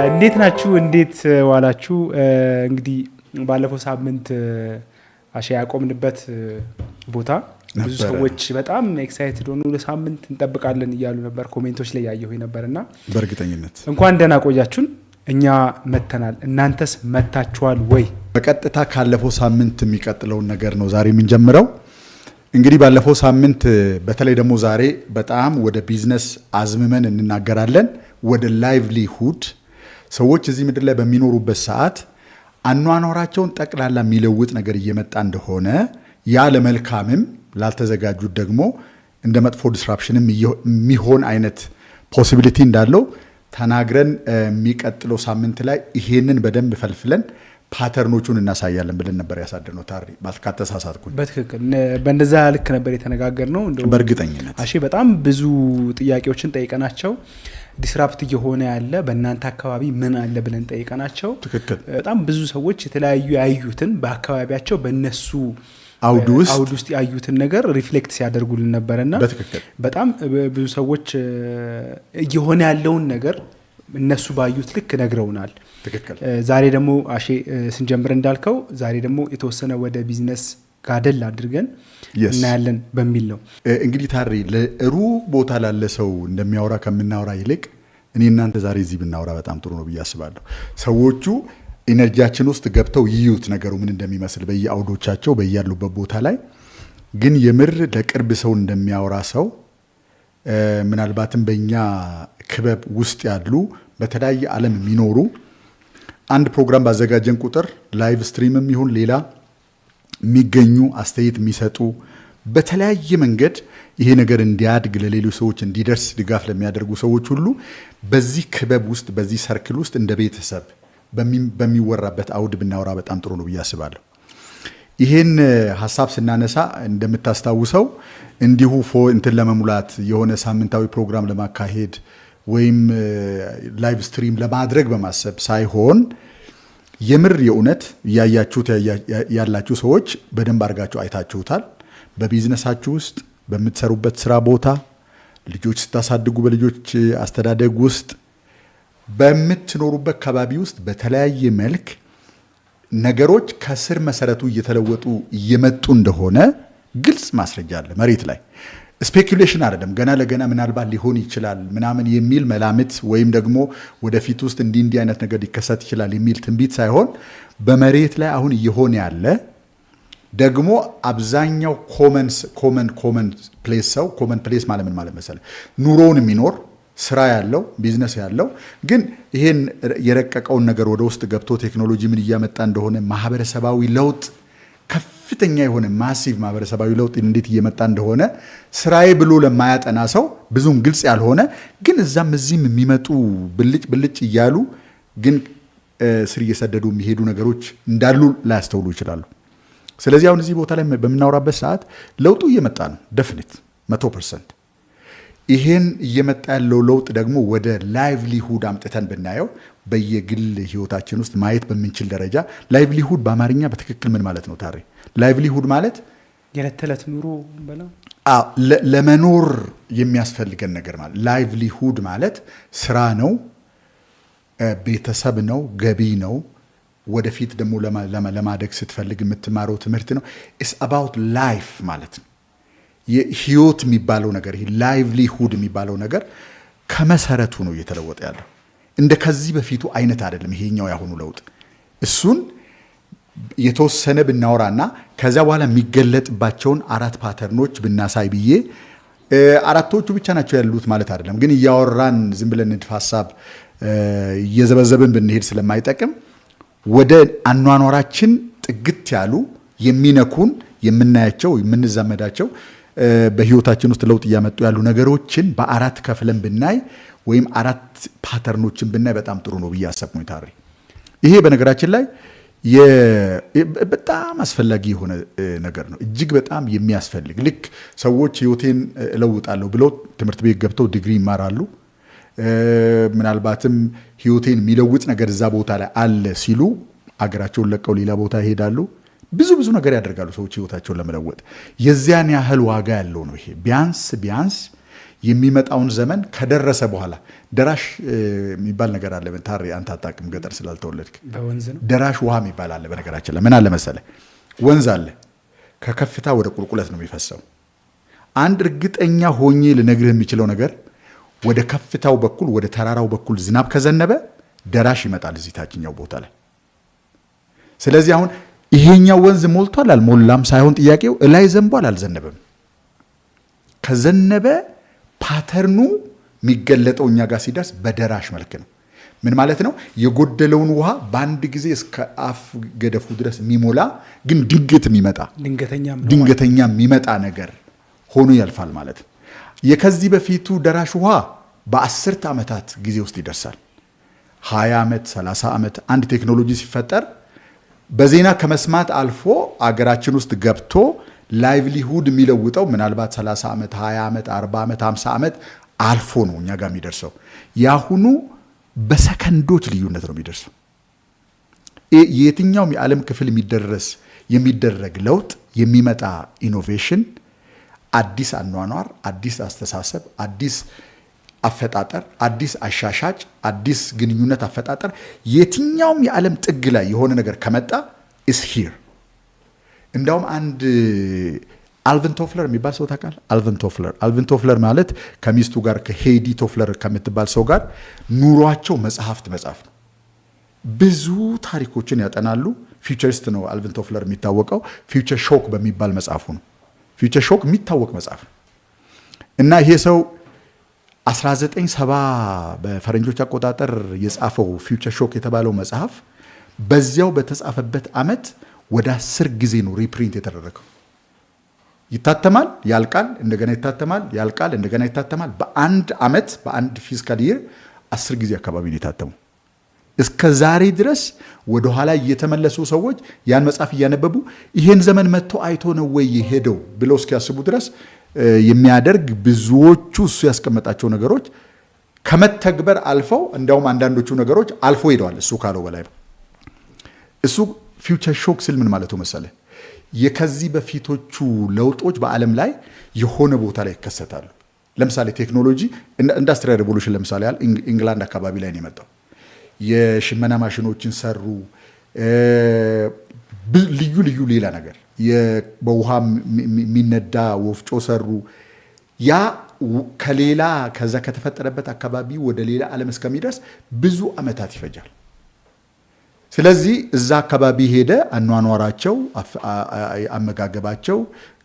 እንዴት ናችሁ? እንዴት ዋላችሁ? እንግዲህ ባለፈው ሳምንት አሻ ያቆምንበት ቦታ ብዙ ሰዎች በጣም ኤክሳይትድ ሆኑ። ለሳምንት እንጠብቃለን እያሉ ነበር። ኮሜንቶች ላይ ያየሁ ነበርና በእርግጠኝነት እንኳን ደህና ቆያችሁን። እኛ መተናል፣ እናንተስ መታችኋል ወይ? በቀጥታ ካለፈው ሳምንት የሚቀጥለውን ነገር ነው ዛሬ የምንጀምረው። እንግዲህ ባለፈው ሳምንት በተለይ ደግሞ ዛሬ በጣም ወደ ቢዝነስ አዝምመን እንናገራለን። ወደ ላይቭሊሁድ ሰዎች እዚህ ምድር ላይ በሚኖሩበት ሰዓት አኗኗራቸውን ጠቅላላ የሚለውጥ ነገር እየመጣ እንደሆነ ያ ለመልካምም ላልተዘጋጁት ደግሞ እንደ መጥፎ ዲስራፕሽንም የሚሆን አይነት ፖሲቢሊቲ እንዳለው ተናግረን የሚቀጥለው ሳምንት ላይ ይሄንን በደንብ ፈልፍለን ፓተርኖቹን እናሳያለን ብለን ነበር ያሳደነው። ታሪ ባልካተሳሳትኩኝ በትክክል በእንደዛ ልክ ነበር የተነጋገርነው። እንደው በእርግጠኝነት አሺ በጣም ብዙ ጥያቄዎችን ጠይቀናቸው ዲስራፕት እየሆነ ያለ በእናንተ አካባቢ ምን አለ ብለን ጠይቀናቸው ትክክል በጣም ብዙ ሰዎች የተለያዩ ያዩትን በአካባቢያቸው በእነሱ አውድ ውስጥ ያዩትን ነገር ሪፍሌክት ሲያደርጉልን ነበርና በጣም ብዙ ሰዎች እየሆነ ያለውን ነገር እነሱ ባዩት ልክ ነግረውናል። ትክክል። ዛሬ ደግሞ አሼ ስንጀምር እንዳልከው ዛሬ ደግሞ የተወሰነ ወደ ቢዝነስ ጋደል አድርገን እናያለን በሚል ነው። እንግዲህ ታሪ ለሩቅ ቦታ ላለ ሰው እንደሚያወራ ከምናወራ ይልቅ እኔ እናንተ ዛሬ እዚህ ብናወራ በጣም ጥሩ ነው ብዬ አስባለሁ። ሰዎቹ ኢነርጂያችን ውስጥ ገብተው ይዩት ነገሩ ምን እንደሚመስል በየአውዶቻቸው በያሉበት ቦታ ላይ። ግን የምር ለቅርብ ሰው እንደሚያወራ ሰው ምናልባትም በእኛ ክበብ ውስጥ ያሉ በተለያየ ዓለም የሚኖሩ አንድ ፕሮግራም ባዘጋጀን ቁጥር ላይቭ ስትሪምም ይሁን ሌላ የሚገኙ አስተያየት የሚሰጡ በተለያየ መንገድ ይሄ ነገር እንዲያድግ ለሌሎች ሰዎች እንዲደርስ ድጋፍ ለሚያደርጉ ሰዎች ሁሉ በዚህ ክበብ ውስጥ በዚህ ሰርክል ውስጥ እንደ ቤተሰብ በሚወራበት አውድ ብናወራ በጣም ጥሩ ነው ብዬ አስባለሁ። ይሄን ሐሳብ ስናነሳ እንደምታስታውሰው እንዲሁ እንትን ለመሙላት የሆነ ሳምንታዊ ፕሮግራም ለማካሄድ ወይም ላይቭ ስትሪም ለማድረግ በማሰብ ሳይሆን የምር የእውነት ያያችሁት ያላችሁ ሰዎች በደንብ አድርጋችሁ አይታችሁታል። በቢዝነሳችሁ ውስጥ በምትሰሩበት ስራ ቦታ ልጆች ስታሳድጉ በልጆች አስተዳደግ ውስጥ በምትኖሩበት አካባቢ ውስጥ በተለያየ መልክ ነገሮች ከስር መሰረቱ እየተለወጡ እየመጡ እንደሆነ ግልጽ ማስረጃ አለ መሬት ላይ። ስፔኩሌሽን አይደለም፣ ገና ለገና ምናልባት ሊሆን ይችላል ምናምን የሚል መላምት ወይም ደግሞ ወደፊት ውስጥ እንዲህ አይነት ነገር ሊከሰት ይችላል የሚል ትንቢት ሳይሆን በመሬት ላይ አሁን እየሆነ ያለ ደግሞ አብዛኛው ኮመን ፕሌስ ሰው ኮመን ፕሌስ ማለት ምን ማለት መሰለህ ኑሮውን የሚኖር ስራ ያለው ቢዝነስ ያለው ግን ይሄን የረቀቀውን ነገር ወደ ውስጥ ገብቶ ቴክኖሎጂ ምን እያመጣ እንደሆነ ማህበረሰባዊ ለውጥ ከፍተኛ የሆነ ማሲቭ ማህበረሰባዊ ለውጥ እንዴት እየመጣ እንደሆነ ስራዬ ብሎ ለማያጠና ሰው ብዙም ግልጽ ያልሆነ ግን እዛም እዚህም የሚመጡ ብልጭ እያሉ ግን ስር እየሰደዱ የሚሄዱ ነገሮች እንዳሉ ላያስተውሉ ይችላሉ። ስለዚህ አሁን እዚህ ቦታ ላይ በምናወራበት ሰዓት ለውጡ እየመጣ ነው ዴፊኒት 100%። ይሄን እየመጣ ያለው ለውጥ ደግሞ ወደ ላይቭሊሁድ አምጥተን ብናየው በየግል ህይወታችን ውስጥ ማየት በምንችል ደረጃ ላይቭሊሁድ በአማርኛ በትክክል ምን ማለት ነው ታሪ? ላይቭሊሁድ ማለት የዕለት ተዕለት ኑሮ በላ ለመኖር የሚያስፈልገን ነገር ማለት። ላይቭሊሁድ ማለት ስራ ነው፣ ቤተሰብ ነው፣ ገቢ ነው። ወደፊት ደግሞ ለማደግ ስትፈልግ የምትማረው ትምህርት ነው። ኢትስ አባውት ላይፍ ማለት ነው። የህይወት የሚባለው ነገር ይሄ ላይቭሊሁድ የሚባለው ነገር ከመሰረቱ ነው እየተለወጠ ያለው። እንደ ከዚህ በፊቱ አይነት አይደለም ይሄኛው ያሁኑ ለውጥ። እሱን የተወሰነ ብናወራና ከዛ በኋላ የሚገለጥባቸውን 4 ፓተርኖች ብናሳይ ብዬ 4ቶቹ ብቻ ናቸው ያሉት ማለት አይደለም። ግን እያወራን ዝም ብለን ንድፍ ሐሳብ እየዘበዘብን ብንሄድ ስለማይጠቅም ወደ አኗኗራችን ጥግት ያሉ የሚነኩን የምናያቸው የምንዛመዳቸው በህይወታችን ውስጥ ለውጥ እያመጡ ያሉ ነገሮችን በ4 ከፍለን ብናይ ወይም 4 ፓተርኖችን ብናይ በጣም ጥሩ ነው ብዬ አሰብኩኝ ታሪ። ይሄ በነገራችን ላይ በጣም አስፈላጊ የሆነ ነገር ነው። እጅግ በጣም የሚያስፈልግ ልክ ሰዎች ህይወቴን እለውጣለሁ ብለው ትምህርት ቤት ገብተው ዲግሪ ይማራሉ። ምናልባትም ህይወቴን የሚለውጥ ነገር እዛ ቦታ ላይ አለ ሲሉ አገራቸውን ለቀው ሌላ ቦታ ይሄዳሉ። ብዙ ነገር ያደርጋሉ ሰዎች ህይወታቸውን ለመለወጥ። የዚያን ያህል ዋጋ ያለው ነው ይሄ። ቢያንስ የሚመጣውን ዘመን ከደረሰ በኋላ ደራሽ የሚባል ነገር አለ። ታሪ አንተ አታውቅም ገጠር ስላልተወለድክ። በወንዝ ነው ደራሽ ውሃ የሚባል አለ። በነገራችን ላይ ምን አለ መሰለህ፣ ወንዝ አለ ከከፍታ ወደ ቁልቁለት ነው የሚፈሰው። አንድ እርግጠኛ ሆኜ ልነግርህ የሚችለው ነገር ወደ ከፍታው በኩል ወደ ተራራው በኩል ዝናብ ከዘነበ ደራሽ ይመጣል እዚህ ታችኛው ቦታ ላይ። ስለዚህ አሁን ይሄኛው ወንዝ ሞልቷል አልሞላም ሳይሆን ጥያቄው እላይ ዘንቧል አልዘነበም። ከዘነበ ፓተርኑ የሚገለጠው እኛ ጋር ሲደርስ በደራሽ መልክ ነው። ምን ማለት ነው? የጎደለውን ውሃ በአንድ ጊዜ እስከ አፍ ገደፉ ድረስ የሚሞላ ግን ድንገተኛ የሚመጣ ነገር ሆኖ ያልፋል ማለት ነው። የከዚህ በፊቱ ደራሽ ውሃ በ10 ዓመታት ጊዜ ውስጥ ይደርሳል። 20 ዓመት 30 ዓመት አንድ ቴክኖሎጂ ሲፈጠር በዜና ከመስማት አልፎ አገራችን ውስጥ ገብቶ ላይቭሊሁድ የሚለውጠው ምናልባት 30 ዓመት 20 ዓመት 40 ዓመት 50 ዓመት አልፎ ነው እኛ ጋር የሚደርሰው። ያሁኑ በሰከንዶች ልዩነት ነው የሚደርሰው። የትኛውም የዓለም ክፍል የሚደረግ ለውጥ የሚመጣ ኢኖቬሽን፣ አዲስ አኗኗር፣ አዲስ አስተሳሰብ፣ አዲስ አፈጣጠር፣ አዲስ አሻሻጭ፣ አዲስ ግንኙነት አፈጣጠር፣ የትኛውም የዓለም ጥግ ላይ የሆነ ነገር ከመጣ is here። እንዳውም አንድ አልቪን ቶፍለር የሚባል ሰው ታውቃለህ? አልቪን ቶፍለር ማለት ከሚስቱ ጋር ከሄዲ ቶፍለር ከምትባል ሰው ጋር ኑሯቸው መጽሐፍት መጻፍ ነው። ብዙ ታሪኮችን ያጠናሉ። ፊውቸሪስት ነው አልቪን ቶፍለር የሚታወቀው። ፊውቸር ሾክ በሚባል መጽሐፉ ነው። ፊውቸር ሾክ የሚታወቅ መጽሐፍ ነው እና ይሄ ሰው 1970 በፈረንጆች አቆጣጠር የጻፈው ፊውቸር ሾክ የተባለው መጽሐፍ በዚያው በተጻፈበት ዓመት ወደ 10 ጊዜ ነው ሪፕሪንት የተደረገው። ይታተማል፣ ያልቃል፣ እንደገና ይታተማል፣ ያልቃል፣ እንደገና ይታተማል። በአንድ ዓመት በአንድ ፊስካል ይር 10 ጊዜ አካባቢ ነው የታተመው። እስከ ዛሬ ድረስ ወደ ኋላ እየተመለሱ ሰዎች ያን መጽሐፍ እያነበቡ ይሄን ዘመን መጥቶ አይቶ ነው ወይ ሄደው ብለው እስኪያስቡ ድረስ የሚያደርግ ብዙዎቹ እሱ ያስቀመጣቸው ነገሮች ከመተግበር አልፈው እንዲያውም አንዳንዶቹ ነገሮች አልፎ ሄደዋል። እሱ ካለው በላይ ነው። እሱ ፊውቸር ሾክ ስል ምን ማለቱ መሰለ? የከዚህ በፊቶቹ ለውጦች በዓለም ላይ የሆነ ቦታ ላይ ይከሰታሉ። ለምሳሌ ቴክኖሎጂ ኢንዱስትሪያል ሬቮሉሽን ለምሳሌ ያህል ኢንግላንድ አካባቢ ላይ ነው የመጣው። የሽመና ማሽኖችን ሰሩ። ልዩ ልዩ ሌላ ነገር በውሃ የሚነዳ ወፍጮ ሰሩ። ያ ከሌላ ከዛ ከተፈጠረበት አካባቢ ወደ ሌላ ዓለም እስከሚደርስ ብዙ ዓመታት ይፈጃል። ስለዚህ እዛ አካባቢ ሄደ አኗኗራቸው፣ አመጋገባቸው፣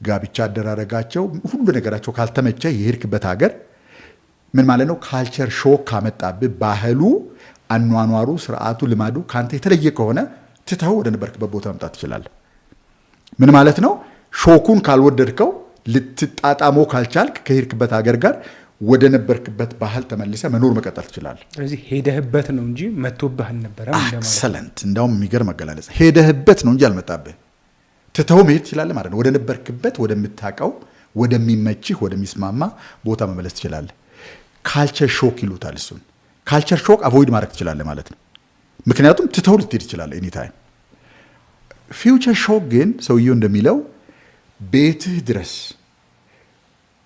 ጋብቻ አደራረጋቸው፣ ሁሉ ነገራቸው ካልተመቸ የሄድክበት ሀገር ምን ማለት ነው? ካልቸር ሾክ ካመጣብህ ባህሉ፣ አኗኗሩ፣ ስርዓቱ፣ ልማዱ ካንተ የተለየ ከሆነ ትተው ወደ ነበርክበት ቦታ መምጣት ትችላለህ። ምን ማለት ነው? ሾኩን ካልወደድከው ልትጣጣሞ ካልቻልክ ከሄድክበት ሀገር ጋር ወደ ነበርክበት ባህል ተመልሰ መኖር መቀጠል ትችላለህ። ስለዚህ ሄደህበት ነው እንጂ መጥቶብህ አልነበረም። ኤክሰለንት። እንዳውም የሚገርም አገላለጽ። ሄደህበት ነው እንጂ አልመጣብህ። ትተው መሄድ ትችላለህ ማለት ነው። ወደ ነበርክበት፣ ወደምታውቀው፣ ወደሚመችህ፣ ወደሚስማማ ቦታ መመለስ ትችላለህ። ካልቸር ሾክ ይሉታል እሱን። ካልቸር ሾክ አቮይድ ማድረግ ትችላለህ ማለት ነው። ምክንያቱም ትተው ልትሄድ ትችላለህ ኤኒታይም። ፊውቸር ሾክ ግን ሰውየው እንደሚለው ቤትህ ድረስ፣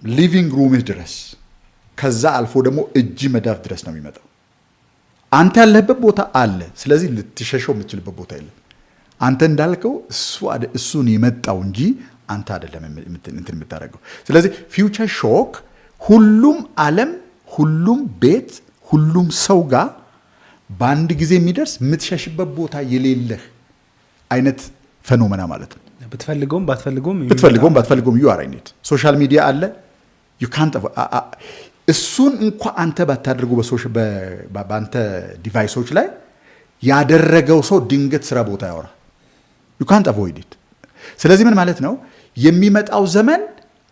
ሊቪንግ ሩምህ ድረስ፣ ከዛ አልፎ ደግሞ እጅ መዳፍ ድረስ ነው የሚመጣው። አንተ ያለህበት ቦታ አለ። ስለዚህ ልትሸሸው የምትችልበት ቦታ የለም። አንተ እንዳልከው እሱን የመጣው እንጂ አንተ አይደለም እንትን የምታደርገው። ስለዚህ ፊውቸር ሾክ ሁሉም ዓለም፣ ሁሉም ቤት፣ ሁሉም ሰው ጋር በአንድ ጊዜ የሚደርስ የምትሸሽበት ቦታ የሌለህ አይነት ፌኖሜና ማለት ነው። ብትፈልገውም ባትፈልገውም ዩ አር ኢን ኢት። ሶሻል ሚዲያ አለ። ዩ ካንት እሱን እንኳ አንተ ባታደርጉ በአንተ ዲቫይሶች ላይ ያደረገው ሰው ድንገት ስራ ቦታ ያወራ። ዩ ካንት አቮይድ ኢት። ስለዚህ ምን ማለት ነው? የሚመጣው ዘመን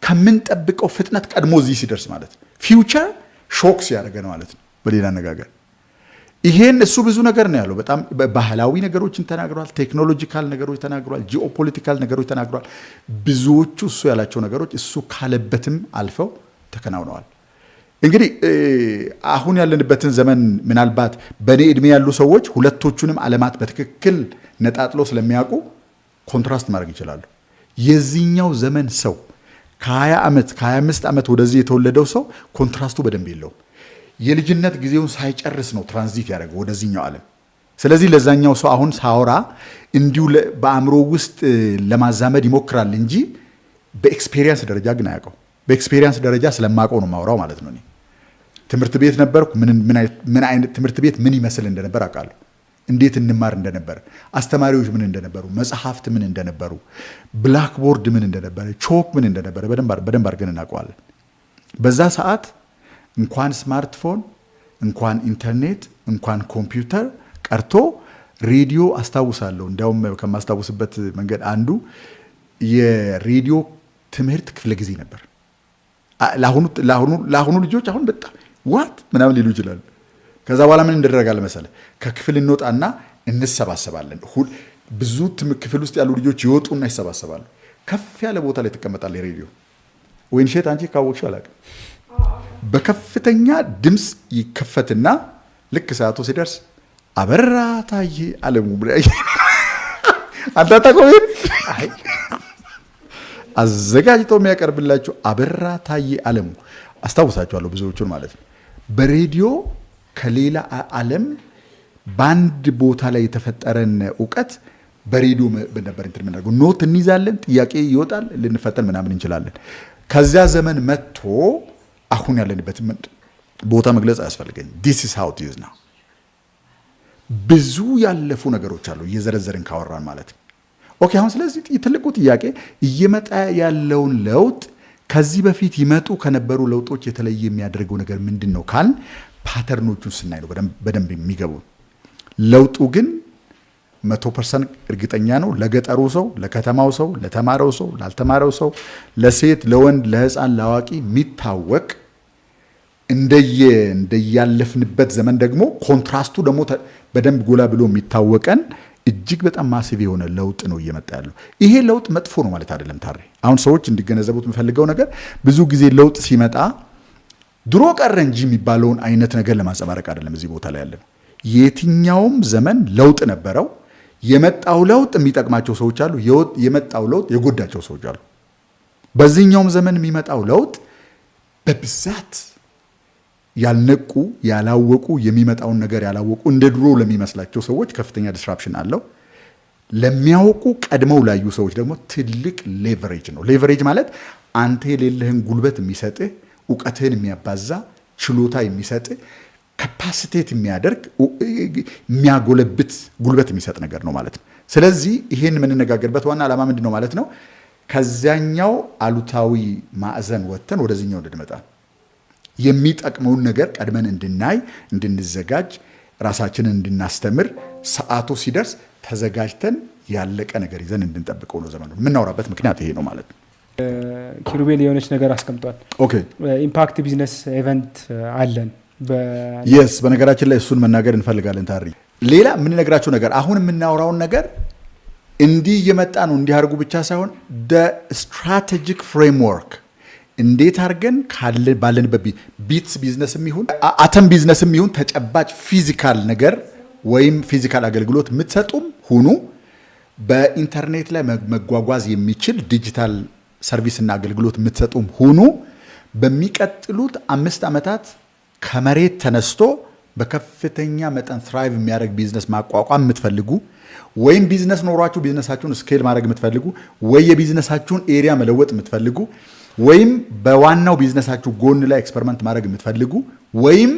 ከምንጠብቀው ፍጥነት ቀድሞ እዚህ ሲደርስ ማለት ነው። ፊውቸር ሾክ ሲያደርገ ነው ማለት ነው። በሌላ አነጋገር ይሄን እሱ ብዙ ነገር ነው ያለው። በጣም ባህላዊ ነገሮችን ተናግሯል። ቴክኖሎጂካል ነገሮች ተናግሯል። ጂኦፖለቲካል ነገሮች ተናግሯል። ብዙዎቹ እሱ ያላቸው ነገሮች እሱ ካለበትም አልፈው ተከናውነዋል። እንግዲህ አሁን ያለንበትን ዘመን ምናልባት በእኔ ዕድሜ ያሉ ሰዎች ሁለቶቹንም ዓለማት በትክክል ነጣጥለው ስለሚያውቁ ኮንትራስት ማድረግ ይችላሉ። የዚህኛው ዘመን ሰው ከ20 ዓመት ከ25 ዓመት ወደዚህ የተወለደው ሰው ኮንትራስቱ በደንብ የለውም። የልጅነት ጊዜውን ሳይጨርስ ነው ትራንዚት ያደረገው ወደዚህኛው ዓለም። ስለዚህ ለዛኛው ሰው አሁን ሳወራ እንዲሁ በአእምሮ ውስጥ ለማዛመድ ይሞክራል እንጂ በኤክስፔሪየንስ ደረጃ ግን አያውቀው። በኤክስፔሪየንስ ደረጃ ስለማውቀው ነው ማውራው ማለት ነው። ትምህርት ቤት ነበርኩ። ምን አይነት ትምህርት ቤት ምን ይመስል እንደነበር አውቃለሁ። እንዴት እንማር እንደነበረ፣ አስተማሪዎች ምን እንደነበሩ፣ መጽሐፍት ምን እንደነበሩ፣ ብላክቦርድ ምን እንደነበረ፣ ቾክ ምን እንደነበረ በደንብ አድርገን እናውቀዋለን። በዛ ሰዓት እንኳን ስማርትፎን፣ እንኳን ኢንተርኔት፣ እንኳን ኮምፒውተር ቀርቶ ሬዲዮ አስታውሳለሁ። እንዲያውም ከማስታውስበት መንገድ አንዱ የሬዲዮ ትምህርት ክፍለ ጊዜ ነበር። ለአሁኑ ልጆች አሁን በጣም ዋት ምናምን ሊሉ ይችላሉ። ከዛ በኋላ ምን እንደረጋለ መሰለህ? ከክፍል እንወጣና እንሰባሰባለን። ብዙ ክፍል ውስጥ ያሉ ልጆች ይወጡና ይሰባሰባሉ። ከፍ ያለ ቦታ ላይ ተቀመጣለ ሬዲዮ። ወይን ሼት አንቺ ካወቅሽ አላውቅም። በከፍተኛ ድምፅ ይከፈትና ልክ ሰዓቱ ሲደርስ አበራ ታዬ አለሙ አንታታቆይ አዘጋጅቶ የሚያቀርብላችሁ አበራ ታዬ አለሙ አስታውሳችኋለሁ፣ ብዙዎቹን ማለት ነው። በሬዲዮ ከሌላ ዓለም በአንድ ቦታ ላይ የተፈጠረን እውቀት በሬዲዮ ነበር እንትን የምናደርገው። ኖት እንይዛለን፣ ጥያቄ ይወጣል፣ ልንፈተን ምናምን እንችላለን። ከዚያ ዘመን መጥቶ አሁን ያለንበት ቦታ መግለጽ አያስፈልገኝ። ዲስ ኢዝ ሃው ኢት ኢዝ ናው። ብዙ ያለፉ ነገሮች አሉ እየዘረዘርን ካወራን ማለት ነው። ኦኬ፣ አሁን ስለዚህ ትልቁ ጥያቄ እየመጣ ያለውን ለውጥ ከዚህ በፊት ይመጡ ከነበሩ ለውጦች የተለየ የሚያደርገው ነገር ምንድን ነው ካልን ፓተርኖቹን ስናይ ነው በደንብ የሚገቡ። ለውጡ ግን 100% እርግጠኛ ነው ለገጠሩ ሰው፣ ለከተማው ሰው፣ ለተማረው ሰው፣ ላልተማረው ሰው፣ ለሴት፣ ለወንድ፣ ለህፃን፣ ለአዋቂ የሚታወቅ እንደያለፍንበት ዘመን ደግሞ ኮንትራስቱ ደግሞ በደንብ ጎላ ብሎ የሚታወቀን እጅግ በጣም ማሲቭ የሆነ ለውጥ ነው እየመጣ ያለው። ይሄ ለውጥ መጥፎ ነው ማለት አይደለም። ታዲያ አሁን ሰዎች እንዲገነዘቡት የምፈልገው ነገር ብዙ ጊዜ ለውጥ ሲመጣ ድሮ ቀረ እንጂ የሚባለውን አይነት ነገር ለማንጸባረቅ አይደለም እዚህ ቦታ ላይ ያለነው። የትኛውም ዘመን ለውጥ ነበረው። የመጣው ለውጥ የሚጠቅማቸው ሰዎች አሉ፣ የመጣው ለውጥ የጎዳቸው ሰዎች አሉ። በዚህኛውም ዘመን የሚመጣው ለውጥ በብዛት ያልነቁ ያላወቁ የሚመጣውን ነገር ያላወቁ እንደ ድሮ ለሚመስላቸው ሰዎች ከፍተኛ ዲስራፕሽን አለው። ለሚያውቁ ቀድመው ላዩ ሰዎች ደግሞ ትልቅ ሌቨሬጅ ነው። ሌቨሬጅ ማለት አንተ የሌለህን ጉልበት የሚሰጥህ፣ እውቀትህን የሚያባዛ ችሎታ የሚሰጥህ፣ ካፓሲቴት የሚያደርግ የሚያጎለብት ጉልበት የሚሰጥ ነገር ነው ማለት ነው። ስለዚህ ይሄን የምንነጋገርበት ዋና ዓላማ ምንድን ነው ማለት ነው? ከዚያኛው አሉታዊ ማዕዘን ወጥተን ወደዚህኛው እንድንመጣ የሚጠቅመውን ነገር ቀድመን እንድናይ፣ እንድንዘጋጅ፣ ራሳችንን እንድናስተምር፣ ሰዓቱ ሲደርስ ተዘጋጅተን ያለቀ ነገር ይዘን እንድንጠብቀው ነው ዘመኑ። የምናወራበት ምክንያት ይሄ ነው ማለት ነው። ኪሩቤል የሆነች ነገር አስቀምጧል። ኦኬ፣ ኢምፓክት ቢዝነስ ኢቨንት አለን። የስ በነገራችን ላይ እሱን መናገር እንፈልጋለን። ታሪ ሌላ የምንነግራቸው ነገር አሁን የምናወራውን ነገር እንዲህ እየመጣ ነው እንዲህ አድርጉ ብቻ ሳይሆን ስትራቴጂክ ፍሬምወርክ እንዴት አድርገን ባለንበት ቢትስ ቢዝነስም ይሁን አተም ቢዝነስም ይሁን ተጨባጭ ፊዚካል ነገር ወይም ፊዚካል አገልግሎት የምትሰጡም ሁኑ በኢንተርኔት ላይ መጓጓዝ የሚችል ዲጂታል ሰርቪስና አገልግሎት የምትሰጡም ሁኑ በሚቀጥሉት 5 ዓመታት ከመሬት ተነስቶ በከፍተኛ መጠን ትራይቭ የሚያደርግ ቢዝነስ ማቋቋም የምትፈልጉ ወይም ቢዝነስ ኖሯችሁ ቢዝነሳችሁን ስኬል ማድረግ የምትፈልጉ ወይ የቢዝነሳችሁን ኤሪያ መለወጥ የምትፈልጉ ወይም በዋናው ቢዝነሳችሁ ጎን ላይ ኤክስፐሪመንት ማድረግ የምትፈልጉ ወይም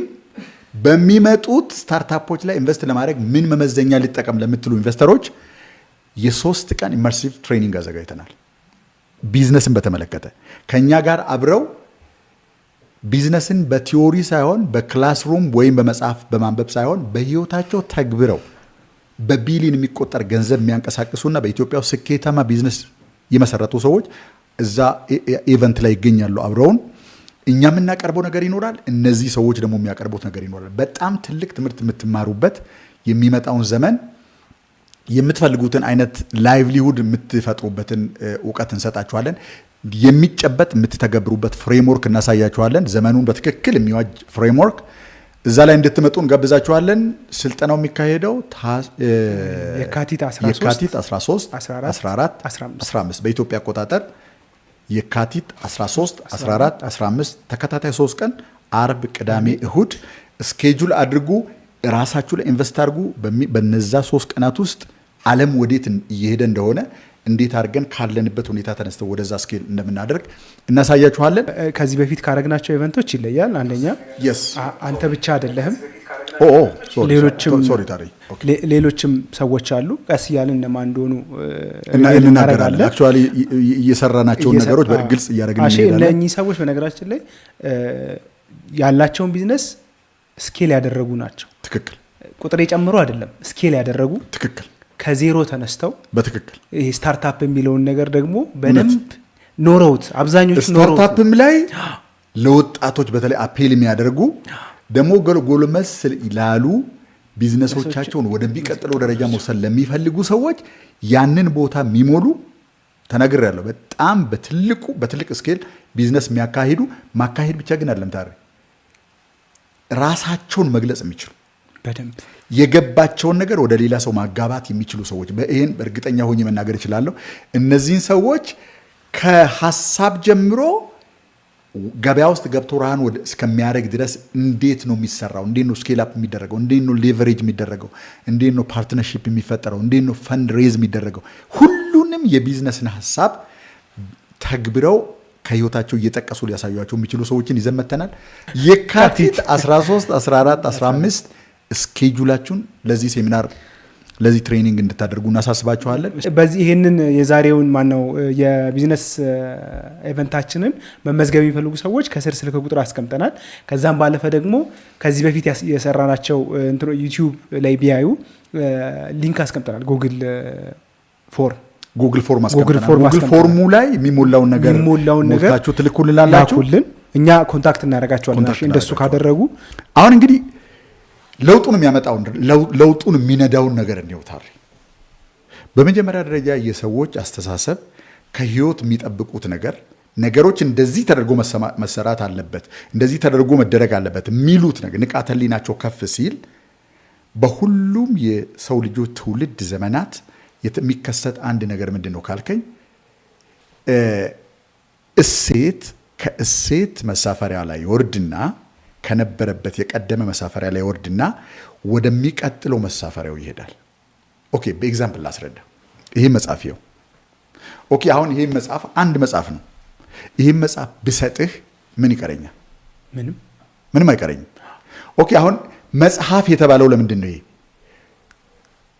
በሚመጡት ስታርታፖች ላይ ኢንቨስት ለማድረግ ምን መመዘኛ ሊጠቀም ለምትሉ ኢንቨስተሮች የ3 ቀን ኢመርሲቭ ትሬኒንግ አዘጋጅተናል። ቢዝነስን በተመለከተ ከኛ ጋር አብረው ቢዝነስን በቲዮሪ ሳይሆን በክላስሩም ወይም በመጽሐፍ በማንበብ ሳይሆን በህይወታቸው ተግብረው በቢሊዮን የሚቆጠር ገንዘብ የሚያንቀሳቅሱና በኢትዮጵያ ስኬታማ ቢዝነስ የመሰረቱ ሰዎች እዛ ኢቨንት ላይ ይገኛሉ አብረውን። እኛ የምናቀርበው ነገር ይኖራል፣ እነዚህ ሰዎች ደግሞ የሚያቀርቡት ነገር ይኖራል። በጣም ትልቅ ትምህርት የምትማሩበት የሚመጣውን ዘመን የምትፈልጉትን አይነት ላይቭሊሁድ የምትፈጥሩበትን እውቀት እንሰጣችኋለን። የሚጨበጥ የምትተገብሩበት ፍሬምወርክ እናሳያችኋለን። ዘመኑን በትክክል የሚዋጅ ፍሬምወርክ እዛ ላይ እንድትመጡ እንጋብዛችኋለን። ስልጠናው የሚካሄደው የካቲት 13፣ 14፣ 15 በኢትዮጵያ አቆጣጠር የካቲት 13፣ 14፣ 15 ተከታታይ 3 ቀን አርብ፣ ቅዳሜ፣ እሁድ ስኬጁል አድርጉ። ራሳችሁ ላይ ኢንቨስት አድርጉ። በነዛ 3 ቀናት ውስጥ ዓለም ወዴት እየሄደ እንደሆነ እንዴት አድርገን ካለንበት ሁኔታ ተነስተው ወደዛ ስኬል እንደምናደርግ እናሳያችኋለን። ከዚህ በፊት ካረግናቸው ኢቨንቶች ይለያል። አንደኛ አንተ ብቻ አይደለህም፣ ሌሎችም ሰዎች አሉ። ቀስ እያልን እነማን እንደሆኑ እንናገራለን። አክቹዋሊ እየሰራናቸውን ነገሮች በግልጽ እያደረግን እንሄዳለን። እነኚህ ሰዎች በነገራችን ላይ ያላቸውን ቢዝነስ ስኬል ያደረጉ ናቸው። ትክክል። ቁጥር የጨምሩ አይደለም፣ ስኬል ያደረጉ ትክክል። ከዜሮ ተነስተው በትክክል ይሄ ስታርታፕ የሚለውን ነገር ደግሞ በደንብ ኖረውት አብዛኞቹ ስታርታፕም ላይ ለወጣቶች በተለይ አፔል የሚያደርጉ ደግሞ ጎልመስ ይላሉ ቢዝነሶቻቸውን ወደሚቀጥለው ደረጃ መውሰድ ለሚፈልጉ ሰዎች ያንን ቦታ የሚሞሉ ተናግሬያለሁ። በጣም በትልቅ ስኬል ቢዝነስ የሚያካሂዱ ማካሄድ ብቻ ግን አይደለም ታዲያ ራሳቸውን መግለጽ የሚችሉ በደንብ የገባቸውን ነገር ወደ ሌላ ሰው ማጋባት የሚችሉ ሰዎች ይሄን እርግጠኛ ሆኜ መናገር እችላለሁ። እነዚህን ሰዎች ከሐሳብ ጀምሮ ገበያ ውስጥ ገብቶ ራህን ወደ እስከሚያደርግ ድረስ እንዴት ነው የሚሰራው፣ እንዴት ነው ስኬል አፕ የሚደረገው፣ እንዴት ነው ሌቨሬጅ የሚደረገው፣ እንዴት ነው ፓርትነርሺፕ የሚፈጠረው፣ እንዴት ነው ፈንድ ሬዝ የሚደረገው፣ ሁሉንም የቢዝነስን ሐሳብ ተግብረው ከህይወታቸው እየጠቀሱ ሊያሳዩቸው የሚችሉ ሰዎችን ይዘን መተናል። የካቲት 13፣ 14፣ 15 ስኬጁላችሁን ለዚህ ሴሚናር ለዚህ ትሬኒንግ እንድታደርጉ እናሳስባችኋለን። በዚህ ይህንን የዛሬውን ማነው የቢዝነስ ኢቨንታችንን መመዝገብ የሚፈልጉ ሰዎች ከስር ስልክ ቁጥር አስቀምጠናል። ከዛም ባለፈ ደግሞ ከዚህ በፊት የሰራናቸው ዩቲዩብ ላይ ቢያዩ ሊንክ አስቀምጠናል። ጉግል ፎርም አስቀምጠናል። ጉግል ፎርሙ ላይ የሚሞላውን ነገር ሞልታችሁ ትልኩልናላችሁ። እኛ ኮንታክት እናደርጋቸዋለን እንደሱ ካደረጉ። አሁን እንግዲህ ለውጡን የሚያመጣውን ለውጡን የሚነዳውን ነገር እንይውታል። በመጀመሪያ ደረጃ የሰዎች አስተሳሰብ ከህይወት የሚጠብቁት ነገሮች እንደዚህ ተደርጎ መሰራት አለበት፣ እንደዚህ ተደርጎ መደረግ አለበት የሚሉት ነገር ንቃተ ህሊናቸው ከፍ ሲል በሁሉም የሰው ልጆች ትውልድ ዘመናት የሚከሰት አንድ ነገር ምንድን ነው ካልከኝ እሴት ከእሴት መሳፈሪያ ላይ ወርድና ከነበረበት የቀደመ መሳፈሪያ ላይ ወርድና ወደሚቀጥለው መሳፈሪያው ይሄዳል። ኦኬ በኤግዛምፕል ላስረዳ። ይሄ መጽሐፍ ይኸው። ኦኬ አሁን ይሄ መጽሐፍ አንድ መጽሐፍ ነው። ይሄ መጽሐፍ ብሰጥህ ምን ይቀረኛል? ምንም አይቀረኝም። ኦኬ አሁን መጽሐፍ የተባለው ለምንድን ነው? ይሄ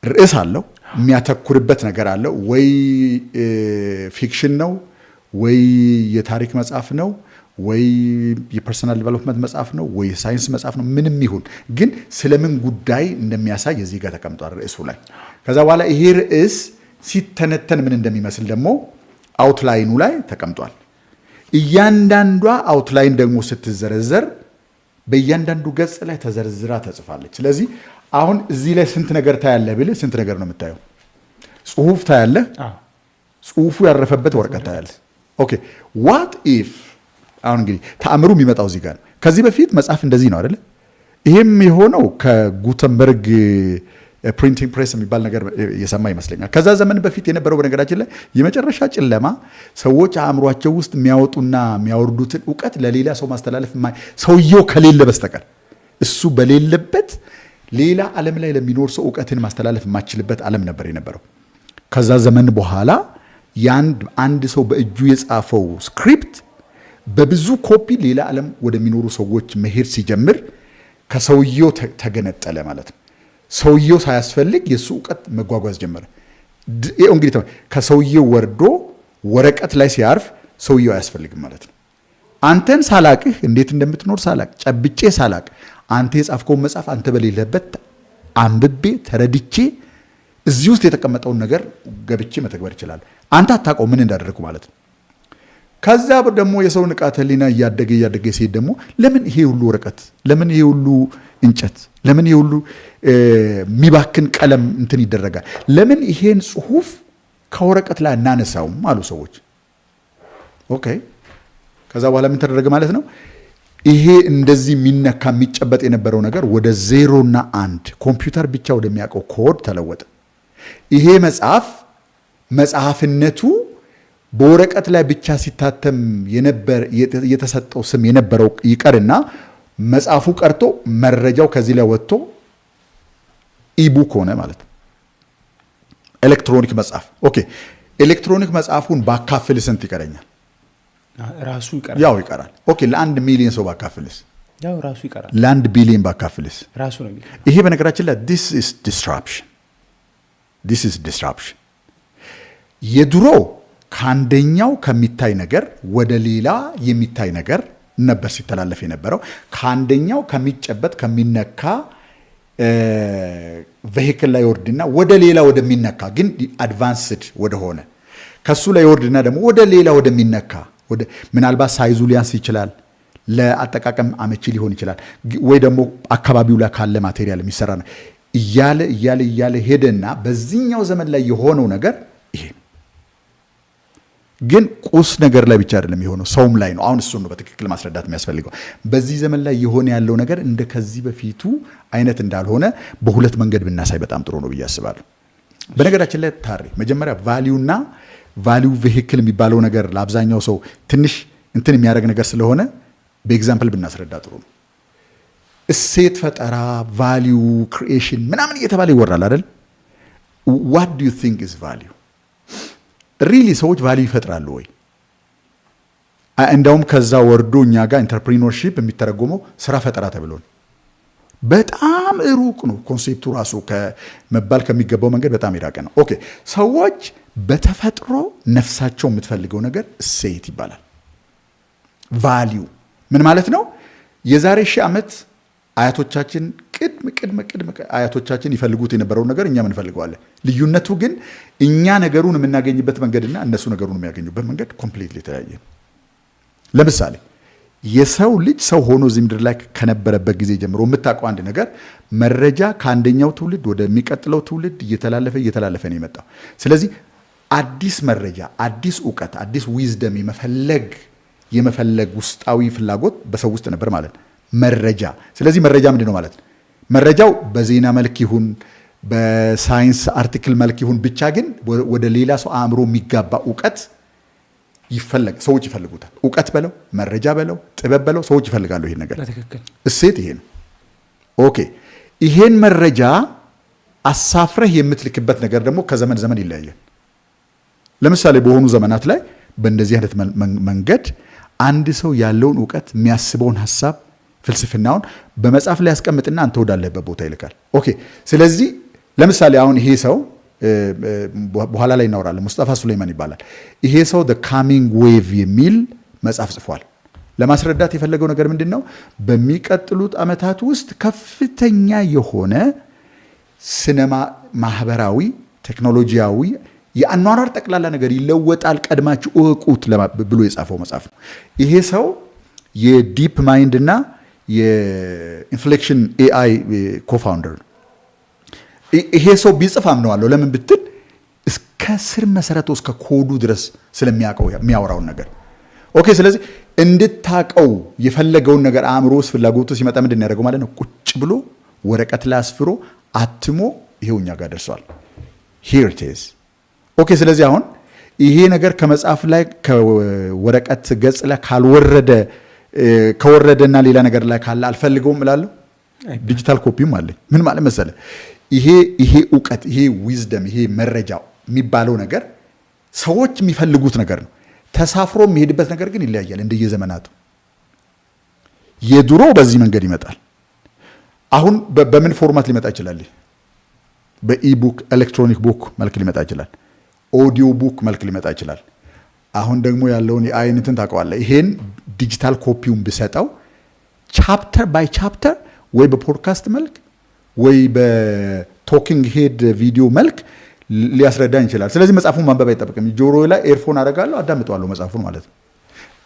ርዕስ አለው፣ የሚያተኩርበት ነገር አለው። ወይ ፊክሽን ነው፣ ወይ የታሪክ መጽሐፍ ነው፣ ወይ የፐርሰናል ዲቨሎፕመንት መጽሐፍ ነው፣ ወይ ሳይንስ መጽሐፍ ነው። ምንም ይሁን ግን ስለምን ጉዳይ እንደሚያሳይ እዚህ ጋር ተቀምጧል ርዕሱ ላይ። ከዛ በኋላ ይሄ ርዕስ ሲተነተን ምን እንደሚመስል ደግሞ አውትላይኑ ላይ ተቀምጧል። እያንዳንዷ አውትላይን ደግሞ ስትዘረዘር በእያንዳንዱ ገጽ ላይ ተዘርዝራ ተጽፋለች። ስለዚህ አሁን እዚህ ላይ ስንት ነገር ታያለህ ብልህ ስንት ነገር ነው የምታየው? ጽሁፍ ታያለህ፣ ጽሁፉ ያረፈበት ወረቀት ታያለህ። ኦኬ ዋት ኢፍ አሁን እንግዲህ ተአምሩ የሚመጣው እዚህ ጋር ነው። ከዚህ በፊት መጽሐፍ እንደዚህ ነው አይደለ? ይሄም የሆነው ከጉተንበርግ ፕሪንቲንግ ፕሬስ የሚባል ነገር የሰማ ይመስለኛል። ከዛ ዘመን በፊት የነበረው በነገራችን ላይ የመጨረሻ ጨለማ ሰዎች አእምሯቸው ውስጥ የሚያወጡና የሚያወርዱትን እውቀት ለሌላ ሰው ማስተላለፍ ሰውየው ከሌለ በስተቀር እሱ በሌለበት ሌላ ዓለም ላይ ለሚኖር ሰው እውቀትን ማስተላለፍ የማችልበት ዓለም ነበር የነበረው። ከዛ ዘመን በኋላ አንድ ሰው በእጁ የጻፈው ስክሪፕት በብዙ ኮፒ ሌላ ዓለም ወደሚኖሩ ሰዎች መሄድ ሲጀምር ከሰውየው ተገነጠለ ማለት ነው። ሰውየው ሳያስፈልግ የሱ እውቀት መጓጓዝ ጀመረ። እንግዲህ ከሰውየው ወርዶ ወረቀት ላይ ሲያርፍ ሰውየው አያስፈልግም ማለት ነው። አንተን ሳላቅህ እንዴት እንደምትኖር ሳላቅ ጨብጬ ሳላቅ አንተ የጻፍከውን መጽሐፍ አንተ በሌለበት አንብቤ ተረድቼ እዚህ ውስጥ የተቀመጠውን ነገር ገብቼ መተግበር ይችላል። አንተ አታውቀው ምን እንዳደረጉ ማለት ነው። ከዛ ደግሞ የሰው ንቃተ ህሊና እያደገ ሲሄድ ደግሞ ለምን ይሄ ሁሉ ወረቀት፣ ለምን ይሄ ሁሉ እንጨት፣ ለምን ይሄ ሁሉ የሚባክን ቀለም እንትን ይደረጋል? ለምን ይሄን ጽሁፍ ከወረቀት ላይ እናነሳውም አሉ ሰዎች። ኦኬ ከዛ በኋላ ምን ተደረገ ማለት ነው? ይሄ እንደዚህ የሚነካ የሚጨበጥ የነበረው ነገር ወደ 0 እና 1 ኮምፒውተር ብቻ ወደሚያውቀው ኮድ ተለወጠ። ይሄ መጽሐፍነቱ በወረቀት ላይ ብቻ ሲታተም የተሰጠው ስም የነበረው ይቀርና መጽሐፉ ቀርቶ መረጃው ከዚህ ላይ ወጥቶ ኢቡክ ሆነ ማለት ነው። ኤሌክትሮኒክ መጽሐፍ። ኦኬ ኤሌክትሮኒክ መጽሐፉን ባካፍል ስንት ይቀረኛል? ራሱ ይቀራል። ያው ይቀራል። ኦኬ ለ1 ሚሊዮን ሰው ባካፍልስ? ያው ራሱ ይቀራል። ለ1 ቢሊዮን ባካፍልስ? ራሱ ነው የሚቀራው። ይሄ በነገራችን ላይ this is disruption። የድሮ ከአንደኛው ከሚታይ ነገር ወደ ሌላ የሚታይ ነገር ነበር ሲተላለፍ የነበረው። ከአንደኛው ከሚጨበት ከሚነካ ቬሂክል ላይ ወርድና ወደ ሌላ ወደሚነካ ግን አድቫንስድ ወደሆነ ከሱ ላይ ወርድና ደግሞ ወደ ሌላ ወደሚነካ ምናልባት ሳይዙ ሊያንስ ይችላል፣ ለአጠቃቀም አመቺ ሊሆን ይችላል፣ ወይ ደግሞ አካባቢው ላይ ካለ ማቴሪያል የሚሰራ ነው እያለ ሄደና በዚህኛው ዘመን ላይ የሆነው ነገር ይሄ ነው። ግን ቁስ ነገር ላይ ብቻ አይደለም የሆነው፣ ሰውም ላይ ነው። አሁን እሱን ነው በትክክል ማስረዳት የሚያስፈልገው። በዚህ ዘመን ላይ የሆነ ያለው ነገር እንደ ከዚህ በፊቱ አይነት እንዳልሆነ በሁለት መንገድ ብናሳይ በጣም ጥሩ ነው ብዬ አስባለሁ። በነገራችን ላይ ታሪ መጀመሪያ ቫሊዩና ቫሊዩ ቬሂክል የሚባለው ነገር ለአብዛኛው ሰው ትንሽ እንትን የሚያደርግ ነገር ስለሆነ በኤግዛምፕል ብናስረዳ ጥሩ ነው። እሴት ፈጠራ፣ ቫሊዩ ክሪኤሽን ምናምን እየተባለ ይወራል አይደል? ዋት ዱ ዩ ቲንክ ኢዝ ቫሊዩ? ሪሊ ሰዎች ቫሊዩ ይፈጥራሉ ወይ? እንደውም ከዛ ወርዶ እኛ ጋር ኢንተርፕሪነርሺፕ የሚተረጎመው ስራ ፈጠራ ተብሎ ነው። በጣም ሩቅ ነው ኮንሴፕቱ ራሱ ከመባል ከሚገባው መንገድ በጣም የራቀ ነው። ኦኬ ሰዎች በተፈጥሮ ነፍሳቸው የምትፈልገው ነገር እሴት ይባላል። ቫሊዩ ምን ማለት ነው? የዛሬ 1000 ዓመት አያቶቻችን ቅድመ አያቶቻችን ይፈልጉት የነበረውን ነገር እኛም እንፈልገዋለን። ልዩነቱ ግን እኛ ነገሩን የምናገኝበት መንገድና እነሱ ነገሩን የሚያገኙበት መንገድ ኮምፕሊትሊ የተለያየ ነው። ለምሳሌ የሰው ልጅ ሰው ሆኖ እዚህ ምድር ላይ ከነበረበት ጊዜ ጀምሮ የምታውቀው አንድ ነገር መረጃ ከአንደኛው ትውልድ ወደሚቀጥለው ትውልድ እየተላለፈ ነው የመጣው። ስለዚህ አዲስ መረጃ፣ አዲስ እውቀት፣ አዲስ ዊዝደም የመፈለግ ውስጣዊ ፍላጎት በሰው ውስጥ ነበር ማለት ነው። መረጃ። ስለዚህ መረጃ ምንድን ነው ማለት ነው? መረጃው በዜና መልክ ይሁን በሳይንስ አርቲክል መልክ ይሁን ብቻ ግን ወደ ሌላ ሰው አእምሮ የሚጋባ እውቀት ሰዎች ይፈልጉታል። እውቀት በለው መረጃ በለው ጥበብ በለው ሰዎች ይፈልጋሉ ይሄን ነገር። እሴት ይሄ ነው። ኦኬ ይሄን መረጃ አሳፍረህ የምትልክበት ነገር ደግሞ ከዘመን ዘመን ይለያያል። ለምሳሌ በሆኑ ዘመናት ላይ በእንደዚህ አይነት መንገድ አንድ ሰው ያለውን እውቀት የሚያስበውን ሀሳብ ፍልስፍናውን በመጽሐፍ ላይ ያስቀምጥና አንተ ወዳለበት ቦታ ይልካል። ኦኬ ስለዚህ ለምሳሌ አሁን ይሄ ሰው በኋላ ላይ እናወራለን፣ ሙስጠፋ ሱለይማን ይባላል። ይሄ ሰው the coming wave የሚል መጽሐፍ ጽፏል። ለማስረዳት የፈለገው ነገር ምንድን ነው? በሚቀጥሉት ዓመታት ውስጥ ከፍተኛ የሆነ ሲነማ፣ ማህበራዊ፣ ቴክኖሎጂያዊ የአኗኗር ጠቅላላ ነገር ይለወጣል፣ ቀድማችሁ እወቁት ብሎ የጻፈው መጽሐፍ ነው። ይሄ ሰው የዲፕ ማይንድ እና የኢንፍሌክሽን ኤአይ ኮፋውንደር ነው። ይሄ ሰው ቢጽፍ አምነዋለሁ። ለምን ብትል እስከ ስር መሰረቱ እስከ ኮዱ ድረስ ስለሚያውቀው የሚያወራውን ነገር። ኦኬ ስለዚህ እንድታቀው የፈለገውን ነገር አእምሮ ውስጥ ፍላጎቱ ሲመጣ ምንድን ያደርገው ማለት ነው? ቁጭ ብሎ ወረቀት ላይ አስፍሮ አትሞ ይሄው እኛ ጋር ደርሷል። ሂር ኢት ኢዝ። ኦኬ ስለዚህ አሁን ይሄ ነገር ከመጽሐፍ ላይ ከወረቀት ገጽ ላይ ከወረደና ሌላ ነገር ላይ ካለ አልፈልገውም እላለሁ። ዲጂታል ኮፒም አለኝ። ምን ማለት መሰለ ይሄ እውቀት፣ ይሄ ዊዝደም፣ ይሄ መረጃ የሚባለው ነገር ሰዎች የሚፈልጉት ነገር ነው። ተሳፍሮ የሚሄድበት ነገር ግን ይለያያል እንደየዘመናቱ። የድሮ በዚህ መንገድ ይመጣል። አሁን በምን ፎርማት ሊመጣ ይችላል? በኢቡክ ኤሌክትሮኒክ ቡክ መልክ ሊመጣ ይችላል። ኦዲዮ ቡክ መልክ ሊመጣ ይችላል። አሁን ደግሞ ያለውን የአይነትን ታውቀዋለህ። ይሄን ዲጂታል ኮፒውን ብሰጠው ቻፕተር ባይ ቻፕተር ወይ በፖድካስት መልክ ወይ በቶኪንግ ሄድ ቪዲዮ መልክ ሊያስረዳኝ ይችላል። ስለዚህ መጽሐፉን ማንበብ አይጠብቅም። ጆሮ ላይ ኤርፎን አደርጋለሁ፣ አዳምጠዋለሁ መጽሐፉን ማለት ነው።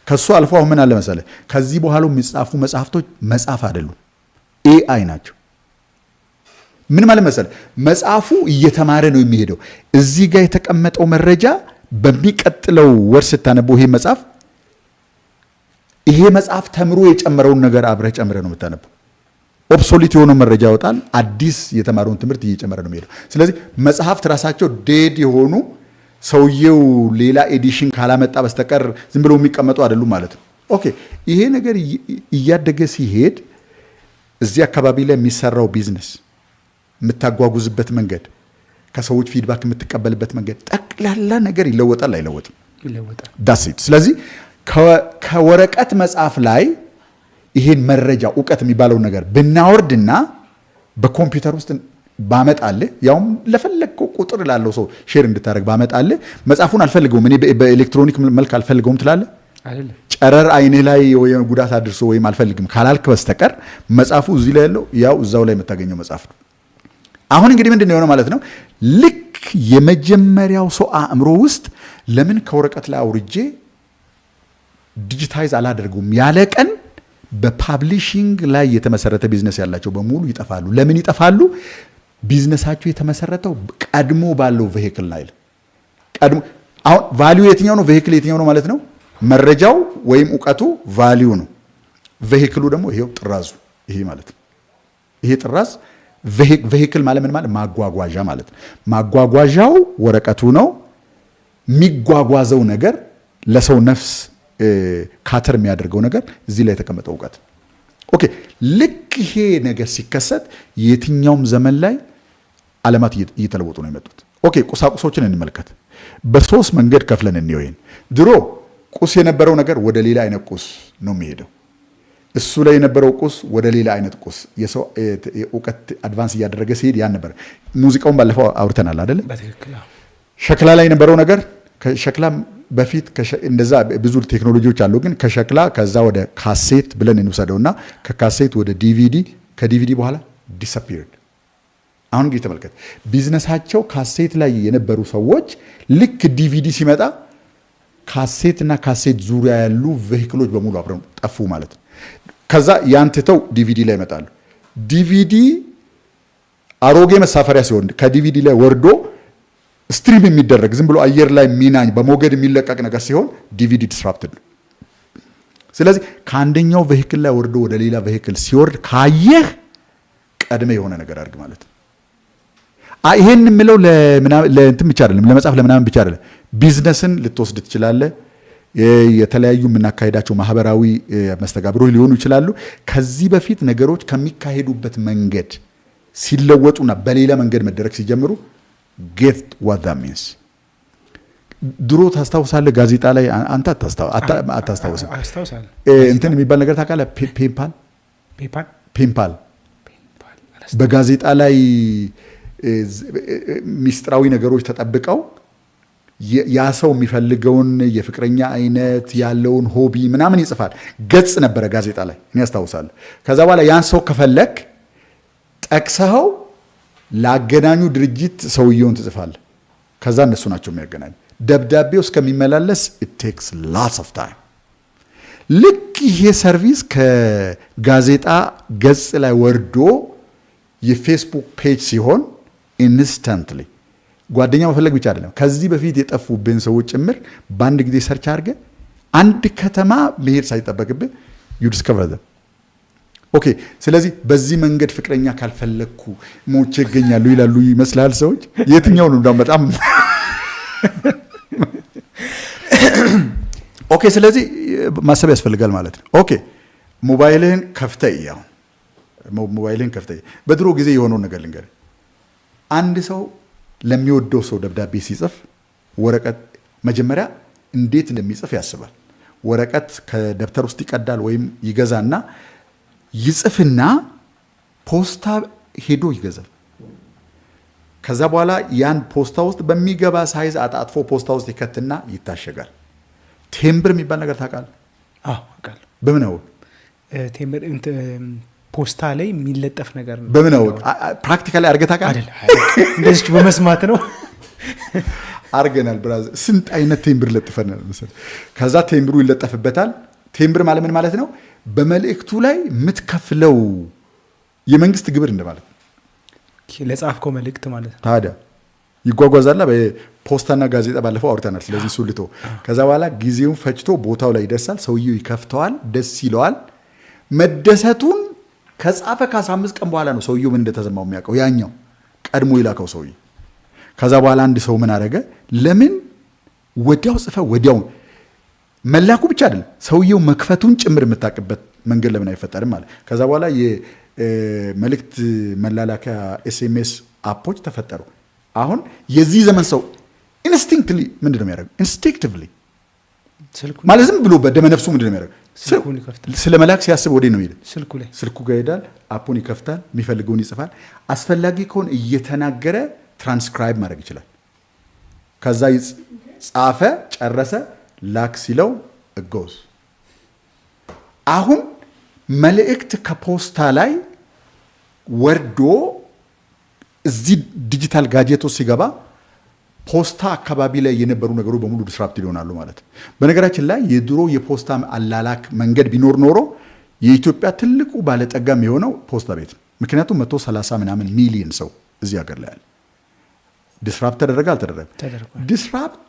ከሱ አልፎ አሁን ምን አለ መሰለህ፣ ከዚህ በኋላ የሚጻፉ መጽሐፍቶች መጽሐፍ አይደሉም፣ ኤአይ ናቸው። ምን ማለት መሰለህ፣ መጽሐፉ እየተማረ ነው የሚሄደው። እዚህ ጋር የተቀመጠው መረጃ በሚቀጥለው ወር ስታነበው ይሄ መጽሐፍ ተምሮ የጨመረውን ነገር አብረህ ጨምረህ ነው የምታነበው። ኦብሶሊት የሆነው መረጃ ያወጣል፣ አዲስ የተማረውን ትምህርት እየጨመረ ነው የሚሄደው። ስለዚህ መጽሐፍት ራሳቸው ዴድ የሆኑ ሰውየው ሌላ ኤዲሽን ካላመጣ በስተቀር ዝም ብለው የሚቀመጡ አይደሉም ማለት ነው። ኦኬ ይሄ ነገር እያደገ ሲሄድ እዚህ አካባቢ ላይ የሚሰራው ቢዝነስ፣ የምታጓጉዝበት መንገድ፣ ከሰዎች ፊድባክ የምትቀበልበት መንገድ፣ ጠቅላላ ነገር ይለወጣል አይለወጥም? ይለወጣል። ዳሴት። ስለዚህ ከወረቀት መጽሐፍ ላይ ይሄን መረጃ እውቀት የሚባለውን ነገር ብናወርድና በኮምፒውተር ውስጥ ባመጣልህ፣ ያውም ለፈለግከው ቁጥር ላለው ሰው ሼር እንድታደርግ ባመጣልህ፣ መጽሐፉን አልፈልገውም እኔ በኤሌክትሮኒክ መልክ አልፈልገውም ትላለህ አይደለም? ጨረር አይኔ ላይ ጉዳት አድርሶ ወይም አልፈልግም ካላልክ በስተቀር መጽሐፉ እዚህ ላይ ያለው ያው እዛው ላይ የምታገኘው መጽሐፍ ነው። አሁን እንግዲህ ምንድን ነው የሆነው ማለት ነው? ልክ የመጀመሪያው ሰው አእምሮ ውስጥ ለምን ከወረቀት ላይ አውርጄ ዲጂታይዝ አላደርገውም ያለ ቀን በፓብሊሽንግ ላይ የተመሰረተ ቢዝነስ ያላቸው በሙሉ ይጠፋሉ። ለምን ይጠፋሉ? ቢዝነሳቸው የተመሰረተው ቀድሞ ባለው ቬሂክል ላይ ቀድሞ። አሁን ቫልዩ የትኛው ነው? ቬሂክል የትኛው ነው ማለት ነው? መረጃው ወይም እውቀቱ ቫልዩ ነው። ቬሂክሉ ደግሞ ይሄው ጥራዙ ይሄ ማለት ነው። ይሄ ጥራዝ ቬሂክል ማለት ምን ማለት? ማጓጓዣ ማለት ነው። ማጓጓዣው ወረቀቱ ነው። የሚጓጓዘው ነገር ለሰው ነፍስ ካተር የሚያደርገው ነገር እዚህ ላይ የተቀመጠው እውቀት። ኦኬ ልክ ይሄ ነገር ሲከሰት የትኛውም ዘመን ላይ ዓለማት እየተለወጡ ነው የመጡት። ኦኬ ቁሳቁሶችን እንመልከት። በሶስት መንገድ ከፍለን እንየው። ድሮ ቁስ የነበረው ነገር ወደ ሌላ አይነት ቁስ ነው የሚሄደው። እሱ ላይ የነበረው ቁስ ወደ ሌላ አይነት ቁስ፣ የሰው እውቀት አድቫንስ እያደረገ ሲሄድ ያን ነበር። ሙዚቃውን ባለፈው አውርተናል አይደለ? ሸክላ ላይ የነበረው ነገር ከሸክላ በፊት እንደዛ ብዙ ቴክኖሎጂዎች አሉ። ግን ከሸክላ ከዛ ወደ ካሴት ብለን እንውሰደውና ከካሴት ወደ ዲቪዲ፣ ከዲቪዲ በኋላ ዲስአፒርድ። አሁን እንግዲህ ተመልከት፣ ቢዝነሳቸው ካሴት ላይ የነበሩ ሰዎች ልክ ዲቪዲ ሲመጣ ካሴት እና ካሴት ዙሪያ ያሉ ቬሂክሎች በሙሉ አብረው ጠፉ ማለት ነው። ከዛ ያንትተው ዲቪዲ ላይ ይመጣሉ። ዲቪዲ አሮጌ መሳፈሪያ ሲሆን ከዲቪዲ ላይ ወርዶ ስትሪም የሚደረግ ዝም ብሎ አየር ላይ ሚናኝ በሞገድ የሚለቀቅ ነገር ሲሆን ዲቪዲ ዲስራፕትድ ነው። ስለዚህ ከአንደኛው ቬሂክል ላይ ወርዶ ወደ ሌላ ቬሂክል ሲወርድ ካየህ ቀድመ የሆነ ነገር አድርግ ማለት ነው። ይሄን የምለው ለእንትን ብቻ አይደለም፣ ለመጻፍ ለምናምን ብቻ አይደለም። ቢዝነስን ልትወስድ ትችላለህ። የተለያዩ የምናካሄዳቸው ማህበራዊ መስተጋብሮች ሊሆኑ ይችላሉ። ከዚህ በፊት ነገሮች ከሚካሄዱበት መንገድ ሲለወጡና በሌላ መንገድ መደረግ ሲጀምሩ get what that means። ድሮ ታስታውሳለህ? ጋዜጣ ላይ አንተ አታስታውስም? እንትን የሚባል ነገር ታውቃለህ? ፔምፓል በጋዜጣ ላይ ሚስጥራዊ ነገሮች ተጠብቀው ያ ሰው የሚፈልገውን የፍቅረኛ አይነት ያለውን ሆቢ ምናምን ይጽፋል። ገጽ ነበረ ጋዜጣ ላይ እኔ ያስታውሳለሁ። ከዛ በኋላ ያን ሰው ከፈለክ ጠቅሰኸው ላገናኙ ድርጅት ሰውየውን ትጽፋለህ። ከዛ እነሱ ናቸው የሚያገናኙ። ደብዳቤው እስከሚመላለስ it takes lots of time። ልክ ይሄ ሰርቪስ ከጋዜጣ ገጽ ላይ ወርዶ የፌስቡክ ፔጅ ሲሆን ኢንስታንትሊ ጓደኛ መፈለግ ብቻ አይደለም፣ ከዚህ በፊት የጠፉብን ሰዎች ጭምር በአንድ ጊዜ ሰርች አድርገህ አንድ ከተማ መሄድ ሳይጠበቅብህ you discover them። ኦኬ ስለዚህ በዚህ መንገድ ፍቅረኛ ካልፈለግኩ ሞቼ ይገኛሉ ይላሉ ይመስላል ሰዎች። የትኛው ነው እንደውም በጣም ኦኬ ስለዚህ ማሰብ ያስፈልጋል ማለት ነው። ኦኬ ሞባይልህን ከፍተህ ያው ሞባይልህን ከፍተህ በድሮ ጊዜ የሆነውን ነገር ልንገርህ። አንድ ሰው ለሚወደው ሰው ደብዳቤ ሲጽፍ ወረቀት መጀመሪያ እንዴት እንደሚጽፍ ያስባል። ወረቀት ከደብተር ውስጥ ይቀዳል ወይም ይገዛና ይጽፍና ፖስታ ሄዶ ይገዛል። ከዛ በኋላ ያን ፖስታ ውስጥ በሚገባ ሳይዝ አጣጥፎ ፖስታ ውስጥ ይከትና ይታሸጋል። ቴምብር የሚባል ነገር ታውቃለህ? አዎ አውቃለሁ። በምን አወቅ? ቴምብር ፖስታ ላይ የሚለጠፍ ነገር ነው። በምን አወቅ? ፕራክቲካሊ አድርገህ ታውቃለህ? እንደዚህ በመስማት ነው። አድርገናል ብራዘር። ስንት አይነት ቴምብር ለጥፈናል መሰለህ። ከዛ ቴምብሩ ይለጠፍበታል። ቴምብር ማለት ምን ማለት ነው? በመልእክቱ ላይ የምትከፍለው የመንግስት ግብር እንደማለት ነው። ለጻፍከው መልእክት ማለት ነው። ታዲያ ይጓጓዛላ። በፖስታና ጋዜጣ ባለፈው አውርተናል። ስለዚህ ሱልቶ ከዛ በኋላ ጊዜውን ፈጅቶ ቦታው ላይ ይደርሳል። ሰውየው ይከፍተዋል፣ ደስ ይለዋል። መደሰቱን ከጻፈ ከ15 ቀን በኋላ ነው ሰውየው ምን እንደተሰማው የሚያውቀው ያኛው ቀድሞ ይላከው ሰውዬ። ከዛ በኋላ አንድ ሰው ምን አደረገ? ለምን ወዲያው ጽፈ ወዲያው መላኩ ብቻ አይደለም ሰውየው መክፈቱን ጭምር የምታውቅበት መንገድ ለምን አይፈጠርም ማለት። ከዛ በኋላ የመልእክት መላላኪያ ኤስኤምኤስ አፖች ተፈጠሩ። አሁን የዚህ ዘመን ሰው ኢንስቲንክትሊ ምንድን ነው የሚያደርገው? ኢንስቲንክቲቭሊ ማለት ዝም ብሎ በደመ ነፍሱ ምንድን ነው የሚያደርገው? ስለ መላክ ሲያስብ ወዴት ነው የሚሄድ? ስልኩ ጋር ይሄዳል፣ አፑን ይከፍታል፣ የሚፈልገውን ይጽፋል። አስፈላጊ ከሆነ እየተናገረ ትራንስክራይብ ማድረግ ይችላል። ከዛ ጻፈ፣ ጨረሰ፣ ላክ ሲለው እጎዝ። አሁን መልእክት ከፖስታ ላይ ወርዶ እዚህ ዲጂታል ጋጀቶ ሲገባ ፖስታ አካባቢ ላይ የነበሩ ነገሮች በሙሉ ዲስራፕት ይሆናሉ ማለት ነው። በነገራችን ላይ የድሮ የፖስታ አላላክ መንገድ ቢኖር ኖሮ የኢትዮጵያ ትልቁ ባለጠጋም የሆነው ፖስታ ቤት ነው። ምክንያቱም 130 ምናምን ሚሊዮን ሰው እዚህ ሀገር ላይ አለ። ዲስራፕት ተደረገ አልተደረገ? ዲስራፕት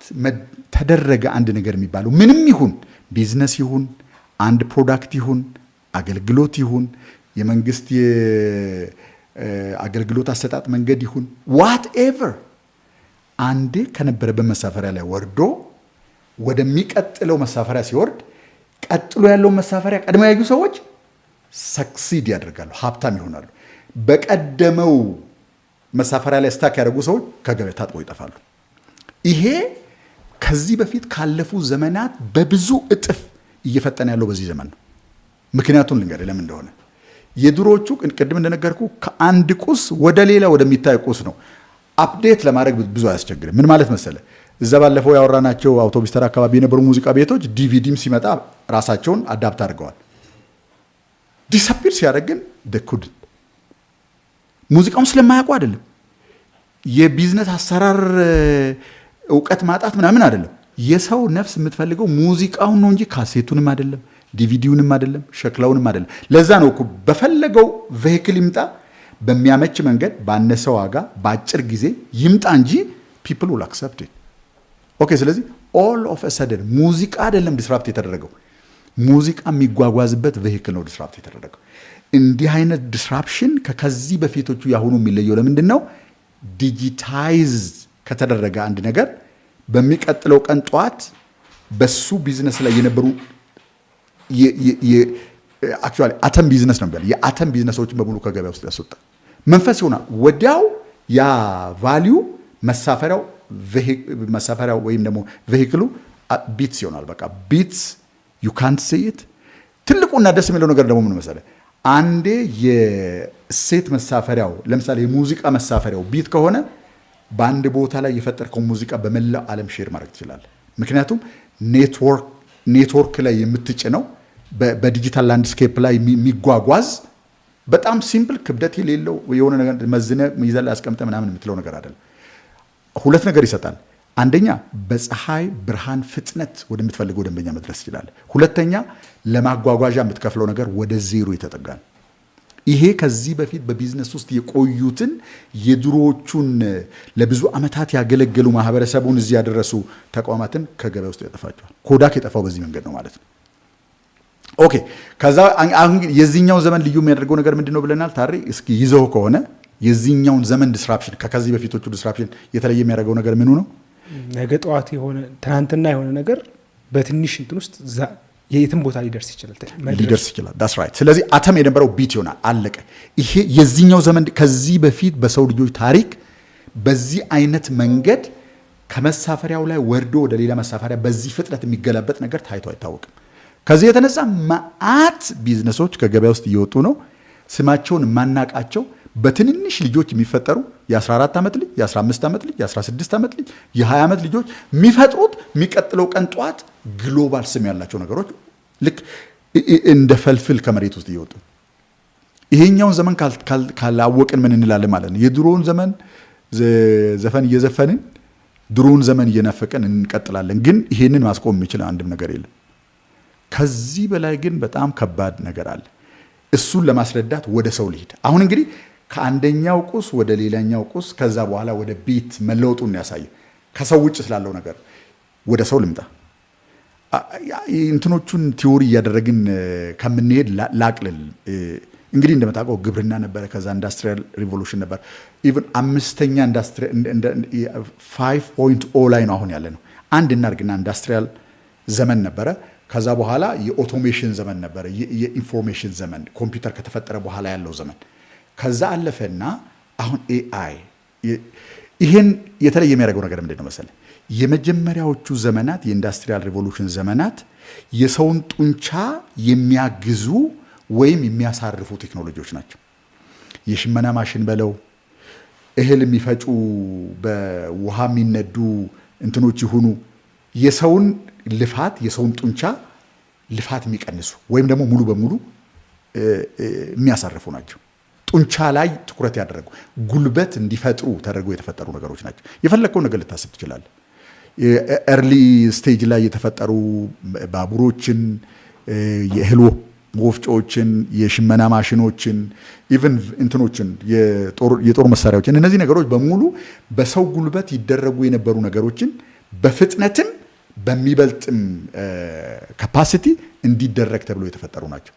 ተደረገ። አንድ ነገር የሚባለው ምንም ይሁን ቢዝነስ ይሁን አንድ ፕሮዳክት ይሁን አገልግሎት ይሁን የመንግስት የአገልግሎት አሰጣጥ መንገድ ይሁን ዋት ኤቨር አንዴ ከነበረበት መሳፈሪያ ላይ ወርዶ ወደሚቀጥለው መሳፈሪያ ሲወርድ ቀጥሎ ያለው መሳፈሪያ ቀድሞ ያዩ ሰዎች ሰክሲድ ያደርጋሉ፣ ሀብታም ይሆናሉ። በቀደመው መሳፈሪያ ላይ ስታክ ያደረጉ ሰዎች ከገበያ ታጥበው ይጠፋሉ። ይሄ ከዚህ በፊት ካለፉ ዘመናት በብዙ እጥፍ እየፈጠነ ያለው በዚህ ዘመን ነው። ምክንያቱም ልንገርህ ለምን እንደሆነ። የድሮዎቹ ቅድም እንደነገርኩ ከአንድ ቁስ ወደ ሌላ ወደሚታይ ቁስ ነው። አፕዴት ለማድረግ ብዙ አያስቸግርም። ምን ማለት መሰለ፣ እዛ ባለፈው ያወራናቸው አውቶቡስ ተራ አካባቢ የነበሩ ሙዚቃ ቤቶች ዲቪዲም ሲመጣ ራሳቸውን አዳፕት አድርገዋል። ዲስአፒር ሲያደርግ ግን ደኩድ ሙዚቃውን ስለማያውቁ አይደለም፣ የቢዝነስ አሰራር እውቀት ማጣት ምናምን አይደለም። የሰው ነፍስ የምትፈልገው ሙዚቃውን ነው እንጂ ካሴቱንም አይደለም፣ ዲቪዲውንም አይደለም፣ ሸክላውንም አይደለም። ለዛ ነው እኮ በፈለገው ቬሂክል ይምጣ በሚያመች መንገድ ባነሰ ዋጋ በአጭር ጊዜ ይምጣ እንጂ people will accept it። ኦኬ። ስለዚህ all of a sudden ሙዚቃ አይደለም ዲስራፕት የተደረገው፣ ሙዚቃ የሚጓጓዝበት ቬሂክል ነው ዲስራፕት የተደረገው። እንዲህ አይነት ዲስራፕሽን ከዚህ በፊቶቹ ያሁኑ የሚለየው ለምንድን ነው? ዲጂታይዝ ከተደረገ አንድ ነገር በሚቀጥለው ቀን ጠዋት በሱ ቢዝነስ ላይ የነበሩ አክቹዋሊ አተም ቢዝነስ ነው የሚባለው የአተም ቢዝነሶችን በሙሉ ከገበያ ውስጥ ያስወጣል። መንፈስ ይሆናል። ወዲያው ያ ቫልዩ መሳፈሪያው ወይም ደግሞ ቬሂክሉ ቢትስ ይሆናል። በቃ ቢትስ ዩ ካንት ሲ ኢት። ትልቁና ደስ የሚለው ነገር ደግሞ ምን መሰለህ? አንዴ የሴት መሳፈሪያው ለምሳሌ የሙዚቃ መሳፈሪያው ቢት ከሆነ በአንድ ቦታ ላይ የፈጠርከው ሙዚቃ በመላው ዓለም ሼር ማድረግ ትችላለህ። ምክንያቱም ኔትወርክ ላይ የምትጭነው በዲጂታል ላንድስኬፕ ላይ የሚጓጓዝ በጣም ሲምፕል ክብደት የሌለው የሆነ ነገር መዝነ ይዘህ ላይ አስቀምጠህ ምናምን የምትለው ነገር አይደለም። ሁለት ነገር ይሰጣል። አንደኛ በፀሐይ ብርሃን ፍጥነት ወደምትፈልገው ደንበኛ መድረስ ይችላል። ሁለተኛ ለማጓጓዣ የምትከፍለው ነገር ወደ ዜሮ የተጠጋ ነው። ይሄ ከዚህ በፊት በቢዝነስ ውስጥ የቆዩትን የድሮዎቹን ለብዙ ዓመታት ያገለገሉ ማህበረሰቡን እዚህ ያደረሱ ተቋማትን ከገበያ ውስጥ ያጠፋቸዋል። ኮዳክ የጠፋው በዚህ መንገድ ነው ማለት ነው። ኦኬ። ከዛ አሁን የዚህኛው ዘመን ልዩ የሚያደርገው ነገር ምንድነው ብለናል። ታሪ እስኪ ይዘው ከሆነ የዚህኛውን ዘመን ዲስራፕሽን ከዚህ በፊቶቹ ዲስራፕሽን የተለየ የሚያደርገው ነገር ምኑ ነው? ነገ ጠዋት የሆነ ትናንትና የሆነ ነገር በትንሽ እንትን ውስጥ የትም ቦታ ሊደርስ ይችላል። that's right። ስለዚህ አተም የነበረው ቢት ይሆናል፣ አለቀ። ይሄ የዚህኛው ዘመን ከዚህ በፊት በሰው ልጆች ታሪክ በዚህ አይነት መንገድ ከመሳፈሪያው ላይ ወርዶ ወደ ሌላ መሳፈሪያ በዚህ ፍጥነት የሚገለበጥ ነገር ታይቶ አይታወቅም። ከዚህ የተነሳ መዓት ቢዝነሶች ከገበያ ውስጥ እየወጡ ነው። ስማቸውን ማናቃቸው በትንንሽ ልጆች የሚፈጠሩ የ14 ዓመት ልጅ፣ የ15 ዓመት ልጅ፣ የ16 ዓመት ልጅ፣ የ20 ዓመት ልጆች የሚፈጥሩት የሚቀጥለው ቀን ጠዋት ግሎባል ስም ያላቸው ነገሮች ልክ እንደ ፈልፍል ከመሬት ውስጥ እየወጡ። ይሄኛውን ዘመን ካላወቅን ምን እንላለን ማለት ነው? የድሮውን ዘመን ዘፈን እየዘፈንን ድሮውን ዘመን እየናፈቀን እንቀጥላለን። ግን ይሄንን ማስቆም የሚችል አንድም ነገር የለም። ከዚህ በላይ ግን በጣም ከባድ ነገር አለ። እሱን ለማስረዳት ወደ ሰው ልሂድ። አሁን እንግዲህ ከአንደኛው ቁስ ወደ ሌላኛው ቁስ ከዛ በኋላ ወደ ቢት መለወጡን ያሳየ ከሰው ውጭ ስላለው ነገር ወደ ሰው ልምጣ። እንትኖቹን ቲዎሪ እያደረግን ከምንሄድ ላቅልል። እንግዲህ እንደምታውቀው ግብርና ነበረ፣ ከዛ ኢንዱስትሪያል ሪቮሉሽን ነበር። ኢቭን 5ኛ ኢንዱስትሪ 5.0 ላይ ነው አሁን ያለ ነው። አንድ እናርግና ኢንዱስትሪያል ዘመን ነበረ። ከዛ በኋላ የኦቶሜሽን ዘመን ነበረ፣ የኢንፎርሜሽን ዘመን ኮምፒውተር ከተፈጠረ በኋላ ያለው ዘመን። ከዛ አለፈና አሁን ኤአይ። ይሄን የተለየ የሚያደርገው ነገር ምንድን ነው መሰለህ? የመጀመሪያዎቹ ዘመናት የኢንዱስትሪያል ሪቮሉሽን ዘመናት የሰውን ጡንቻ የሚያግዙ ወይም የሚያሳርፉ ቴክኖሎጂዎች ናቸው። የሽመና ማሽን በለው፣ እህል የሚፈጩ በውሃ የሚነዱ እንትኖች ይሁኑ የሰውን ልፋት የሰውን ጡንቻ ልፋት የሚቀንሱ ወይም ደግሞ ሙሉ በሙሉ የሚያሳርፉ ናቸው። ጡንቻ ላይ ትኩረት ያደረጉ ጉልበት እንዲፈጥሩ ተደርገው የተፈጠሩ ነገሮች ናቸው። የፈለግከው ነገር ልታስብ ትችላለህ። ኤርሊ ስቴጅ ላይ የተፈጠሩ ባቡሮችን፣ የእህል ወፍጮዎችን፣ የሽመና ማሽኖችን፣ ኢቨን እንትኖችን፣ የጦር መሳሪያዎችን፣ እነዚህ ነገሮች በሙሉ በሰው ጉልበት ይደረጉ የነበሩ ነገሮችን በፍጥነትም በሚበልጥም ካፓሲቲ እንዲደረግ ተብሎ የተፈጠሩ ናቸው።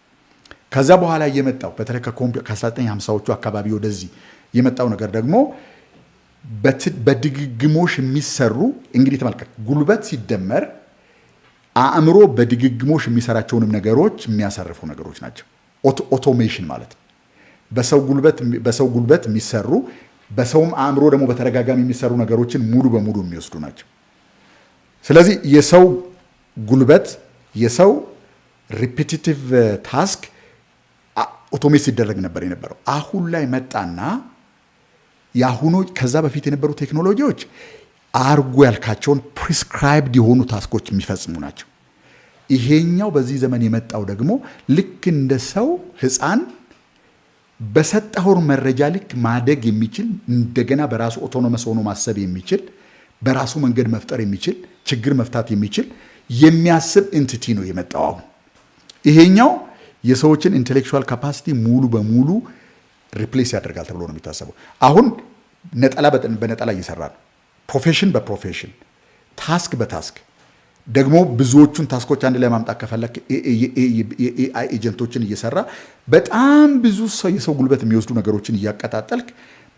ከዛ በኋላ የመጣው በተለይ ከ1950ዎቹ አካባቢ ወደዚህ የመጣው ነገር ደግሞ በድግግሞሽ የሚሰሩ እንግዲህ ተመልከት፣ ጉልበት ሲደመር አእምሮ በድግግሞሽ የሚሰራቸውንም ነገሮች የሚያሳርፉ ነገሮች ናቸው። ኦቶሜሽን ማለት ነው። በሰው ጉልበት የሚሰሩ በሰውም አእምሮ ደግሞ በተደጋጋሚ የሚሰሩ ነገሮችን ሙሉ በሙሉ የሚወስዱ ናቸው። ስለዚህ የሰው ጉልበት የሰው ሪፒቲቲቭ ታስክ ኦቶሜት ሲደረግ ነበር የነበረው። አሁን ላይ መጣና የአሁኑ ከዛ በፊት የነበሩ ቴክኖሎጂዎች አርጎ ያልካቸውን ፕሪስክራይብድ የሆኑ ታስኮች የሚፈጽሙ ናቸው። ይሄኛው በዚህ ዘመን የመጣው ደግሞ ልክ እንደ ሰው ሕፃን በሰጠኸው መረጃ ልክ ማደግ የሚችል እንደገና በራሱ ኦቶኖመስ ሆኖ ማሰብ የሚችል በራሱ መንገድ መፍጠር የሚችል ችግር መፍታት የሚችል የሚያስብ ኤንቲቲ ነው የመጣው። አሁን ይሄኛው የሰዎችን ኢንቴሌክቹዋል ካፓሲቲ ሙሉ በሙሉ ሪፕሌስ ያደርጋል ተብሎ ነው የሚታሰበው። አሁን ነጠላ በነጠላ እየሰራ ነው። ፕሮፌሽን በፕሮፌሽን ታስክ በታስክ ደግሞ ብዙዎቹን ታስኮች አንድ ላይ ማምጣት ከፈለክ የኤአይ ኤጀንቶችን እየሰራ በጣም ብዙ የሰው ጉልበት የሚወስዱ ነገሮችን እያቀጣጠልክ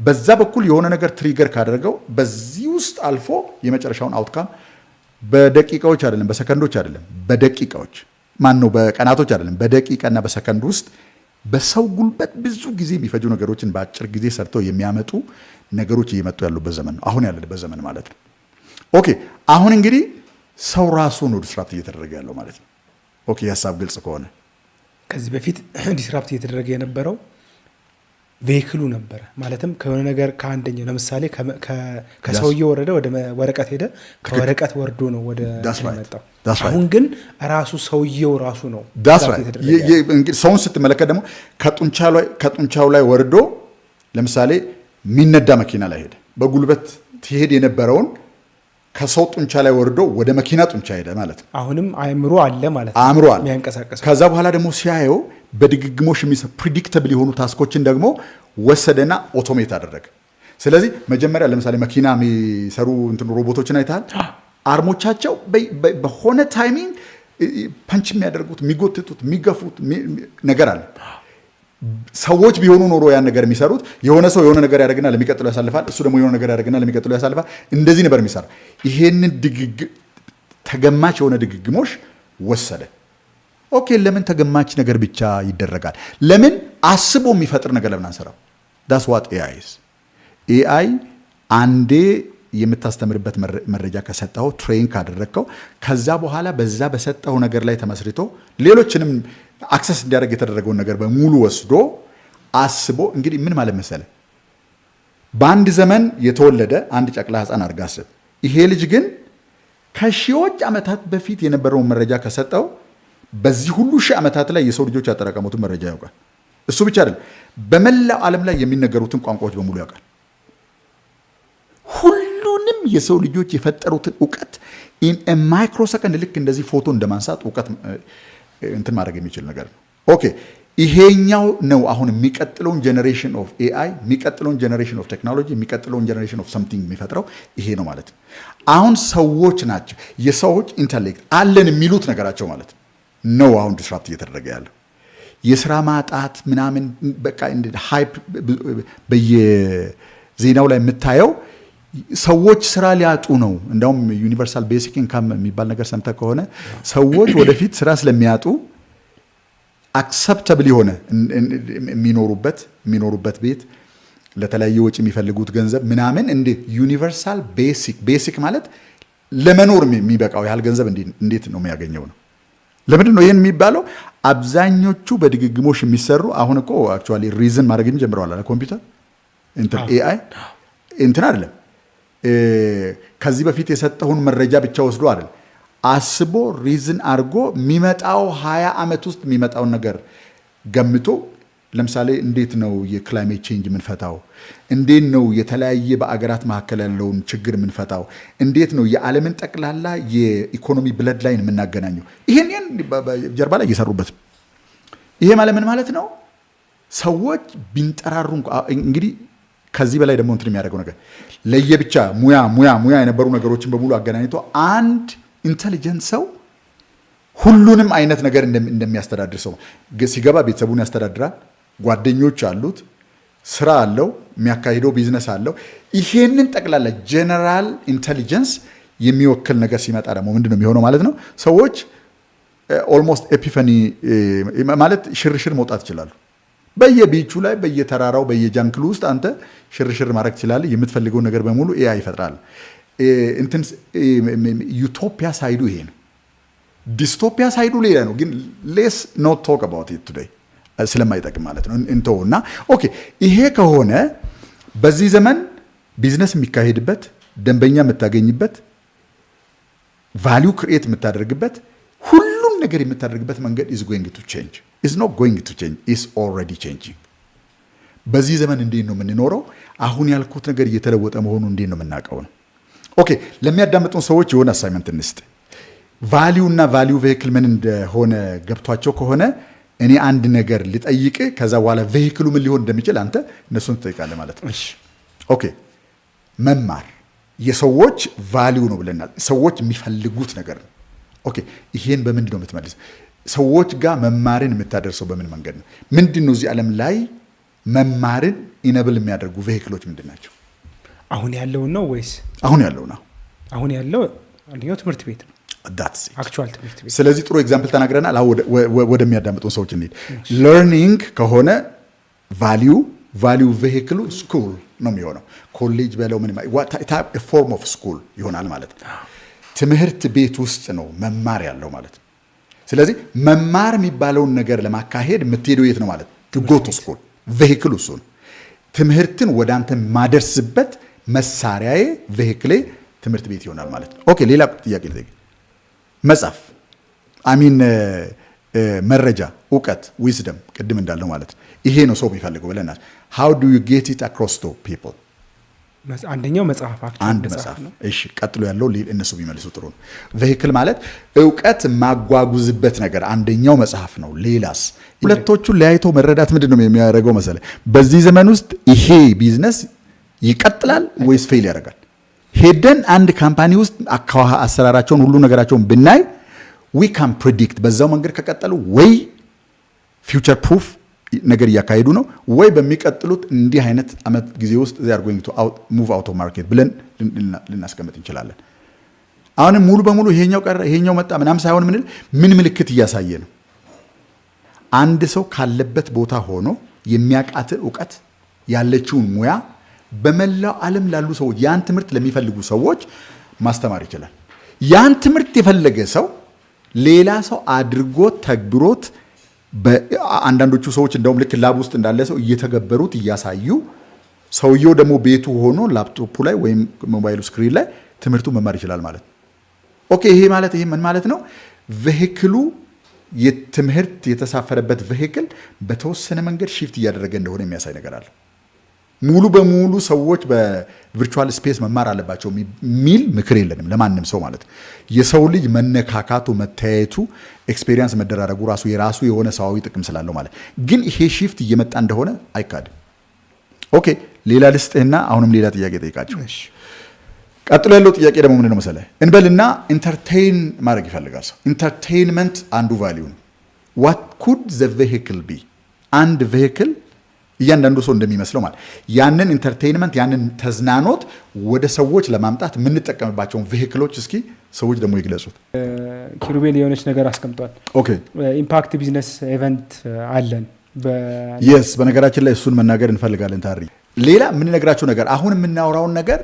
በዛ በኩል የሆነ ነገር ትሪገር ካደረገው በዚህ ውስጥ አልፎ የመጨረሻውን አውትካም በደቂቃዎች አይደለም፣ በሰከንዶች አይደለም፣ በደቂቃዎች በቀናቶች አይደለም፣ በደቂቃና በሰከንድ ውስጥ በሰው ጉልበት ብዙ ጊዜ የሚፈጁ ነገሮችን በአጭር ጊዜ ሰርተው የሚያመጡ ነገሮች እየመጡ ያሉበት ዘመን ነው አሁን ያለበት ዘመን ማለት ነው። ኦኬ አሁን እንግዲህ ሰው ራሱ ነው ዲስራፕት እየተደረገ ያለው ማለት ነው። ኦኬ የሀሳብ ግልጽ ከሆነ ከዚህ በፊት ዲስራፕት እየተደረገ የነበረው ቬሂክሉ ነበረ። ማለትም ከሆነ ነገር ከአንደኛው ለምሳሌ ከሰውየው ወረደ ወደ ወረቀት ሄደ፣ ከወረቀት ወርዶ ነው ወደ መጣው። አሁን ግን ራሱ ሰውየው ራሱ ነው። ሰውን ስትመለከት ደግሞ ከጡንቻው ላይ ወርዶ ለምሳሌ የሚነዳ መኪና ላይ ሄደ። በጉልበት ትሄድ የነበረውን ከሰው ጡንቻ ላይ ወርዶ ወደ መኪና ጡንቻ ሄደ ማለት ነው። አሁንም አእምሮ አለ ማለት ነው፣ አእምሮ አለ የሚያንቀሳቀስ። ከዛ በኋላ ደግሞ ሲያየው በድግግሞሽ ፕሪዲክተብል የሆኑ ታስኮችን ደግሞ ወሰደና ኦቶሜት አደረገ። ስለዚህ መጀመሪያ ለምሳሌ መኪና የሚሰሩ ሮቦቶችን አይተሃል። አርሞቻቸው በሆነ ታይሚንግ ፐንች የሚያደርጉት የሚጎትቱት የሚገፉት ነገር አለ። ሰዎች ቢሆኑ ኖሮ ያን ነገር የሚሰሩት የሆነ ሰው የሆነ ነገር ያደርግና ለሚቀጥለው ያሳልፋል፣ እሱ ደግሞ የሆነ ነገር ያደርግና ለሚቀጥለው ያሳልፋል። እንደዚህ ነበር የሚሰራ። ይሄንን ተገማች የሆነ ድግግሞሽ ወሰደ። ኦኬ ለምን ተገማች ነገር ብቻ ይደረጋል? ለምን አስቦ የሚፈጥር ነገር ለምን አንሰራው? ዳስ ዋት ኤአይ ኢዝ። ኤአይ አንዴ የምታስተምርበት መረጃ ከሰጠው ትሬን ካደረግከው ከዛ በኋላ በዛ በሰጠው ነገር ላይ ተመስርቶ ሌሎችንም አክሰስ እንዲያደርግ የተደረገውን ነገር በሙሉ ወስዶ አስቦ እንግዲህ ምን ማለት መሰለ፣ በአንድ ዘመን የተወለደ አንድ ጨቅላ ሕፃን አድርጋ አስብ። ይሄ ልጅ ግን ከሺዎች ዓመታት በፊት የነበረውን መረጃ ከሰጠው በዚህ ሁሉ ሺህ ዓመታት ላይ የሰው ልጆች ያጠራቀሙትን መረጃ ያውቃል። እሱ ብቻ አይደለም፣ በመላው ዓለም ላይ የሚነገሩትን ቋንቋዎች በሙሉ ያውቃል። ሁሉንም የሰው ልጆች የፈጠሩትን እውቀት ኢን ማይክሮ ሰከንድ ልክ እንደዚህ ፎቶ እንደማንሳት እውቀት እንትን ማድረግ የሚችል ነገር ነው። ኦኬ ይሄኛው ነው አሁን የሚቀጥለውን ጀነሬሽን ኦፍ ኤአይ፣ የሚቀጥለውን ጀነሬሽን ኦፍ ቴክኖሎጂ፣ የሚቀጥለውን ጀነሬሽን ኦፍ ሰምቲንግ የሚፈጥረው ይሄ ነው ማለት ነው። አሁን ሰዎች ናቸው የሰዎች ኢንተሌክት አለን የሚሉት ነገራቸው ማለት ነው አሁን ዲስራፕት እየተደረገ ያለው። የስራ ማጣት ምናምን በቃ ሃይፕ በየዜናው ላይ የምታየው ሰዎች ስራ ሊያጡ ነው። እንደውም ዩኒቨርሳል ቤሲክ ኢንካም የሚባል ነገር ሰምተህ ከሆነ ሰዎች ወደፊት ስራ ስለሚያጡ አክሰፕተብል የሆነ የሚኖሩበት ቤት ለተለያየ ወጪ የሚፈልጉት ገንዘብ ምናምን እንደ ዩኒቨርሳል ቤሲክ ማለት ለመኖር የሚበቃው ያህል ገንዘብ እንዴት ነው የሚያገኘው ነው። ለምንድን ነው ይህን የሚባለው? አብዛኞቹ በድግግሞሽ የሚሰሩ አሁን እኮ አክቹዋሊ ሪዝን ማድረግን ጀምረዋል አለ ኮምፒውተር እንትን ኤአይ እንትን አይደለም ከዚህ በፊት የሰጠውን መረጃ ብቻ ወስዶ አይደለም አስቦ ሪዝን አድርጎ የሚመጣው 20 ዓመት ውስጥ የሚመጣውን ነገር ገምቶ ለምሳሌ እንዴት ነው የክላይሜት ቼንጅ የምንፈታው? እንዴት ነው የተለያየ በአገራት መካከል ያለውን ችግር የምንፈታው? እንዴት ነው የዓለምን ጠቅላላ የኢኮኖሚ ብለድ ላይን የምናገናኘው? ይሄን ጀርባ ላይ እየሰሩበት ነው። ይሄ ማለት ምን ማለት ነው? ሰዎች ቢንጠራሩ እንግዲህ ከዚህ በላይ ደግሞ እንትን የሚያደርገው ነገር ለየብቻ ሙያ የነበሩ ነገሮችን በሙሉ አገናኝቶ አንድ ኢንተሊጀንት ሰው ሁሉንም አይነት ነገር እንደሚያስተዳድር ሰው ሲገባ ቤተሰቡን ያስተዳድራል፣ ጓደኞች አሉት፣ ስራ አለው፣ የሚያካሂደው ቢዝነስ አለው። ይሄንን ጠቅላላ ጀነራል ኢንተሊጀንስ የሚወክል ነገር ሲመጣ ደግሞ ምንድን ነው የሚሆነው ማለት ነው? ሰዎች ኦልሞስት ኤፒፋኒ ማለት ሽርሽር መውጣት ይችላሉ። በየቢቹ ላይ በየተራራው በየጃንክሉ ውስጥ አንተ ሽርሽር ማድረግ ትችላለህ። የምትፈልገውን ነገር በሙሉ ኤአይ ይፈጥራል። እንትን ዩቶፒያ ሳይዱ ይሄ ነው። ዲስቶፒያ ሳይዱ ሌላ ነው። ግን ሌስ ኖት ቶክ አባውት ኢት ቱዴይ ስለማይጠቅም ማለት ነው እንተው እና ኦኬ። ይሄ ከሆነ በዚህ ዘመን ቢዝነስ የሚካሄድበት ደንበኛ የምታገኝበት ቫሊዩ ክሪኤት የምታደርግበት ሁሉም ነገር የምታደርግበት መንገድ is going to change is not going to change is already changing። በዚህ ዘመን እንዴት ነው የምንኖረው? አሁን ያልኩት ነገር እየተለወጠ መሆኑ እንዴት ነው የምናውቀው ነው። ኦኬ ለሚያዳምጡን ሰዎች የሆነ አሳይመንት እንስጥ። ቫሊዩ እና ቫሊዩ ቬሂክል ምን እንደሆነ ገብቷቸው ከሆነ እኔ አንድ ነገር ልጠይቅ፣ ከዛ በኋላ ቬሂክሉ ምን ሊሆን እንደሚችል አንተ እነሱን ትጠይቃለህ ማለት ነው። ኦኬ መማር የሰዎች ቫሊዩ ነው ብለናል። ሰዎች የሚፈልጉት ነገር ነው። ኦኬ ይሄን በምንድን ነው የምትመልስ? ሰዎች ጋር መማርን የምታደርሰው በምን መንገድ ነው? ምንድን ነው እዚህ ዓለም ላይ መማርን ኢነብል የሚያደርጉ ቬሂክሎች ምንድን ናቸው? አሁን ያለው ነው ወይስ አሁን ያለው ነው? አሁን ያለው አንደኛው ትምህርት ቤት ነው። አክቹዋል ትምህርት ቤት። ስለዚህ ጥሩ ኤግዛምፕል ተናግረናል። አሁን ወደሚያዳምጡን ሰዎች እንሂድ። ለርኒንግ ከሆነ ቫሊዩ ቬሂክሉ ስኩል ነው የሚሆነው። ኮሌጅ በለው ምን ፎርም ኦፍ ስኩል ይሆናል ማለት ነው። ትምህርት ቤት ውስጥ ነው መማር ያለው ማለት ነው። ስለዚህ መማር የሚባለውን ነገር ለማካሄድ የምትሄደው የት ነው ማለት ነው? ጎ ቱ ስኩል። ቬሂክሉ እሱ ነው። ትምህርትን ወደ አንተ ማደርስበት መሳሪያዬ ቬሂክሌ ትምህርት ቤት ይሆናል ማለት ነው። ኦኬ ሌላ ጥያቄ ልጠይቅ። መጽሐፍ አሚን መረጃ፣ እውቀት፣ ዊዝደም ቅድም እንዳለው ማለት ነው። ይሄ ነው ሰው የሚፈልገው ብለናል። how do you get it across to people? አንደኛው መጽሐፍ አንድ መጽሐፍ ነው። እሺ ቀጥሎ ያለው እነሱ ቢመልሱ ጥሩ ነው። ቬሂክል ማለት እውቀት ማጓጉዝበት ነገር አንደኛው መጽሐፍ ነው። ሌላስ? ሁለቶቹን ለያይተው መረዳት ምንድን ነው የሚያደርገው መሰለህ? በዚህ ዘመን ውስጥ ይሄ ቢዝነስ ይቀጥላል ወይስ ፌል ያደርጋል? ሄደን አንድ ካምፓኒ ውስጥ አሰራራቸውን ሁሉ ነገራቸውን ብናይ we can predict በዛው መንገድ ከቀጠሉ ወይ ፊውቸር ፕሩፍ ነገር እያካሄዱ ነው ወይ በሚቀጥሉት እንዲህ አይነት አመት ጊዜ ውስጥ they are going to move out of market ብለን ልናስቀምጥ እንችላለን። አሁንም ሙሉ በሙሉ ይሄኛው ቀረ ይሄኛው መጣ ምናምን ሳይሆን ምን ምልክት እያሳየ ነው? አንድ ሰው ካለበት ቦታ ሆኖ የሚያቃት ዕውቀት ያለችውን ሙያ በመላው ዓለም ላሉ ሰዎች ያን ትምህርት ለሚፈልጉ ሰዎች ማስተማር ይችላል። ያን ትምህርት የፈለገ ሰው ሌላ ሰው አድርጎት ተግብሮት አንዳንዶቹ ሰዎች እንደውም ልክ ላብ ውስጥ እንዳለ ሰው እየተገበሩት እያሳዩ ሰውየው ደግሞ ቤቱ ሆኖ ላፕቶፑ ላይ ወይም ሞባይሉ ስክሪን ላይ ትምህርቱ መማር ይችላል ማለት ነው። ኦኬ ይሄ ምን ማለት ነው? ቬሂክሉ የትምህርት የተሳፈረበት ቬሂክል በተወሰነ መንገድ ሺፍት እያደረገ እንደሆነ የሚያሳይ ነገር አለ። ሙሉ በሙሉ ሰዎች በቪርቹዋል ስፔስ መማር አለባቸው የሚል ምክር የለንም ለማንም ሰው ማለት ነው። የሰው ልጅ መነካካቱ፣ መተያየቱ፣ ኤክስፔሪየንስ መደራረጉ ራሱ የራሱ የሆነ ሰዋዊ ጥቅም ስላለው ማለት ግን ይሄ ሺፍት እየመጣ እንደሆነ አይካድም። ኦኬ ሌላ ልስጥህና አሁንም ሌላ ጥያቄ ጠይቃቸው። ቀጥሎ ያለው ጥያቄ ደግሞ ምንድን ነው መሰለህ? እንበልና ኢንተርቴይን ማድረግ ይፈልጋል ሰው። ኢንተርቴይንመንት አንዱ ቫልዩ ነው። ዋት ኩድ ዘ ቬሂክል ቢ? አንድ ቬሂክል እያንዳንዱ ሰው እንደሚመስለው ማለት ያንን ኢንተርቴይንመንት ያንን ተዝናኖት ወደ ሰዎች ለማምጣት የምንጠቀምባቸውን ቬሂክሎች እስኪ ሰዎች ደግሞ ይግለጹት። ኪሩቤል የሆነች ነገር አስቀምጧል። ኦኬ ኢምፓክት ቢዝነስ ኢቨንት አለን። የስ በነገራችን ላይ እሱን መናገር እንፈልጋለን። ታሪ ሌላ የምንነግራቸው ነገር አሁን የምናወራውን ነገር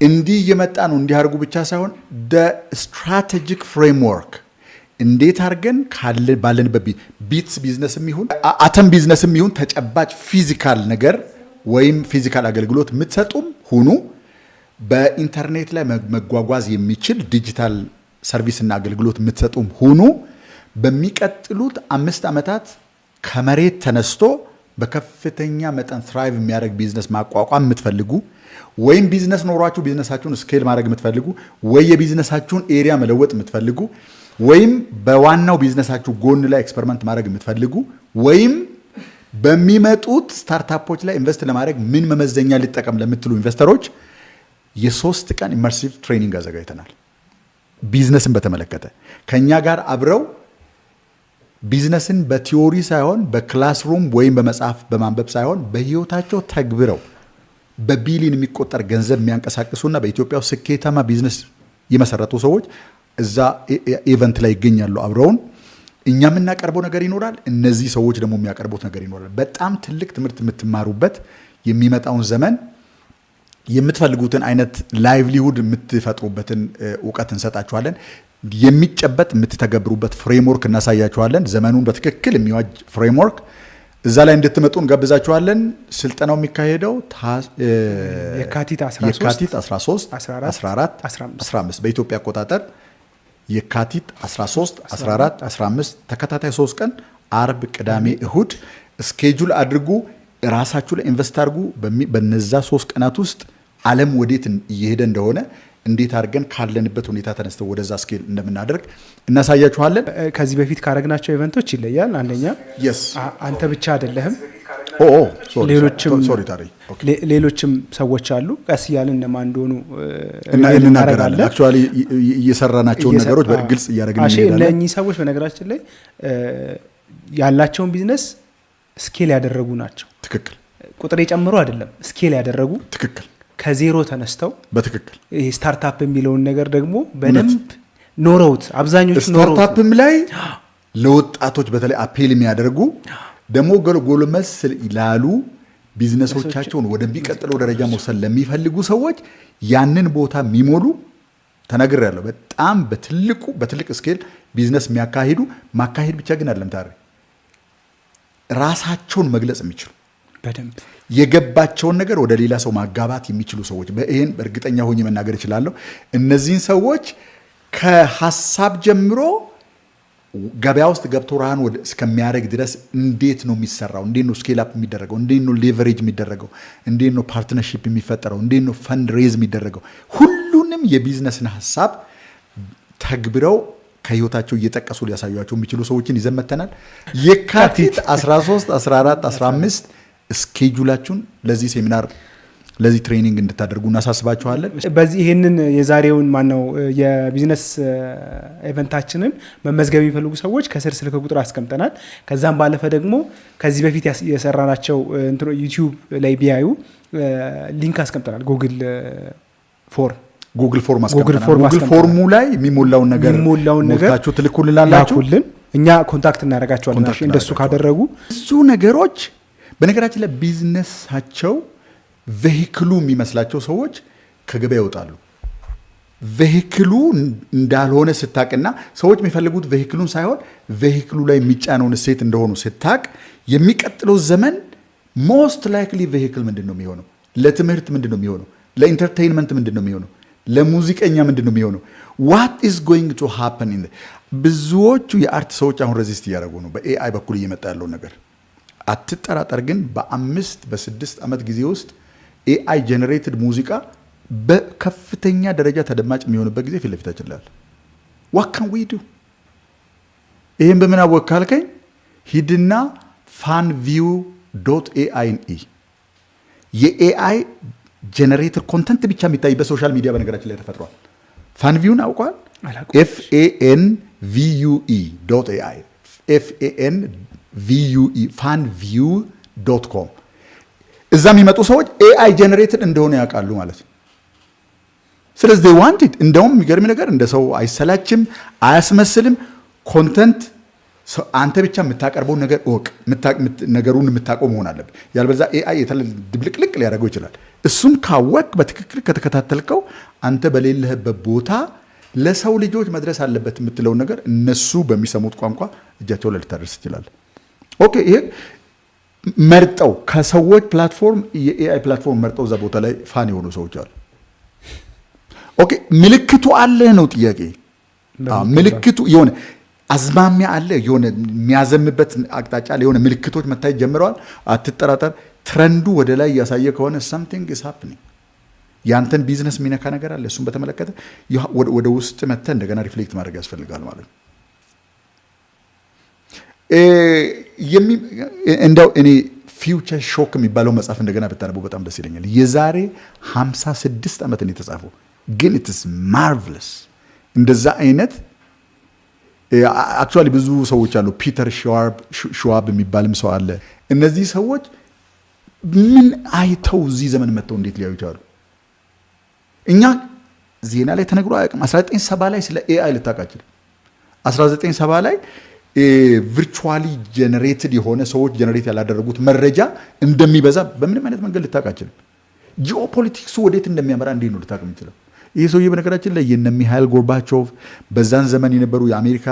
እንዲህ እየመጣ ነው እንዲያርጉ ብቻ ሳይሆን ስትራቴጂክ ፍሬምወርክ እንዴት አድርገን ባለንበት ቢትስ ቢዝነስም ይሁን አተም ቢዝነስም ይሁን ተጨባጭ ፊዚካል ነገር ወይም ፊዚካል አገልግሎት የምትሰጡም ሁኑ በኢንተርኔት ላይ መጓጓዝ የሚችል ዲጂታል ሰርቪስ እና አገልግሎት የምትሰጡም ሁኑ በሚቀጥሉት 5 ዓመታት ከመሬት ተነስቶ በከፍተኛ መጠን ትራይቭ የሚያደርግ ቢዝነስ ማቋቋም የምትፈልጉ ወይም ቢዝነስ ኖሯችሁ ቢዝነሳችሁን ስኬል ማድረግ የምትፈልጉ ወይ የቢዝነሳችሁን ኤሪያ መለወጥ የምትፈልጉ ወይም በዋናው ቢዝነሳችሁ ጎን ላይ ኤክስፐሪመንት ማድረግ የምትፈልጉ ወይም በሚመጡት ስታርታፖች ላይ ኢንቨስት ለማድረግ ምን መመዘኛ ሊጠቀም ለምትሉ ኢንቨስተሮች የ3 ቀን ኢመርሲቭ ትሬኒንግ አዘጋጅተናል። ቢዝነስን በተመለከተ ከኛ ጋር አብረው ቢዝነስን በቲዮሪ ሳይሆን በክላስሩም ወይም በመጽሐፍ በማንበብ ሳይሆን በህይወታቸው ተግብረው በቢሊዮን የሚቆጠር ገንዘብ የሚያንቀሳቅሱና በኢትዮጵያ ስኬታማ ቢዝነስ የመሰረቱ ሰዎች እዛ ኢቨንት ላይ ይገኛሉ አብረውን። እኛ የምናቀርበው ነገር ይኖራል፣ እነዚህ ሰዎች ደግሞ የሚያቀርቡት ነገር ይኖራል። በጣም ትልቅ ትምህርት የምትማሩበት የሚመጣውን ዘመን የምትፈልጉትን አይነት ላይቭሊሁድ የምትፈጥሩበትን እውቀት እንሰጣችኋለን። የሚጨበጥ የምትተገብሩበት ፍሬምወርክ እናሳያችኋለን። ዘመኑን በትክክል የሚዋጅ ፍሬምወርክ እዛ ላይ እንድትመጡ እንጋብዛችኋለን። ስልጠናው የሚካሄደው የካቲት 13 14 15 በኢትዮጵያ አቆጣጠር የካቲት 13 14 15 ተከታታይ 3 ቀን አርብ፣ ቅዳሜ፣ እሁድ ስኬጁል አድርጉ። ራሳችሁ ላይ ኢንቨስት አድርጉ። በነዛ 3 ቀናት ውስጥ ዓለም ወዴት እየሄደ እንደሆነ እንዴት አድርገን ካለንበት ሁኔታ ተነስተው ወደዛ ስኬል እንደምናደርግ እናሳያችኋለን። ከዚህ በፊት ካረግናቸው ኢቨንቶች ይለያል። አንደኛ አንተ ብቻ አይደለህም፣ ሌሎችም ሰዎች አሉ። ቀስ እያልን እነማን እንደሆኑ እናገራለን። አክቹዋሊ እየሰራናቸውን ነገሮች በግልጽ እያደረግን እንሄዳለን። እነኚህ ሰዎች በነገራችን ላይ ያላቸውን ቢዝነስ ስኬል ያደረጉ ናቸው። ትክክል። ቁጥር የጨምሩ አይደለም፣ ስኬል ያደረጉ ትክክል። ከዜሮ ተነስተው በትክክል ይሄ ስታርታፕ የሚለውን ነገር ደግሞ በደንብ ኖረውት አብዛኞቹ ስታርታፕም ላይ ለወጣቶች በተለይ አፔል የሚያደርጉ ደግሞ ጎልመስ ይላሉ ቢዝነሶቻቸውን ወደሚቀጥለው ደረጃ መውሰድ ለሚፈልጉ ሰዎች ያንን ቦታ የሚሞሉ ተናግሬያለሁ። በጣም በትልቅ ስኬል ቢዝነስ የሚያካሂዱ ማካሄድ ብቻ ግን አይደለም ታዲያ ራሳቸውን መግለጽ የሚችሉ በደንብ የገባቸውን ነገር ወደ ሌላ ሰው ማጋባት የሚችሉ ሰዎች ይሄን በእርግጠኛ ሆኜ መናገር እችላለሁ። እነዚህን ሰዎች ከሐሳብ ጀምሮ ገበያ ውስጥ ገብቶ ራን ወደ እስከሚያደርግ ድረስ እንዴት ነው የሚሰራው፣ እንዴት ነው ስኬል አፕ የሚደረገው፣ እንዴት ነው ሌቨሬጅ የሚደረገው፣ እንዴት ነው ፓርትነርሺፕ የሚፈጠረው፣ እንዴት ነው ፈንድ ሬዝ የሚደረገው፣ ሁሉንም የቢዝነስን ሐሳብ ተግብረው ከህይወታቸው እየጠቀሱ ሊያሳዩቸው የሚችሉ ሰዎችን ይዘን መተናል። የካቲት 13 14 15 ስኬጁላችሁን ለዚህ ሴሚናር ለዚህ ትሬኒንግ እንድታደርጉ እናሳስባችኋለን። በዚህ ይሄንን የዛሬውን ማነው የቢዝነስ ኢቨንታችንን መመዝገብ የሚፈልጉ ሰዎች ከስር ስልክ ቁጥር አስቀምጠናል። ከዛም ባለፈ ደግሞ ከዚህ በፊት የሰራናቸው ዩቲዩብ ላይ ቢያዩ ሊንክ አስቀምጠናል። ጉግል ፎርሙ ላይ የሚሞላውን ነገር ሞልታችሁ ትልኩልናላችሁ። እኛ ኮንታክት እናደርጋቸዋለን። እንደሱ ካደረጉ ብዙ ነገሮች በነገራችን ላይ ቢዝነሳቸው ቬሂክሉ የሚመስላቸው ሰዎች ከገበያ ይወጣሉ። ቬሂክሉ እንዳልሆነ ስታቅና ሰዎች የሚፈልጉት ቬሂክሉን ሳይሆን ቬሂክሉ ላይ የሚጫነውን እሴት እንደሆኑ ስታቅ የሚቀጥለው ዘመን ሞስት ላይክሊ ቬሂክል ምንድን ነው የሚሆነው? ለትምህርት ምንድን ነው የሚሆነው? ለኢንተርቴይንመንት ምንድን ነው የሚሆነው? ለሙዚቀኛ ምንድን ነው የሚሆነው? ዋት ኢዝ ጎይንግ ቱ ሃፐን? ብዙዎቹ የአርት ሰዎች አሁን ሬዚስት እያደረጉ ነው በኤአይ በኩል እየመጣ ያለው ነገር። አትጠራጠር ግን በ5-6 ዓመት ጊዜ ውስጥ ኤአይ ጀነሬትድ ሙዚቃ በከፍተኛ ደረጃ ተደማጭ የሚሆንበት ጊዜ ፊት ለፊታችን ላይ አለ። what can we do? ይሄን በምን አወቅ ካልከኝ ሂድና fanview.ai የኤአይ ጀነሬተር ኮንተንት ብቻ የሚታይ በሶሻል ሚዲያ በነገራችን ላይ ተፈጥሯል። ፋንቪውን አውቋል? fanvue.ai fanvue .com እዛ የሚመጡ ሰዎች ኤአይ ጀነሬትድ እንደሆነ ያውቃሉ ማለት ነው። ስለዚህ ዋንቲድ እንደውም የሚገርም ነገር እንደ ሰው አይሰላችም፣ አያስመስልም። ኮንተንት አንተ ብቻ የምታቀርበው ነገር እወቅ፣ ነገሩን የምታውቀው መሆን አለብህ። ያልበዛ ኤአይ ድብልቅልቅ ሊያደርገው ይችላል። እሱን ካወቅ በትክክል ከተከታተልከው አንተ በሌለህበት ቦታ ለሰው ልጆች መድረስ አለበት የምትለውን ነገር እነሱ በሚሰሙት ቋንቋ እጃቸው ላይ ልታደርስ ይችላል። ኦኬ ይሄ መርጠው ከሰዎች ፕላትፎርም የኤአይ ፕላትፎርም መርጠው እዛ ቦታ ላይ ፋን የሆኑ ሰዎች አሉ። ኦኬ ምልክቱ አለ ነው ጥያቄ። ምልክቱ የሆነ አዝማሚያ አለ፣ የሆነ የሚያዘምበት አቅጣጫ ላይ የሆነ ምልክቶች መታየት ጀምረዋል። አትጠራጠር፣ ትረንዱ ወደ ላይ እያሳየ ከሆነ something is happening። ያንተን ቢዝነስ የሚነካ ነገር አለ። እሱን በተመለከተ ወደ ውስጥ መተህ እንደገና ሪፍሌክት ማድረግ ያስፈልጋል ማለት ነው። እንደው እኔ ፊውቸር ሾክ የሚባለው መጽሐፍ እንደገና ብታነበው በጣም ደስ ይለኛል። የዛሬ 56 ዓመት ነው የተጻፈው፣ ግን ኢትስ ማርቨለስ። እንደዛ አይነት አክቹዋሊ ብዙ ሰዎች አሉ። ፒተር ሽዋብ የሚባልም ሰው አለ። እነዚህ ሰዎች ምን አይተው እዚህ ዘመን መጥተው እንዴት ሊያዩ ይችላሉ? እኛ ዜና ላይ ተነግሮ አያውቅም። 1970 ላይ ስለ ኤአይ ልታውቃችል። 1970 ላይ ቪርቹዋሊ ጀነሬትድ የሆነ ሰዎች ጀነሬት ያላደረጉት መረጃ እንደሚበዛ በምንም አይነት መንገድ ልታውቃችል። ጂኦፖለቲክሱ ወዴት እንደሚያመራ እንዴት ነው ልታውቅ የምችለው? ይህ ሰውዬ በነገራችን ላይ የነ ሚሃይል ጎርባቾቭ በዛን ዘመን የነበሩ የአሜሪካ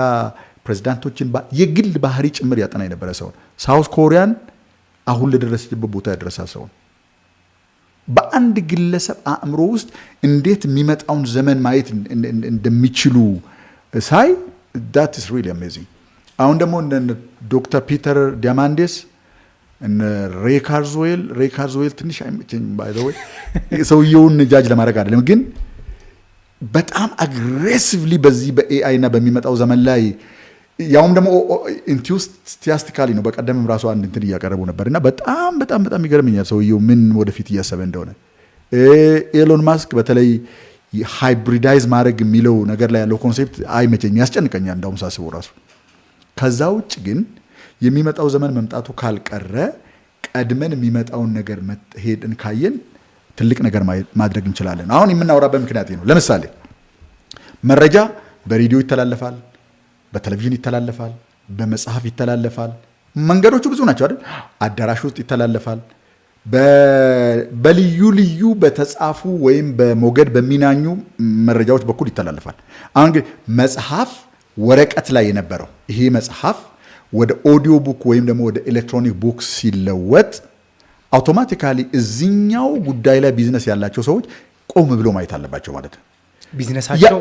ፕሬዚዳንቶችን የግል ባህሪ ጭምር ያጠና የነበረ ሰው፣ ሳውዝ ኮሪያን አሁን ለደረሰችበት ቦታ ያደረሳ ሰው፣ በአንድ ግለሰብ አእምሮ ውስጥ እንዴት የሚመጣውን ዘመን ማየት እንደሚችሉ ሳይ that is really amazing። አሁን ደግሞ ዶክተር ፒተር ዲያማንዴስ እነ ሬይ ካርዝዌል ትንሽ አይመቸኝም ባይ ዘ ወይ ሰውየውን ጃጅ ለማድረግ አይደለም፣ ግን በጣም አግሬሲቭሊ በዚህ በኤአይ እና በሚመጣው ዘመን ላይ ያውም ደግሞ ኢንቲዩስቲያስቲካሊ ነው። በቀደምም ራሱ አንድ እንትን እያቀረቡ ነበር እና በጣም በጣም በጣም ይገርመኛል ሰውየው ምን ወደፊት እያሰበ እንደሆነ። ኤሎን ማስክ በተለይ ሃይብሪዳይዝ ማድረግ የሚለው ነገር ላይ ያለው ኮንሴፕት አይመቸኝም፣ ያስጨንቀኛል እንዳውም ሳስበው ራሱ። ከዛ ውጭ ግን የሚመጣው ዘመን መምጣቱ ካልቀረ ቀድመን የሚመጣውን ነገር ሄድን ካየን ትልቅ ነገር ማድረግ እንችላለን። አሁን የምናወራበት ምክንያት ነው። ለምሳሌ መረጃ በሬዲዮ ይተላለፋል፣ በቴሌቪዥን ይተላለፋል፣ በመጽሐፍ ይተላለፋል። መንገዶቹ ብዙ ናቸው አይደል? አዳራሽ ውስጥ ይተላለፋል፣ በልዩ ልዩ በተጻፉ ወይም በሞገድ በሚናኙ መረጃዎች በኩል ይተላለፋል። አሁን ግን መጽሐፍ ወረቀት ላይ የነበረው ይሄ መጽሐፍ ወደ ኦዲዮ ቡክ ወይም ደግሞ ወደ ኤሌክትሮኒክ ቡክ ሲለወጥ አውቶማቲካሊ እዚኛው ጉዳይ ላይ ቢዝነስ ያላቸው ሰዎች ቆም ብሎ ማየት አለባቸው ማለት ነው። ቢዝነሳቸው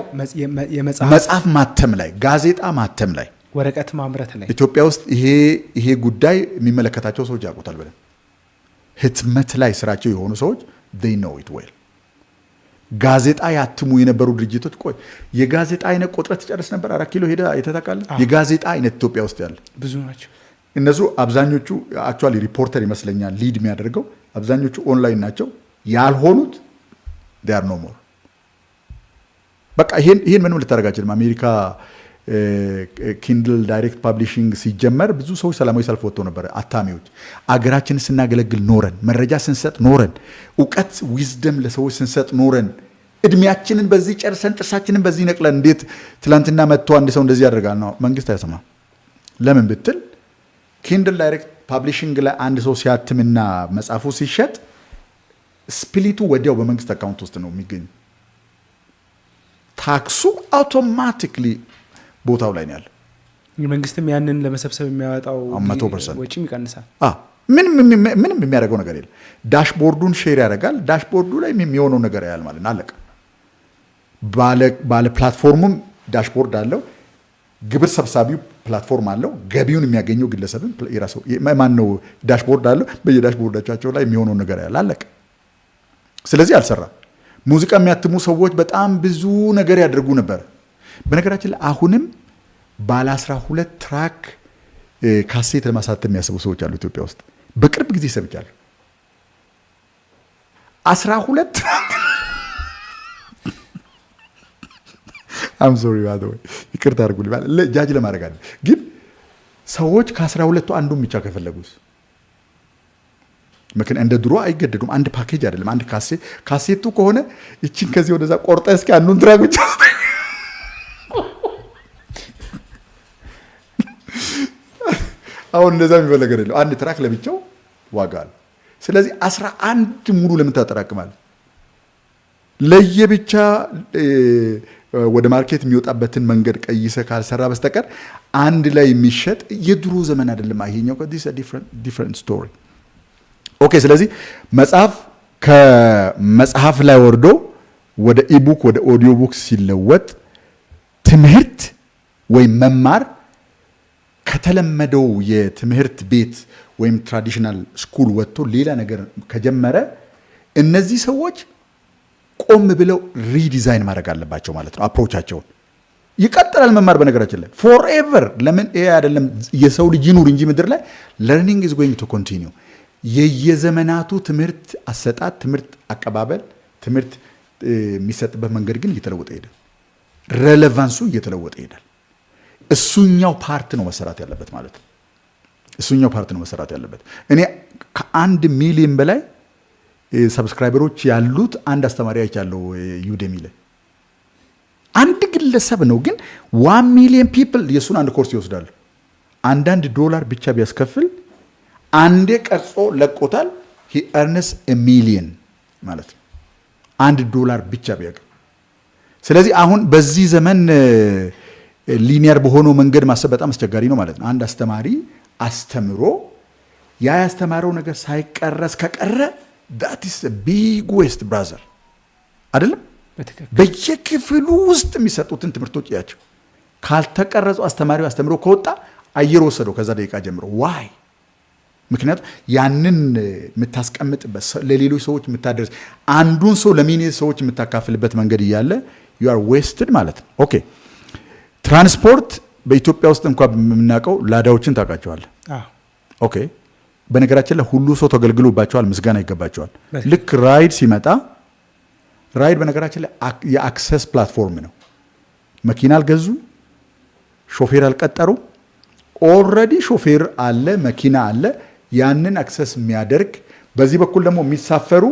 መጽሐፍ ማተም ላይ፣ ጋዜጣ ማተም ላይ፣ ወረቀት ማምረት ላይ ኢትዮጵያ ውስጥ ይሄ ጉዳይ የሚመለከታቸው ሰዎች ያውቁታል ብለን ህትመት ላይ ስራቸው የሆኑ ሰዎች they know it well። ጋዜጣ ያትሙ የነበሩ ድርጅቶች ቆይ የጋዜጣ አይነት ቆጥረት ትጨርስ ነበር 4 ኪሎ ሄዳ የተታቃለ የጋዜጣ አይነት ኢትዮጵያ ውስጥ ያለ ብዙ ናቸው። እነሱ አብዛኞቹ አክቹአሊ ሪፖርተር ይመስለኛል ሊድ የሚያደርገው አብዛኞቹ ኦንላይን ናቸው። ያልሆኑት they are no more። በቃ ይሄን ምንም ልታደርጋችልም። አሜሪካ ኪንድል ዳይሬክት ፓብሊሽንግ ሲጀመር ብዙ ሰዎች ሰላማዊ ሰልፍ ወጥተው ነበር። አታሚዎች አገራችንን ስናገለግል ኖረን፣ መረጃ ስንሰጥ ኖረን፣ እውቀት ዊዝደም ለሰዎች ስንሰጥ ኖረን፣ እድሜያችንን በዚህ ጨርሰን ጥርሳችንን በዚህ ነቅለን እንዴት ትላንትና መጥቶ አንድ ሰው እንደዚህ ያደርጋል ነው? መንግስት አይሰማም። ለምን ብትል ኪንድል ዳይሬክት ፓብሊሽንግ ላይ አንድ ሰው ሲያትምና መጽሐፉ ሲሸጥ ስፕሊቱ ወዲያው በመንግስት አካውንት ውስጥ ነው የሚገኝ። ታክሱ አውቶማቲክሊ ቦታው ላይ ነው ያለው። መንግስትም ያንን ለመሰብሰብ የሚያወጣው 100% ወጪም ይቀንሳል። ምንም የሚያደርገው ነገር የለም። ዳሽቦርዱን ሼር ያደርጋል። ዳሽቦርዱ ላይ የሚሆነው ነገር ያያል ማለት ነው። አለቀ። ባለ ፕላትፎርሙም ዳሽቦርድ አለው። ግብር ሰብሳቢው ፕላትፎርም አለው። ገቢውን የሚያገኘው ግለሰብም የራሱ ማነው ዳሽቦርድ አለው። በየዳሽቦርዳቸው ላይ የሚሆነው ነገር ያያል። አለቀ። ስለዚህ አልሰራም። ሙዚቃ የሚያትሙ ሰዎች በጣም ብዙ ነገር ያደርጉ ነበር። በነገራችን ላይ አሁንም ባለ 12 ትራክ ካሴት ለማሳተም የሚያስቡ ሰዎች አሉ ኢትዮጵያ ውስጥ። በቅርብ ጊዜ ሰምቻለሁ 12 I'm sorry by the way ይቅርታ አድርጉልኝ ጃጅ ለማድረግ አለ። ግን ሰዎች ከ12ቱ አንዱን ብቻ ከፈለጉስ ምክንያት እንደ ድሮ አይገደዱም። አንድ ፓኬጅ አይደለም፣ አንድ ካሴቱ ከሆነ እቺን ከዚህ ወደዛ ቆርጠ እስኪ አንዱን ትራክ ብቻ አሁን እንደዛ የሚፈለግ አይደለም። አንድ ትራክ ለብቻው ዋጋ አለ። ስለዚህ 11 ሙሉ ለምን ታጠራቅማለህ? ለየብቻ ወደ ማርኬት የሚወጣበትን መንገድ ቀይሰ ካልሰራ በስተቀር አንድ ላይ የሚሸጥ የድሮ ዘመን አይደለም። ይሄኛው ዲፍረንት ስቶሪ። ኦኬ። ስለዚህ መጽሐፍ ከመጽሐፍ ላይ ወርዶ ወደ ኢቡክ ወደ ኦዲዮ ቡክ ሲለወጥ ትምህርት ወይም መማር ከተለመደው የትምህርት ቤት ወይም ትራዲሽናል ስኩል ወጥቶ ሌላ ነገር ከጀመረ እነዚህ ሰዎች ቆም ብለው ሪዲዛይን ማድረግ አለባቸው ማለት ነው አፕሮቻቸውን። ይቀጥላል መማር በነገራችን ላይ ፎርኤቨር። ለምን ይሄ አይደለም የሰው ልጅ ይኑር እንጂ ምድር ላይ ለርኒንግ ኢዝ ጎይንግ ቱ ኮንቲኒው። የየዘመናቱ ትምህርት አሰጣጥ፣ ትምህርት አቀባበል፣ ትምህርት የሚሰጥበት መንገድ ግን እየተለወጠ ይሄዳል። ሬሌቫንሱ እየተለወጠ ይሄዳል። እሱኛው ፓርት ነው መሰራት ያለበት ማለት ነው። እሱኛው ፓርት ነው መሰራት ያለበት። እኔ ከ1 ሚሊዮን በላይ ሰብስክራይበሮች ያሉት አንድ አስተማሪ አይቻለሁ ዩዴሚ ላይ። አንድ ግለሰብ ነው ግን 1 ሚሊዮን ፒፕል የእሱን አንድ ኮርስ ይወስዳሉ። አንዳንድ $1 ብቻ ቢያስከፍል አንዴ ቀርጾ ለቆታል። ሂ earns $1 million ማለት ነው $1 ብቻ ቢያቀ። ስለዚህ አሁን በዚህ ዘመን ሊኒየር በሆነው መንገድ ማሰብ በጣም አስቸጋሪ ነው ማለት ነው። አንድ አስተማሪ አስተምሮ ያ ያስተማረው ነገር ሳይቀረስ ከቀረ that is a big waste brother አይደለም። በየክፍሉ ውስጥ የሚሰጡትን ትምህርቶች ያቸው ካልተቀረጹ አስተማሪው አስተምሮ ከወጣ አየር ወሰደው ከዛ ደቂቃ ጀምሮ ዋይ። ምክንያቱም ያንን የምታስቀምጥበት ለሌሎች ሰዎች የምታደርስ አንዱን ሰው ለሚሊዮን ሰዎች የምታካፍልበት መንገድ እያለ you are wasted ማለት ነው። ኦኬ። ትራንስፖርት በኢትዮጵያ ውስጥ እንኳን የምናውቀው ላዳዎችን ታውቃቸዋለህ? ኦኬ። በነገራችን ላይ ሁሉ ሰው ተገልግሎባቸዋል፣ ምስጋና ይገባቸዋል። ልክ ራይድ ሲመጣ ራይድ በነገራችን ላይ የአክሰስ ፕላትፎርም ነው። መኪና አልገዙ፣ ሾፌር አልቀጠሩ። ኦልሬዲ ሾፌር አለ፣ መኪና አለ። ያንን አክሰስ የሚያደርግ በዚህ በኩል ደግሞ የሚሳፈሩ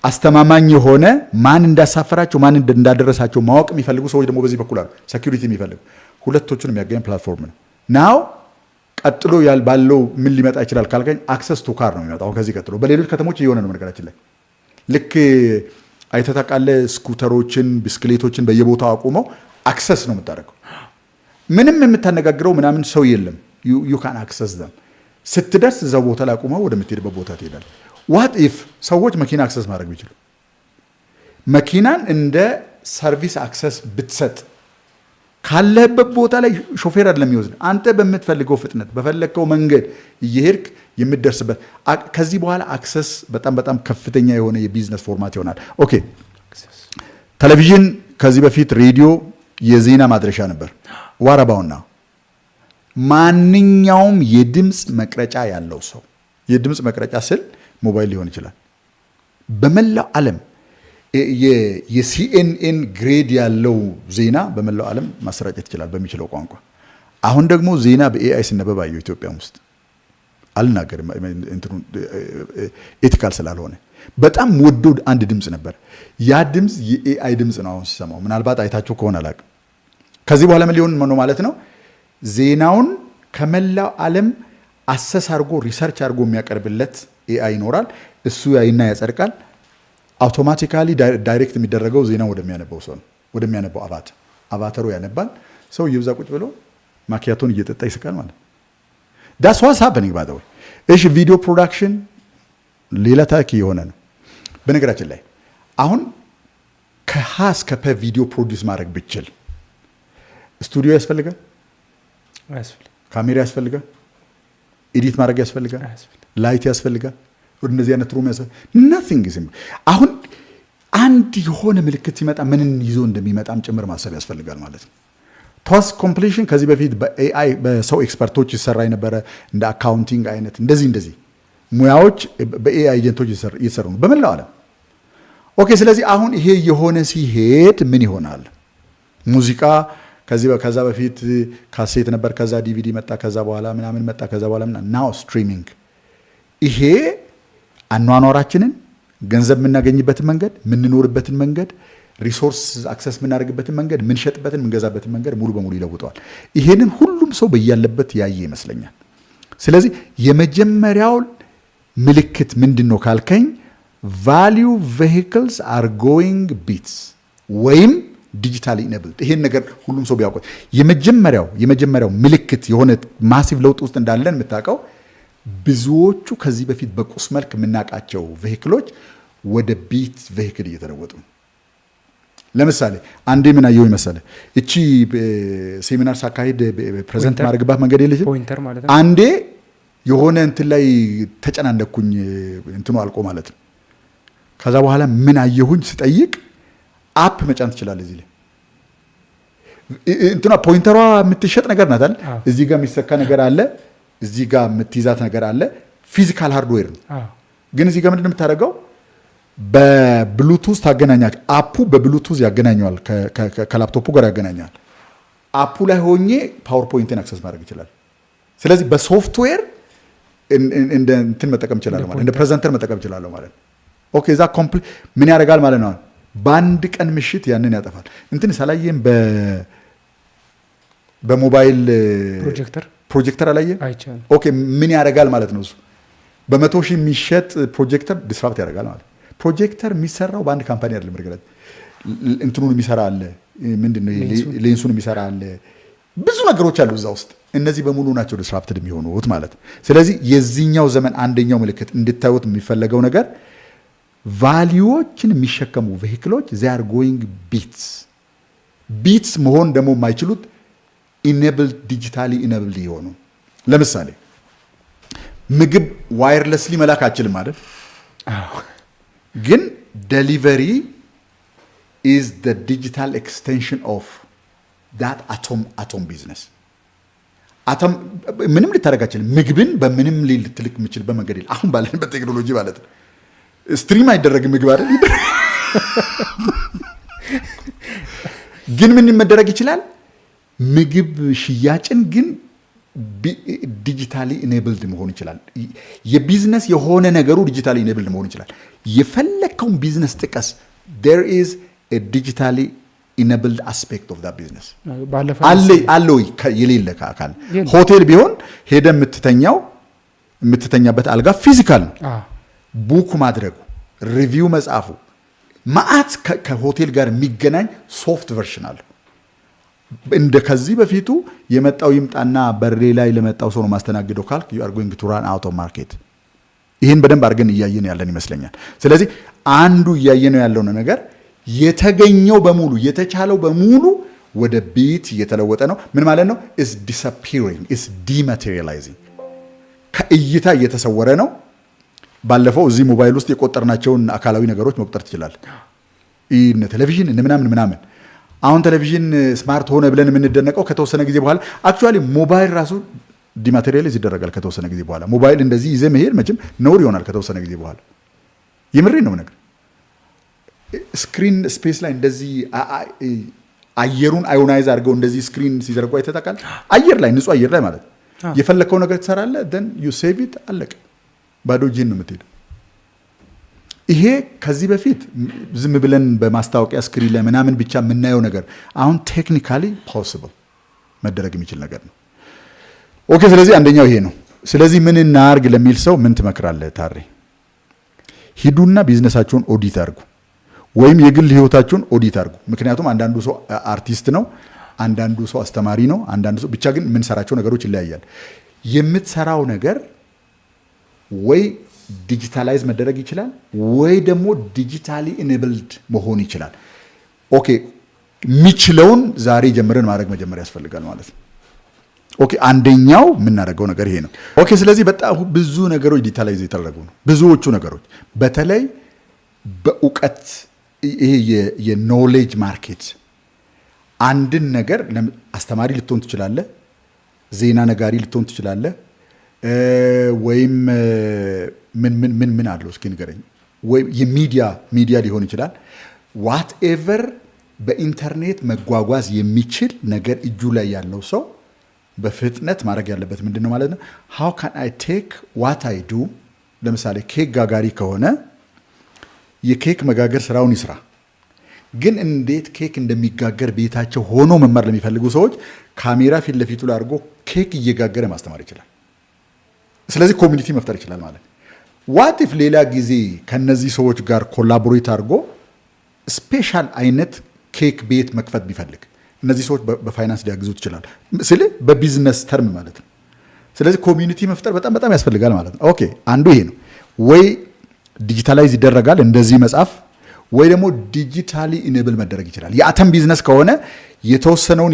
አስተማማኝ የሆነ ማን እንዳሳፈራቸው ማን እንዳደረሳቸው ማወቅ የሚፈልጉ ሰዎች ደግሞ በዚህ በኩል አሉ፣ ሴኩሪቲ የሚፈልጉ። ሁለቶቹን የሚያገኝ ፕላትፎርም ነው። ናው ቀጥሎ ባለው ምን ሊመጣ ይችላል ካልከኝ አክሰስ ቱ ካር ነው የሚመጣው። ከዚህ ቀጥሎ በሌሎች ከተሞች እየሆነ ነው ነገራችን ላይ። ልክ አይተህ ታውቃለህ፣ ስኩተሮችን ብስክሌቶችን በየቦታው አቁመው አክሰስ ነው የምታደርገው። ምንም የምታነጋግረው ምናምን ሰው የለም። ዩ ካን አክሰስ ዘም። ስትደርስ እዛው ቦታ ላይ አቁመው ወደምትሄድበት ቦታ ትሄዳለህ። ዋት ኢፍ ሰዎች መኪና አክሰስ ማድረግ ቢችሉ? መኪናን እንደ ሰርቪስ አክሰስ ብትሰጥ ካለህበት ቦታ ላይ ሾፌር አይደለም የሚወስድ፣ አንተ በምትፈልገው ፍጥነት በፈለግከው መንገድ እየሄድክ የምትደርስበት። ከዚህ በኋላ አክሰስ በጣም በጣም ከፍተኛ የሆነ የቢዝነስ ፎርማት ይሆናል። ኦኬ። ቴሌቪዥን ከዚህ በፊት ሬዲዮ የዜና ማድረሻ ነበር። ዋራባውና ማንኛውም የድምፅ መቅረጫ ያለው ሰው፣ የድምፅ መቅረጫ ስል ሞባይል ሊሆን ይችላል፣ በመላው ዓለም የሲኤንኤን ግሬድ ያለው ዜና በመላው ዓለም ማሰራጨት ይችላል በሚችለው ቋንቋ። አሁን ደግሞ ዜና በኤአይ ሲነበብ አየሁ ኢትዮጵያ ውስጥ። አልናገርም ኤቲካል ስላልሆነ። በጣም ወደው አንድ ድምፅ ነበር። ያ ድምፅ የኤአይ ድምፅ ነው። አሁን ሲሰማው ምናልባት አይታችሁ ከሆነ አላውቅም። ከዚህ በኋላ ምን ሊሆን ነው ማለት ነው? ዜናውን ከመላው ዓለም አሰስ አድርጎ ሪሰርች አድርጎ የሚያቀርብለት ኤአይ ይኖራል። እሱ ያይና ያጸድቃል። አውቶማቲካሊ ዳይሬክት የሚደረገው ዜናው ወደሚያነበው ሰው ነው፣ ወደሚያነበው አቫተሩ ያነባል። ሰው ይብዛ ቁጭ ብሎ ማኪያቶን እየጠጣ ይስቃል ማለት ነው። ዳስ ዋትስ ሃፕኒንግ ባይ ዘ ወይ። እሺ፣ ቪዲዮ ፕሮዳክሽን ሌላ ታሪክ የሆነ ነው። በነገራችን ላይ አሁን ከሀ እስከ ፐ ቪዲዮ ፕሮዲውስ ማድረግ ብችል ስቱዲዮ ያስፈልጋል፣ ካሜራ ያስፈልጋል፣ ኤዲት ማድረግ ያስፈልጋል፣ ላይት ያስፈልጋል፣ እነዚህ አይነት ሩም ናቲንግ ኢዝ። አሁን አንድ የሆነ ምልክት ሲመጣ ምንን ይዞ እንደሚመጣም ጭምር ማሰብ ያስፈልጋል ማለት ነው። ታስክ ኮምፕሊሽን ከዚህ በፊት በኤአይ በሰው ኤክስፐርቶች ይሰራ የነበረ እንደ አካውንቲንግ አይነት እንደዚህ ሙያዎች በኤአይ ኤጀንቶች እየሰሩ ነው በመላው ዓለም። ኦኬ። ስለዚህ አሁን ይሄ የሆነ ሲሄድ ምን ይሆናል? ሙዚቃ ከዛ በፊት ካሴት ነበር፣ ከዛ ዲቪዲ መጣ፣ ከዛ በኋላ ምናምን መጣ፣ ከዛ በኋላ ናው ስትሪሚንግ። ይሄ አኗኗራችንን፣ ገንዘብ የምናገኝበትን መንገድ፣ የምንኖርበትን መንገድ፣ ሪሶርስ አክሰስ የምናደርግበትን መንገድ፣ የምንሸጥበትን የምንገዛበትን መንገድ ሙሉ በሙሉ ይለውጠዋል። ይሄንን ሁሉም ሰው በያለበት ያየ ይመስለኛል። ስለዚህ የመጀመሪያው ምልክት ምንድን ነው ካልከኝ ቫሊዩ ቬሂክልስ አር ጎይንግ ቢትስ ወይም ዲጂታሊ ኢኔብልድ። ይሄን ነገር ሁሉም ሰው ቢያውቁት የመጀመሪያው ምልክት የሆነ ማሲቭ ለውጥ ውስጥ እንዳለን የምታውቀው ብዙዎቹ ከዚህ በፊት በቁስ መልክ የምናውቃቸው ቬሂክሎች ወደ ቢት ቬሂክል እየተለወጡ ነው። ለምሳሌ አንዴ ምን አየሁ መሰለ፣ እቺ ሴሚናር ሳካሄድ ፕሬዘንት ማድረግባት መንገድ የለችም ፖይንተር ማለት ነው። አንዴ የሆነ እንትን ላይ ተጨናነኩኝ፣ እንትኑ አልቆ ማለት ነው። ከዛ በኋላ ምን አየሁኝ ስጠይቅ አፕ መጫን ትችላለህ። እዚህ ላይ እንትና ፖይንተሯ የምትሸጥ ነገር ናት አይደል? እዚህ ጋር የሚሰካ ነገር አለ፣ እዚህ ጋር የምትይዛት ነገር አለ። ፊዚካል ሃርድዌር ነው። ግን እዚህ ጋር ምንድን ነው የምታደርገው? በብሉቱዝ ታገናኛል። አፑ በብሉቱዝ ያገናኘዋል፣ ከላፕቶፑ ጋር ያገናኘዋል። አፑ ላይ ሆኜ ፓወርፖይንትን አክሰስ ማድረግ ይችላል። ስለዚህ በሶፍትዌር እንደ እንትን መጠቀም ይችላለሁ ማለት፣ እንደ ፕሬዘንተር መጠቀም ይችላለሁ ማለት ነው። ኦኬ እዛ ምን ያደርጋል ማለት ነው? በአንድ ቀን ምሽት ያንን ያጠፋል። እንትን ሳላየም በሞባይል ፕሮጀክተር አላየም። ኦኬ ምን ያደርጋል ማለት ነው? እሱ በ100 ሺህ የሚሸጥ ፕሮጀክተር ዲስራፕት ያደርጋል ማለት። ፕሮጀክተር የሚሰራው በአንድ ካምፓኒ አይደለም። እርግጥ እንትኑን የሚሰራ አለ፣ ምንድነው ሌንሱን የሚሰራ አለ፣ ብዙ ነገሮች አሉ እዛ ውስጥ። እነዚህ በሙሉ ናቸው ዲስራፕትድ የሚሆኑት ማለት። ስለዚህ የዚህኛው ዘመን አንደኛው ምልክት እንድታዩት የሚፈለገው ነገር ቫሊዩዎችን የሚሸከሙ ቬሂክሎች ዚያር ጎይንግ ቢትስ መሆን ደግሞ የማይችሉት ኢኔብልድ ዲጂታሊ ኢኔብልድ የሆኑ ለምሳሌ ምግብ ዋየርለስሊ መላክ አችልም አይደል? ግን ዴሊቨሪ ኢዝ ዘ ዲጂታል ኤክስቴንሽን ኦፍ ዳት አቶም ቢዝነስ። አቶም ምንም ልታደርግ አችልም። ምግብን በምንም ልትልክ የምችልበት መንገድ የለም አሁን ባለንበት ቴክኖሎጂ ማለት ነው። ስትሪም አይደረግም ምግብ አይደል? ግን ምን መደረግ ይችላል? ምግብ ሽያጭን ግን ዲጂታሊ ኢኔብልድ መሆን ይችላል። የቢዝነስ የሆነ ነገሩ ዲጂታሊ ኢኔብልድ መሆን ይችላል። የፈለከውን ቢዝነስ ጥቀስ፣ there is a digitally enabled aspect of that business አለ ወይ? የሌለ ካል ሆቴል ቢሆን ሄደ የምትተኛበት አልጋ ፊዚካል ነው። ቡክ ማድረጉ፣ ሪቪው መጻፉ፣ ማአት ከሆቴል ጋር የሚገናኝ ሶፍት ቨርሽን አለ። እንደ ከዚህ በፊቱ የመጣው ይምጣና በሬ ላይ ለመጣው ሰው ነው ማስተናግደው ካልክ you are going to run out of market። ይህን በደንብ አድርገን እያየን ያለን ይመስለኛል። ስለዚህ አንዱ እያየነው ያለው ነገር የተገኘው በሙሉ የተቻለው በሙሉ ወደ ቢት እየተለወጠ ነው። ምን ማለት ነው? is disappearing, is dematerializing። ከእይታ እየተሰወረ ነው። ባለፈው እዚህ ሞባይል ውስጥ የቆጠርናቸውን አካላዊ ነገሮች መቁጠር ትችላለህ። እነ ቴሌቪዥን እነ ምናምን። አሁን ቴሌቪዥን ስማርት ሆነ ብለን የምንደነቀው ከተወሰነ ጊዜ በኋላ አክቹአሊ ሞባይል ራሱ ዲማቴሪያላይዝ ይደረጋል ከተወሰነ ጊዜ በኋላ። ሞባይል እንደዚህ ይዘህ መሄድ መቼም ነውር ይሆናል ከተወሰነ ጊዜ በኋላ። የምሬን ነው ነገር ስክሪን ስፔስ ላይ እንደዚህ አየሩን አዮናይዝ አድርገው እንደዚህ ስክሪን ሲዘርጉ አይተታቃል። አየር ላይ ንጹህ አየር ላይ ማለት የፈለከው ነገር ትሰራለህ። then you save it አለቀ። ባዶ እጅህን ነው የምትሄደው። ይሄ ከዚህ በፊት ዝም ብለን በማስታወቂያ ስክሪን ላይ ምናምን ብቻ የምናየው ነገር አሁን ቴክኒካሊ ፖሲብል መደረግ የሚችል ነገር ነው። ኦኬ፣ ስለዚህ አንደኛው ይሄ ነው። ስለዚህ ምን እናርግ ለሚል ሰው ምን ትመክራለህ ታሬ? ሂዱና ቢዝነሳችሁን ኦዲት አድርጉ፣ ወይም የግል ህይወታችሁን ኦዲት አድርጉ። ምክንያቱም አንዳንዱ ሰው አርቲስት ነው፣ አንዳንዱ ሰው አስተማሪ ነው፣ አንዳንዱ ሰው ብቻ ግን የምንሰራቸው ነገሮች ይለያያል። የምትሰራው ነገር ወይ ዲጂታላይዝ መደረግ ይችላል ወይ ደግሞ ዲጂታሊ ኢኔብልድ መሆን ይችላል። ኦኬ፣ የሚችለውን ዛሬ ጀምረን ማድረግ መጀመር ያስፈልጋል ማለት ነው። ኦኬ፣ አንደኛው የምናደርገው ነገር ይሄ ነው። ኦኬ፣ ስለዚህ በጣም ብዙ ነገሮች ዲጂታላይዝ የተደረጉ ነው። ብዙዎቹ ነገሮች በተለይ በእውቀት ይሄ የኖሌጅ ማርኬት አንድን ነገር አስተማሪ ልትሆን ትችላለህ፣ ዜና ነጋሪ ልትሆን ትችላለህ፣ ወይም ምን አለው እስኪ ንገረኝ፣ ወይም የሚዲያ ሊሆን ይችላል። ዋትኤቨር በኢንተርኔት መጓጓዝ የሚችል ነገር እጁ ላይ ያለው ሰው በፍጥነት ማድረግ ያለበት ምንድን ነው ማለት ነው? how can I take what I do ለምሳሌ ኬክ ጋጋሪ ከሆነ የኬክ መጋገር ስራውን ይስራ። ግን እንዴት ኬክ እንደሚጋገር ቤታቸው ሆኖ መማር ለሚፈልጉ ሰዎች ካሜራ ፊት ለፊቱ ላይ አድርጎ ኬክ እየጋገረ ማስተማር ይችላል። ስለዚህ ኮሚኒቲ መፍጠር ይችላል ማለት ነው። ዋት ኢፍ ሌላ ጊዜ ከነዚህ ሰዎች ጋር ኮላቦሬት አድርጎ ስፔሻል አይነት ኬክ ቤት መክፈት ቢፈልግ እነዚህ ሰዎች በፋይናንስ ሊያግዙት ይችላል። በቢዝነስ ተርም ማለት ነው። ስለዚህ ኮሚኒቲ መፍጠር በጣም በጣም ያስፈልጋል ማለት ነው። ኦኬ አንዱ ይሄ ነው። ወይ ዲጂታላይዝ ይደረጋል እንደዚህ መጽሐፍ፣ ወይ ደግሞ ዲጂታሊ ኢኔብል መደረግ ይችላል። የአተም ቢዝነስ ከሆነ የተወሰነውን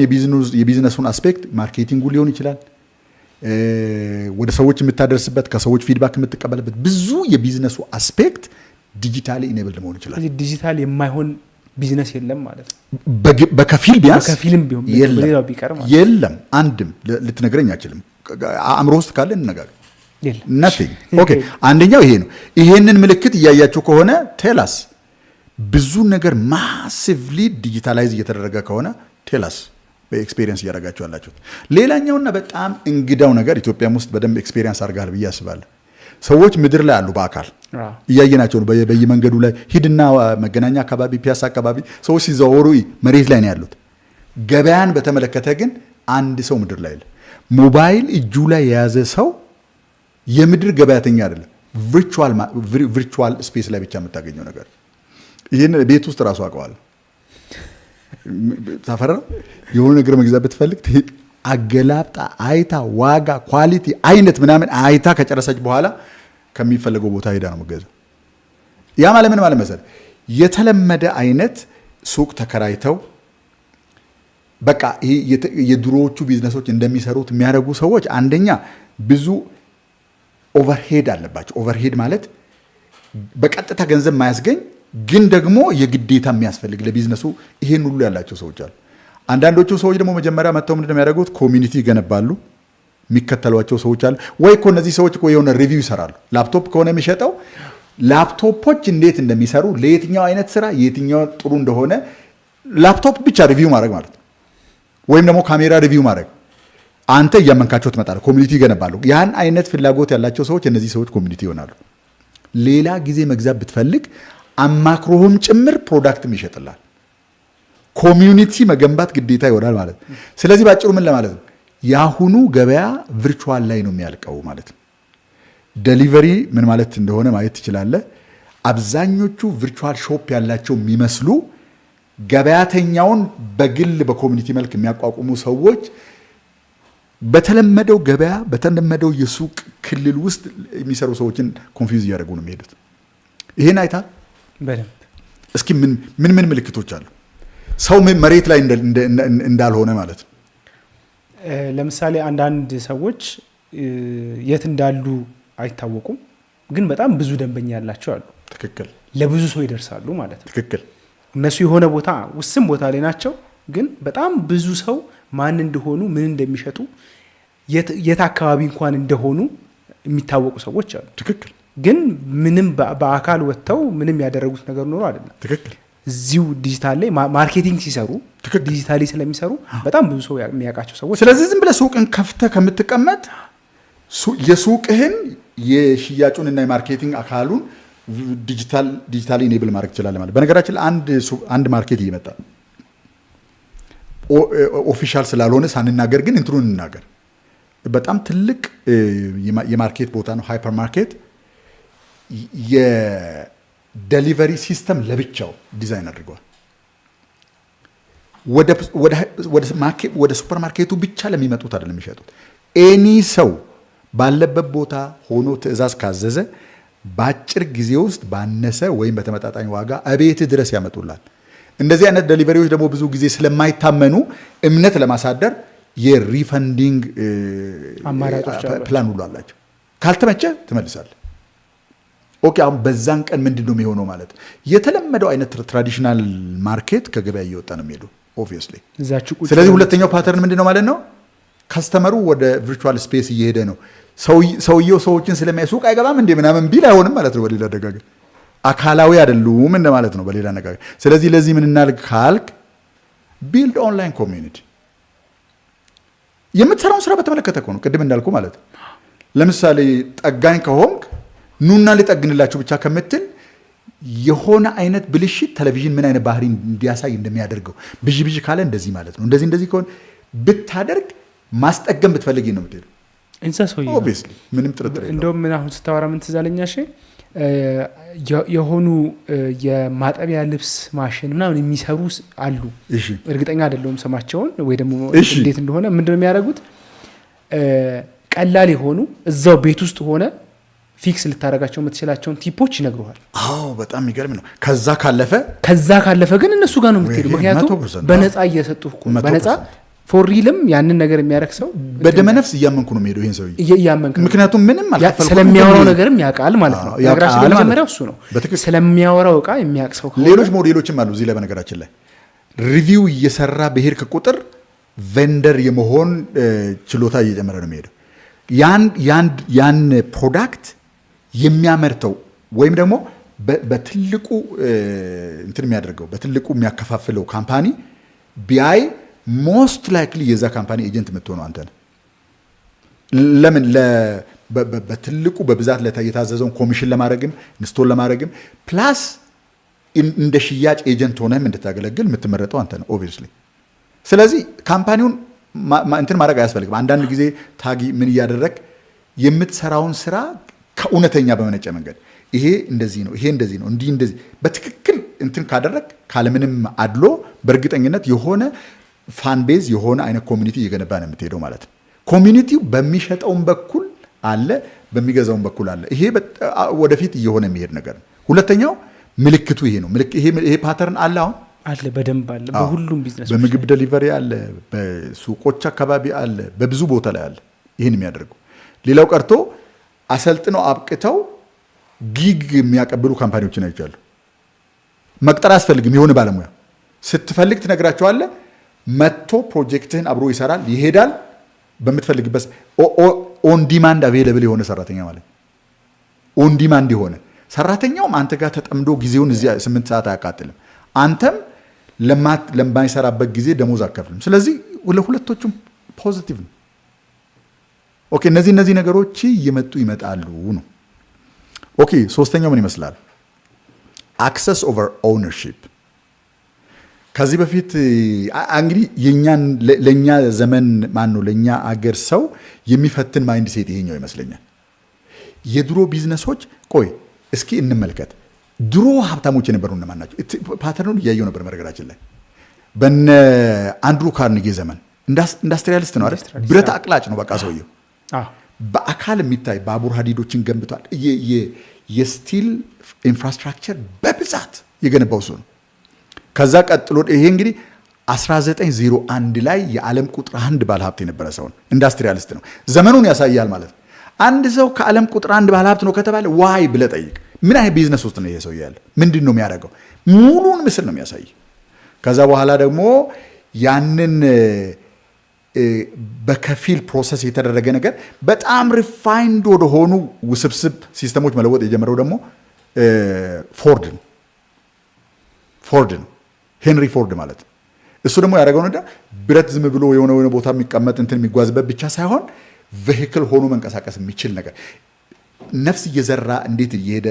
የቢዝነሱን አስፔክት ማርኬቲንጉ ሊሆን ይችላል፣ ወደ ሰዎች የምታደርስበት ከሰዎች ፊድባክ የምትቀበልበት ብዙ የቢዝነሱ አስፔክት ዲጂታሊ ኢኔብል መሆን ይችላል። ስለዚህ ዲጂታል የማይሆን ቢዝነስ የለም ማለት ነው። በከፊል ቢያንስ በከፊልም ቢሆን በሌላው ቢቀር ማለት የለም። አንድም ልትነግረኝ አችልም። አእምሮ ውስጥ ካለ እንነጋገር። ነቲንግ ኦኬ። አንደኛው ይሄ ነው። ይሄንን ምልክት እያያችሁ ከሆነ ቴላስ ብዙ ነገር ማሲቭሊ ዲጂታላይዝ እየተደረገ ከሆነ ቴላስ በኤክስፔሪየንስ እያደረጋችሁ ያላችሁት። ሌላኛውና በጣም እንግዳው ነገር ኢትዮጵያም ውስጥ በደንብ ኤክስፔሪየንስ አድርጋል ብዬ አስባለሁ። ሰዎች ምድር ላይ አሉ፣ በአካል እያየናቸው ነው። በየመንገዱ ላይ ሂድና መገናኛ አካባቢ፣ ፒያሳ አካባቢ ሰዎች ሲዘዋወሩ መሬት ላይ ነው ያሉት። ገበያን በተመለከተ ግን አንድ ሰው ምድር ላይ አለ። ሞባይል እጁ ላይ የያዘ ሰው የምድር ገበያተኛ አይደለም። ቪርቹዋል ስፔስ ላይ ብቻ የምታገኘው ነገር። ይህን ቤት ውስጥ ራሱ አውቀዋለሁ። ታፈራ የሆነ ነገር መግዛት ብትፈልግ አገላብጣ አይታ ዋጋ፣ ኳሊቲ፣ አይነት ምናምን አይታ ከጨረሰች በኋላ ከሚፈልገው ቦታ ሄዳ ነው የምትገዛው። ያ ማለት ምን ማለት መሰለህ? የተለመደ አይነት ሱቅ ተከራይተው በቃ የድሮዎቹ ቢዝነሶች እንደሚሰሩት የሚያደርጉ ሰዎች አንደኛ ብዙ ኦቨርሄድ አለባቸው። ኦቨርሄድ ማለት በቀጥታ ገንዘብ ማያስገኝ ግን ደግሞ የግዴታ የሚያስፈልግ ለቢዝነሱ ይሄን ሁሉ ያላቸው ሰዎች አሉ። አንዳንዶቹ ሰዎች ደግሞ መጀመሪያ መጥተው ምንድን ነው የሚያደርጉት? ኮሚኒቲ ይገነባሉ። የሚከተሏቸው ሰዎች አሉ። ወይ እኮ እነዚህ ሰዎች እኮ የሆነ ሪቪው ይሰራሉ። ላፕቶፕ ከሆነ የሚሸጠው ላፕቶፖች እንዴት እንደሚሰሩ፣ ለየትኛው አይነት ስራ የትኛው ጥሩ እንደሆነ ላፕቶፕ ብቻ ሪቪው ማድረግ ማለት ነው። ወይም ደግሞ ካሜራ ሪቪው ማድረግ። አንተ እያመንካቸው ትመጣለህ። ኮሚኒቲ ይገነባሉ። ያን አይነት ፍላጎት ያላቸው ሰዎች እነዚህ ሰዎች ኮሚኒቲ ይሆናሉ። ሌላ ጊዜ መግዛት ብትፈልግ አማክሮህም ጭምር ፕሮዳክትም ይሸጥላል። ኮሚዩኒቲ መገንባት ግዴታ ይሆናል ማለት ነው። ስለዚህ ባጭሩ ምን ለማለት ነው? የአሁኑ ገበያ ቪርቹዋል ላይ ነው የሚያልቀው ማለት ነው። ዴሊቨሪ ምን ማለት እንደሆነ ማየት ትችላለህ። አብዛኞቹ ቪርቹዋል ሾፕ ያላቸው የሚመስሉ ገበያተኛውን በግል በኮሚኒቲ መልክ የሚያቋቁሙ ሰዎች በተለመደው ገበያ በተለመደው የሱቅ ክልል ውስጥ የሚሰሩ ሰዎችን ኮንፊውዝ እያደረጉ ነው የሚሄዱት። ይሄን አይታል በደንብ። እስኪ ምን ምልክቶች አሉ ሰው መሬት ላይ እንዳልሆነ ማለት ነው? ለምሳሌ አንዳንድ ሰዎች የት እንዳሉ አይታወቁም፣ ግን በጣም ብዙ ደንበኛ ያላቸው አሉ። ትክክል። ለብዙ ሰው ይደርሳሉ ማለት ነው። ትክክል። እነሱ የሆነ ቦታ ውስን ቦታ ላይ ናቸው፣ ግን በጣም ብዙ ሰው ማን እንደሆኑ ምን እንደሚሸጡ የት አካባቢ እንኳን እንደሆኑ የሚታወቁ ሰዎች አሉ። ትክክል። ግን ምንም በአካል ወጥተው ምንም ያደረጉት ነገር ኖሮ አይደለም። ትክክል። እዚሁ ዲጂታል ላይ ማርኬቲንግ ሲሰሩ ዲጂታሊ ስለሚሰሩ በጣም ብዙ ሰው የሚያውቃቸው ሰዎች። ስለዚህ ዝም ብለህ ሱቅን ከፍተህ ከምትቀመጥ የሱቅህን የሽያጩንና የማርኬቲንግ አካሉን ዲጂታሊ ኢኔብል ማድረግ ትችላለህ ማለት። በነገራችን ላይ አንድ ማርኬት እየመጣ ኦፊሻል ስላልሆነ ሳንናገር ግን እንትኑን እንናገር። በጣም ትልቅ የማርኬት ቦታ ነው። ሃይፐር ማርኬት የዴሊቨሪ ሲስተም ለብቻው ዲዛይን አድርገዋል። ወደ ሱፐር ማርኬቱ ብቻ ለሚመጡት አይደለም የሚሸጡት። ኤኒ ሰው ባለበት ቦታ ሆኖ ትዕዛዝ ካዘዘ በአጭር ጊዜ ውስጥ ባነሰ ወይም በተመጣጣኝ ዋጋ እቤት ድረስ ያመጡላል። እንደዚህ አይነት ዴሊቨሪዎች ደግሞ ብዙ ጊዜ ስለማይታመኑ እምነት ለማሳደር የሪፈንዲንግ ፕላን ሁሉ አላቸው። ካልተመቸ ትመልሳለህ። ኦኬ፣ አሁን በዛን ቀን ምንድን ነው የሚሆነው ማለት? የተለመደው አይነት ትራዲሽናል ማርኬት ከገበያ እየወጣ ነው የሚሄዱ ኦብቪየስሊ። ስለዚህ ሁለተኛው ፓተርን ምንድን ነው ማለት ነው? ከስተመሩ ወደ ቪርቹዋል ስፔስ እየሄደ ነው። ሰውየው ሰዎችን ስለሚያይ ሱቅ አይገባም እንዴ ምናምን ቢል አይሆንም ማለት ነው። በሌላ አነጋገር አካላዊ አይደሉም እንደማለት ነው በሌላ አነጋገር። ስለዚህ ለዚህ ምን እናድርግ ካልክ ቢልድ ኦንላይን ኮሚዩኒቲ። የምትሰራውን ስራ በተመለከተ ነው ቅድም እንዳልኩ ማለት ነው። ለምሳሌ ጠጋኝ ከሆንክ ኑና ልጠግንላችሁ ብቻ ከምትል የሆነ አይነት ብልሽት ቴሌቪዥን ምን አይነት ባህሪ እንዲያሳይ እንደሚያደርገው ብዥ ካለ እንደዚህ ማለት ነው። እንደዚህ ከሆነ ብታደርግ ማስጠገም ብትፈልጊ ነው የምትሄደው። ኦብቪየስሊ ምንም ጥርጥር የለውም። እንደውም ምን አሁን ስታወራ ምን ትዝ አለኝ የሆኑ የማጠቢያ ልብስ ማሽን ምናምን የሚሰሩ አሉ። እርግጠኛ አይደለሁም ስማቸውን ወይ ደግሞ እንዴት እንደሆነ። ምንድነው የሚያደርጉት? ቀላል የሆኑ እዛው ቤት ውስጥ ሆነ ፊክስ ልታደርጋቸው የምትችላቸውን ቲፖች ይነግሩሃል። በጣም የሚገርም ነው። ከዛ ካለፈ ግን እነሱ ጋር ነው የምትሄዱ። ምክንያቱም በነፃ እየሰጡ በነፃ ፎሪልም ያንን ነገር የሚያረክ ሰው በደመነፍስ እያመንኩ ነው የሚሄደው ይሄን ሰው እያመንኩ። ምክንያቱም ምንም አልከፈልኩም ስለሚያወራው ነገርም ያውቃል ማለት ነው። ነገራችን መጀመሪያው እሱ ነው። ስለሚያወራው ዕቃ የሚያውቅ ሰው። ሌሎች ሞዴሎችም አሉ እዚህ ላይ። በነገራችን ላይ ሪቪው እየሰራ በሄድክ ቁጥር ቬንደር የመሆን ችሎታ እየጨመረ ነው የሚሄደው። ያን ፕሮዳክት የሚያመርተው ወይም ደግሞ በትልቁ እንትን የሚያደርገው በትልቁ የሚያከፋፍለው ካምፓኒ ቢአይ ሞስት ላይክሊ የዛ ካምፓኒ ኤጀንት የምትሆነው አንተ ነህ። ለምን? በትልቁ በብዛት የታዘዘውን ኮሚሽን ለማድረግም ኢንስቶል ለማድረግም ፕላስ እንደ ሽያጭ ኤጀንት ሆነህም እንድታገለግል የምትመረጠው አንተ ነህ ኦብቪየስሊ። ስለዚህ ካምፓኒውን እንትን ማድረግ አያስፈልግም። አንዳንድ ጊዜ ታጊ ምን እያደረግ የምትሰራውን ስራ ከእውነተኛ በመነጨ መንገድ ይሄ እንደዚህ ነው፣ ይሄ እንደዚህ ነው፣ እንደዚህ በትክክል እንትን ካደረግ ካለምንም አድሎ በእርግጠኝነት የሆነ ፋን ቤዝ የሆነ አይነት ኮሚኒቲ እየገነባ ነው የምትሄደው ማለት ነው። ኮሚኒቲው በሚሸጠውም በኩል አለ፣ በሚገዛውም በኩል አለ። ይሄ ወደፊት እየሆነ የሚሄድ ነገር ነው። ሁለተኛው ምልክቱ ይሄ ነው። ይሄ ፓተርን አለ አሁን አለ፣ በደንብ አለ። በሁሉም ቢዝነስ በምግብ ዴሊቨሪ አለ፣ በሱቆች አካባቢ አለ፣ በብዙ ቦታ ላይ አለ ይህን የሚያደርጉ። ሌላው ቀርቶ አሰልጥነው አብቅተው ጊግ የሚያቀብሉ ካምፓኒዎችን አይቻሉ። መቅጠር አያስፈልግም። የሆነ ባለሙያ ስትፈልግ ትነግራቸዋለህ። መጥቶ ፕሮጀክትህን አብሮ ይሰራል፣ ይሄዳል። በምትፈልግበት ኦን ዲማንድ አቬለብል የሆነ ሰራተኛ ማለት ኦን ዲማንድ የሆነ ሰራተኛውም አንተ ጋር ተጠምዶ ጊዜውን እዚያ 8 ሰዓት አያቃጥልም። አንተም ለማይሰራበት ጊዜ ደሞዝ አከፍልም። ስለዚህ ለሁለቶቹም ፖዚቲቭ ነው። ኦኬ፣ እነዚህ ነገሮች እየመጡ ይመጣሉ ነው። ኦኬ፣ ሶስተኛው ምን ይመስላል? አክሰስ ኦቨር ኦውነርሺፕ። ከዚህ በፊት እንግዲህ ለእኛ ዘመን ለእኛ አገር ሰው የሚፈትን ማይንድ ሴት ይሄኛው ይመስለኛል። የድሮ ቢዝነሶች ቆይ እስኪ እንመልከት። ድሮ ሀብታሞች የነበሩ እነማን ናቸው? ፓተርኑን እያየው ነበር። መረገራችን ላይ በነ አንድሩ ካርኒጌ ዘመን ኢንዱስትሪያሊስት ነው አይደል? ብረት አቅላጭ ነው በቃ ሰውየው። በአካል የሚታይ ባቡር ሀዲዶችን ገንብቷል። የስቲል ኢንፍራስትራክቸር በብዛት የገነባው እሱ ነው። ከዛ ቀጥሎ ይሄ እንግዲህ 1901 ላይ የዓለም ቁጥር 1 ባለሀብት የነበረ ሰው ነው። ኢንዱስትሪያሊስት ነው። ዘመኑን ያሳያል ማለት ነው። አንድ ሰው ከዓለም ቁጥር 1 ባለሀብት ነው ከተባለ ዋይ ብለህ ጠይቅ። ምን አይነት ቢዝነስ ውስጥ ነው ይሄ ሰው ያለ? ምንድን ነው የሚያደርገው? ሙሉን ምስል ነው የሚያሳይ። ከዛ በኋላ ደግሞ ያንን በከፊል ፕሮሰስ የተደረገ ነገር በጣም ሪፋይንድ ወደሆኑ ውስብስብ ሲስተሞች መለወጥ የጀመረው ደግሞ ፎርድ ነው። ሄንሪ ፎርድ ማለት ነው። እሱ ደግሞ ያደረገው ነገር ብረት ዝም ብሎ የሆነ ቦታ የሚቀመጥ እንትን የሚጓዝበት ብቻ ሳይሆን ቬሂክል ሆኖ መንቀሳቀስ የሚችል ነገር ነፍስ እየዘራ እንዴት እየሄደ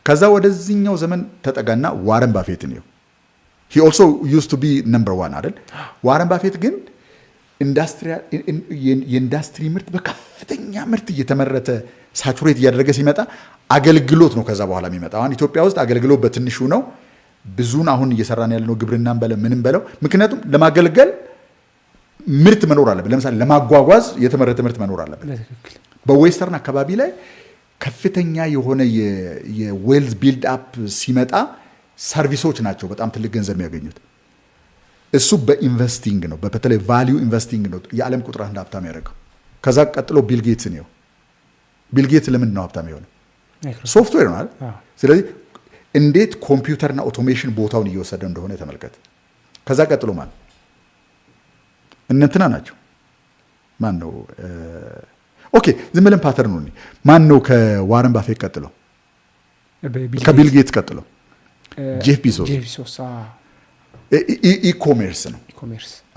ከዛ ወደዚህኛው ዘመን ተጠጋና ዋረን ባፌት ነው። he also used to be number 1 አይደል? ዋረን ባፌት ግን የኢንዱስትሪ ምርት በከፍተኛ ምርት እየተመረተ ሳቹሬት እያደረገ ሲመጣ አገልግሎት ነው ከዛ በኋላ የሚመጣ። አሁን ኢትዮጵያ ውስጥ አገልግሎት በትንሹ ነው። ብዙን አሁን እየሰራን ያለነው ግብርናን በለው ምንም በለው። ምክንያቱም ለማገልገል ምርት መኖር አለበት። ለምሳሌ ለማጓጓዝ የተመረተ ምርት መኖር አለበት። በዌስተርን አካባቢ ላይ ከፍተኛ የሆነ የዌልዝ ቢልድ አፕ ሲመጣ ሰርቪሶች ናቸው በጣም ትልቅ ገንዘብ የሚያገኙት። እሱ በኢንቨስቲንግ ነው፣ በተለይ ቫሊዩ ኢንቨስቲንግ ነው የዓለም ቁጥር 1 ሀብታም ያደረገው። ከዛ ቀጥሎ ቢል ጌትስ ነው። ቢል ጌትስ ለምንድን ነው ሀብታም የሆነው? ሶፍትዌር ነው አይደል? ስለዚህ እንዴት ኮምፒውተርና ኦቶሜሽን ቦታውን እየወሰደ እንደሆነ ተመልከት። ከዛ ቀጥሎ ማን እንትና ናቸው? ማን ነው? ኦኬ ዝም ብለን ፓተርን ነው። ማን ነው ከዋረን ባፌት ቀጥሎ? ከቢል ጌትስ ቀጥሎ ጄፍ ቢዞስ። ኢኮሜርስ ነው።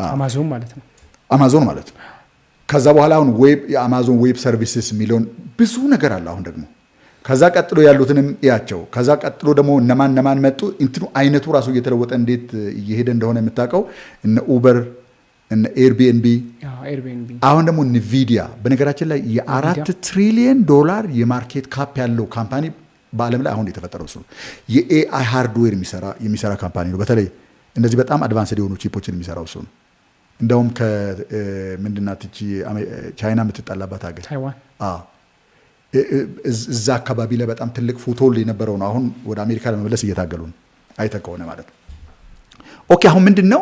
አማዞን ማለት ነው። አማዞን ማለት ነው። ከዛ በኋላ አሁን የአማዞን ዌብ ሰርቪስስ የሚለውን ብዙ ነገር አለ። አሁን ደግሞ ከዛ ቀጥሎ ያሉትንም ያቸው ከዛ ቀጥሎ ደግሞ እነማን መጡ እንትኑ አይነቱ ራሱ እየተለወጠ እንዴት እየሄደ እንደሆነ የምታውቀው እነ ኡበር እነ ኤርቢኤንቢ አሁን ደግሞ ኒቪዲያ በነገራችን ላይ የ4 ትሪሊየን ዶላር የማርኬት ካፕ ያለው ካምፓኒ በዓለም ላይ አሁን የተፈጠረው እሱ የኤአይ ሃርድዌር የሚሰራ ካምፓኒ ነው። በተለይ እነዚህ በጣም አድቫንስድ የሆኑ ቺፖችን የሚሰራው እሱ ነው። እንደውም ከምንድናት እቺ ቻይና የምትጣላባት ሀገር ታይዋን እዛ አካባቢ ላይ በጣም ትልቅ ፉትሆልድ የነበረው ነው። አሁን ወደ አሜሪካ ለመመለስ እየታገሉ ነው። አይተህ ከሆነ ማለት ነው። ኦኬ አሁን ምንድን ነው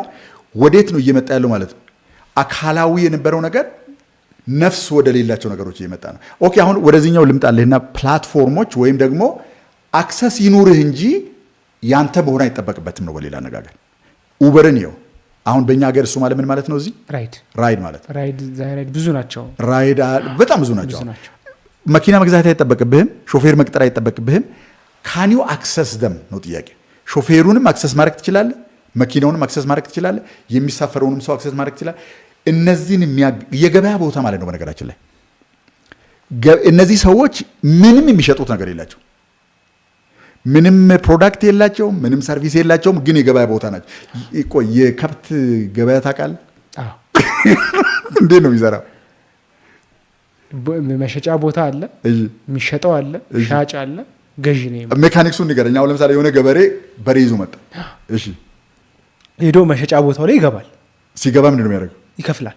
ወዴት ነው እየመጣ ያለው ማለት ነው? አካላዊ የነበረው ነገር ነፍስ ወደ ሌላቸው ነገሮች እየመጣ ነው። ኦኬ አሁን ወደዚህኛው ልምጣልህና ፕላትፎርሞች ወይም ደግሞ አክሰስ ይኑርህ እንጂ ያንተ መሆን አይጠበቅበትም ነው። በሌላ አነጋገር ኡበርን ይኸው አሁን በእኛ ሀገር እሱ ማለት ምን ማለት ነው? እዚህ ራይድ ማለት ራይድ ብዙ ናቸው። ራይድ በጣም ብዙ ናቸው። መኪና መግዛት አይጠበቅብህም። ሾፌር መቅጠር አይጠበቅብህም። ካን ዩ አክሰስ ደም ነው ጥያቄ። ሾፌሩንም አክሰስ ማድረግ ትችላለህ። መኪናውንም አክሰስ ማድረግ ትችላለህ። የሚሳፈረውንም ሰው አክሰስ ማድረግ ትችላለህ። እነዚህን የገበያ ቦታ ማለት ነው። በነገራችን ላይ እነዚህ ሰዎች ምንም የሚሸጡት ነገር የላቸው፣ ምንም ፕሮዳክት የላቸውም፣ ምንም ሰርቪስ የላቸውም። ግን የገበያ ቦታ ናቸው። የከብት ገበያ ታውቃለህ? እንዴት ነው የሚሰራው? መሸጫ ቦታ አለ፣ የሚሸጠው አለ፣ ሻጭ አለ፣ ገዢ ነው። ሜካኒክሱን ንገረኝ። አሁን ለምሳሌ የሆነ ገበሬ በሬ ይዞ መጣ። እሺ ሄዶ መሸጫ ቦታው ላይ ይገባል። ሲገባ ምንድን ነው የሚያደርገው? ይከፍላል።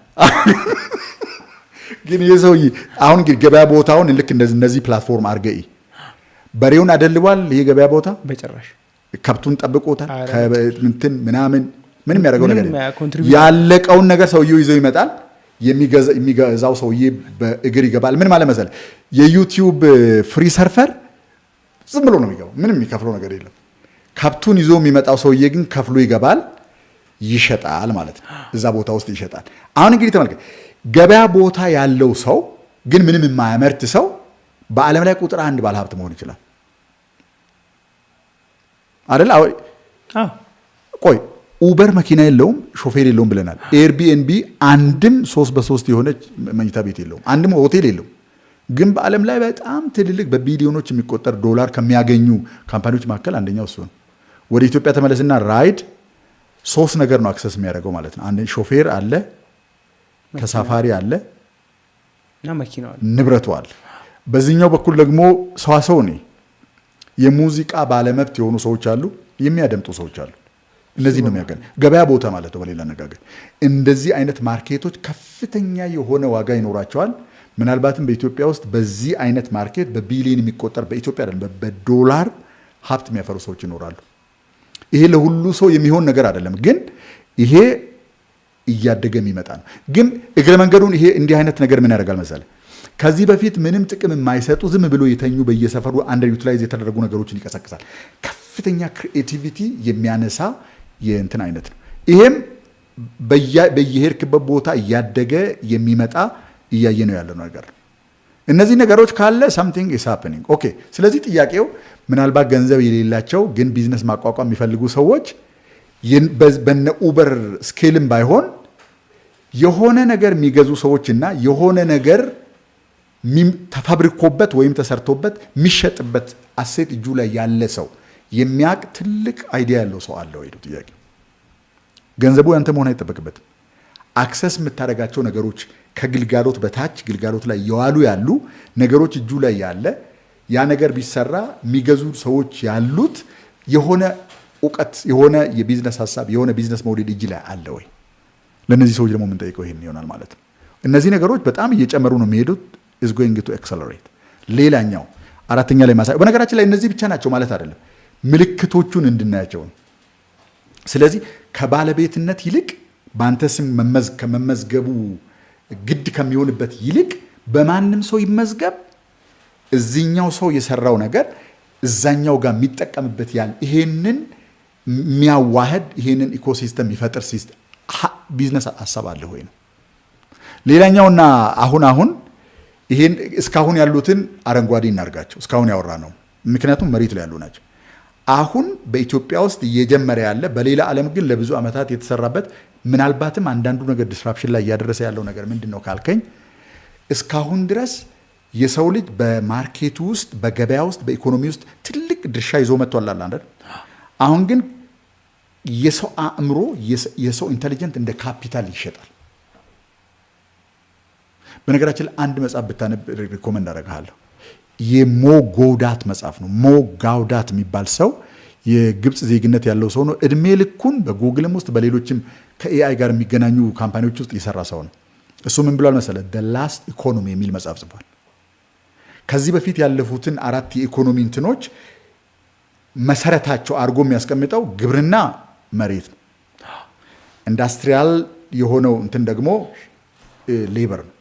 ግን ይህ ሰውዬ አሁን እንግዲህ ገበያ ቦታውን ልክ እነዚህ ፕላትፎርም አድርገህ በሬውን አደልቧል። ይሄ ገበያ ቦታ በጭራሽ ከብቱን ጠብቆታል። ከእንትን ምንም ያደረገው ነገር ያለቀውን ነገር ሰውዬው ይዘው ይመጣል። የሚገዛው ሰውዬ በእግር ይገባል። ምን ማለት መሰለህ የዩቲዩብ ፍሪ ሰርፈር ዝም ብሎ ነው የሚገባው። ምንም የሚከፍለው ነገር የለም። ከብቱን ይዞ የሚመጣው ሰውዬ ግን ከፍሎ ይገባል፣ ይሸጣል ማለት ነው። እዛ ቦታ ውስጥ ይሸጣል። አሁን እንግዲህ ተመልከት፣ ገበያ ቦታ ያለው ሰው ግን ምንም የማያመርት ሰው በዓለም ላይ ቁጥር 1 ባለሀብት መሆን ይችላል አይደል? ቆይ ኡበር መኪና የለውም፣ ሾፌር የለውም ብለናል። ኤርቢኤንቢ አንድም 3x3 የሆነች መኝታ ቤት የለውም፣ አንድም ሆቴል የለውም። ግን በዓለም ላይ በጣም ትልልቅ በቢሊዮኖች የሚቆጠር ዶላር ከሚያገኙ ካምፓኒዎች መካከል አንደኛው እሱ ነው። ወደ ኢትዮጵያ ተመለስና ራይድ 3 ነገር ነው አክሰስ የሚያደርገው ማለት ነው። አንድ ሾፌር አለ፣ ተሳፋሪ አለ እና መኪናው አለ፣ ንብረቱ አለ። በዚህኛው በኩል ደግሞ ሰዋሰው ነው። የሙዚቃ ባለመብት የሆኑ ሰዎች አሉ፣ የሚያደምጡ ሰዎች አሉ። እነዚህ ነው የሚያገኝ ገበያ ቦታ ማለት ነው። በሌላ አነጋገር እንደዚህ አይነት ማርኬቶች ከፍተኛ የሆነ ዋጋ ይኖራቸዋል። ምናልባትም በኢትዮጵያ ውስጥ በዚህ አይነት ማርኬት በቢሊዮን የሚቆጠር በኢትዮጵያ አይደለም በዶላር ሀብት የሚያፈሩ ሰዎች ይኖራሉ። ይሄ ለሁሉ ሰው የሚሆን ነገር አይደለም፣ ግን ይሄ እያደገ የሚመጣ ነው። ግን እግረ መንገዱን ይሄ እንዲህ አይነት ነገር ምን ያደርጋል መሰለህ? ከዚህ በፊት ምንም ጥቅም የማይሰጡ ዝም ብሎ የተኙ በየሰፈሩ አንደር ዩቲላይዝ የተደረጉ ነገሮችን ይቀሰቅሳል። ከፍተኛ ክሪኤቲቪቲ የሚያነሳ የእንትን አይነት ነው። ይሄም በየሄድክበት ቦታ እያደገ የሚመጣ እያየ ነው ያለው ነገር። እነዚህ ነገሮች ካለ something is happening ኦኬ። ስለዚህ ጥያቄው ምናልባት ገንዘብ የሌላቸው ግን ቢዝነስ ማቋቋም የሚፈልጉ ሰዎች በነ ኡበር ስኬልም ባይሆን የሆነ ነገር የሚገዙ ሰዎችና የሆነ ነገር ተፋብሪኮበት ወይም ተሰርቶበት የሚሸጥበት አሴት እጁ ላይ ያለ ሰው የሚያቅ ትልቅ አይዲያ ያለው ሰው አለ ወይ? ጥያቄ ገንዘቡ ያንተ መሆን አይጠበቅበትም። አክሰስ የምታደርጋቸው ነገሮች ከግልጋሎት በታች ግልጋሎት ላይ የዋሉ ያሉ ነገሮች እጁ ላይ ያለ ያ ነገር ቢሰራ የሚገዙ ሰዎች ያሉት የሆነ እውቀት የሆነ የቢዝነስ ሀሳብ የሆነ ቢዝነስ ሞዴል እጅ ላይ አለ ወይ? ለእነዚህ ሰዎች ደግሞ የምንጠይቀው ይሄን ይሆናል ማለት ነው። እነዚህ ነገሮች በጣም እየጨመሩ ነው የሚሄዱት is going to accelerate። ሌላኛው አራተኛ ላይ ማሳይ በነገራችን ላይ እነዚህ ብቻ ናቸው ማለት አይደለም፣ ምልክቶቹን እንድናያቸው ነው። ስለዚህ ከባለቤትነት ይልቅ በአንተ ስም ከመመዝገቡ ግድ ከሚሆንበት ይልቅ በማንም ሰው ይመዝገብ፣ እዚህኛው ሰው የሰራው ነገር እዛኛው ጋር የሚጠቀምበት ያለ ይሄንን የሚያዋህድ ይሄንን ኢኮሲስተም የሚፈጥር ቢዝነስ ሀሳብ አለ ወይ ነው። ሌላኛውና አሁን ይሄን እስካሁን ያሉትን አረንጓዴ እናርጋቸው፣ እስካሁን ያወራ ነው፣ ምክንያቱም መሬት ላይ ያሉ ናቸው። አሁን በኢትዮጵያ ውስጥ እየጀመረ ያለ በሌላ ዓለም ግን ለብዙ ዓመታት የተሰራበት ምናልባትም አንዳንዱ ነገር ዲስራፕሽን ላይ እያደረሰ ያለው ነገር ምንድን ነው ካልከኝ እስካሁን ድረስ የሰው ልጅ በማርኬቱ ውስጥ በገበያ ውስጥ በኢኮኖሚ ውስጥ ትልቅ ድርሻ ይዞ መጥቷል አይደል? አሁን ግን የሰው አእምሮ የሰው ኢንተሊጀንት እንደ ካፒታል ይሸጣል። በነገራችን ላይ አንድ መጽሐፍ ብታነብ ሪኮመንድ አደርግሃለሁ። የሞ ጎውዳት መጽሐፍ ነው። ሞ ጋውዳት የሚባል ሰው የግብፅ ዜግነት ያለው ሰው ነው። እድሜ ልኩን በጉግልም ውስጥ በሌሎችም ከኤአይ ጋር የሚገናኙ ካምፓኒዎች ውስጥ የሰራ ሰው ነው። እሱ ምን ብሏል መሰለህ? The Last Economy የሚል መጽሐፍ ጽፏል። ከዚህ በፊት ያለፉትን 4 የኢኮኖሚ እንትኖች መሰረታቸው አድርጎ የሚያስቀምጠው ግብርና መሬት ነው። ኢንዱስትሪያል የሆነው እንትን ደግሞ ሌበር ነው።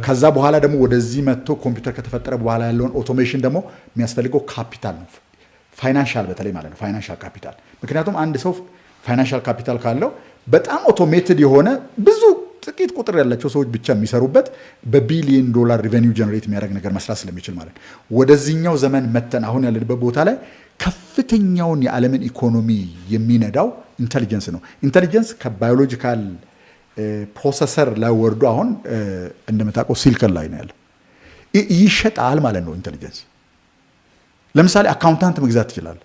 ከዛ በኋላ ደግሞ ወደዚህ መጥቶ ኮምፒውተር ከተፈጠረ በኋላ ያለውን ኦቶሜሽን ደግሞ የሚያስፈልገው ካፒታል ነው። ፋይናንሻል በተለይ ማለት ነው፣ ፋይናንሻል ካፒታል። ምክንያቱም አንድ ሰው ፋይናንሻል ካፒታል ካለው በጣም ኦቶሜትድ የሆነ ብዙ ጥቂት ቁጥር ያላቸው ሰዎች ብቻ የሚሰሩበት በቢሊየን ዶላር ሪቨኒው ጀነሬት የሚያደርግ ነገር መስራት ስለሚችል ማለት ነው። ወደዚህኛው ዘመን መተን አሁን ያለንበት ቦታ ላይ ከፍተኛውን የዓለምን ኢኮኖሚ የሚነዳው ኢንተሊጀንስ ነው። ኢንተሊጀንስ ከባዮሎጂካል ፕሮሰሰር ላይ ወርዶ አሁን እንደምታውቀው ሲሊከን ላይ ነው ያለው። ይሸጣል ማለት ነው ኢንተሊጀንስ። ለምሳሌ አካውንታንት መግዛት ትችላለህ፣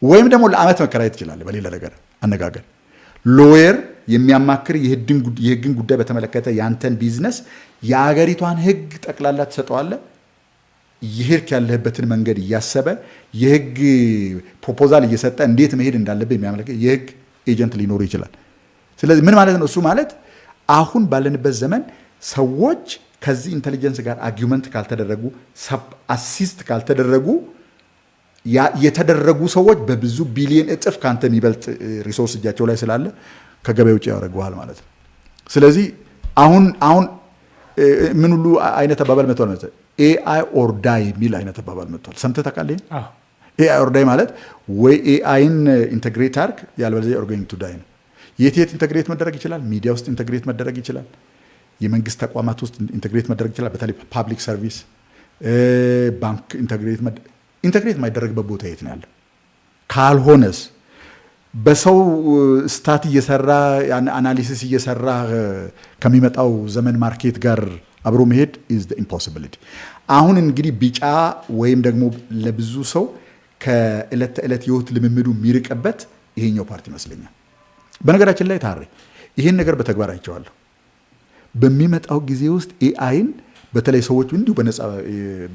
ወይም ደግሞ ለአመት መከራየት ትችላለህ። በሌላ ነገር አነጋገር ሎየር የሚያማክር የህግን ጉዳይ በተመለከተ ያንተን ቢዝነስ የአገሪቷን ህግ ጠቅላላ ትሰጠዋለህ። ይሄድ ያለህበትን መንገድ እያሰበ የህግ ፕሮፖዛል እየሰጠ እንዴት መሄድ እንዳለበት የሚያመለክት የህግ ኤጀንት ሊኖር ይችላል። ስለዚህ ምን ማለት ነው? እሱ ማለት አሁን ባለንበት ዘመን ሰዎች ከዚህ ኢንተሊጀንስ ጋር አርጊውመንት ካልተደረጉ፣ ሰብ አሲስት ካልተደረጉ የተደረጉ ሰዎች በብዙ ቢሊየን እጥፍ ካንተ የሚበልጥ ሪሶርስ እጃቸው ላይ ስላለ ከገበያ ውጭ ያደርገዋል ማለት ነው። ስለዚህ አሁን ምን ሁሉ አይነት አባባል መጥቷል ማለት ኤአይ ኦር ዳይ የሚል አይነት አባባል መጥቷል። ሰምተህ ታውቃለህ? ኤአይ ኦር ዳይ ማለት ወይ ኤአይን ኢንተግሬት አድርግ ያለበለዚያ ኦር ጎይንግ ቱ ዳይ ነው። የት ኢንተግሬት መደረግ ይችላል? ሚዲያ ውስጥ ኢንተግሬት መደረግ ይችላል። የመንግስት ተቋማት ውስጥ ኢንተግሬት መደረግ ይችላል። በተለይ ፓብሊክ ሰርቪስ፣ ባንክ ኢንተግሬት የማይደረግበት ቦታ የት ነው ያለው? ካልሆነስ በሰው ስታት እየሰራ አናሊሲስ እየሰራ ከሚመጣው ዘመን ማርኬት ጋር አብሮ መሄድ ኢዝ ዘ ኢምፖሲቢሊቲ። አሁን እንግዲህ ቢጫ ወይም ደግሞ ለብዙ ሰው ከዕለት ተዕለት ህይወት ልምምዱ የሚርቅበት ይሄኛው ፓርቲ ይመስለኛል። በነገራችን ላይ ታሪ ይሄን ነገር በተግባር አይቼዋለሁ። በሚመጣው ጊዜ ውስጥ ኤአይን በተለይ ሰዎች እንዲሁ በነፃ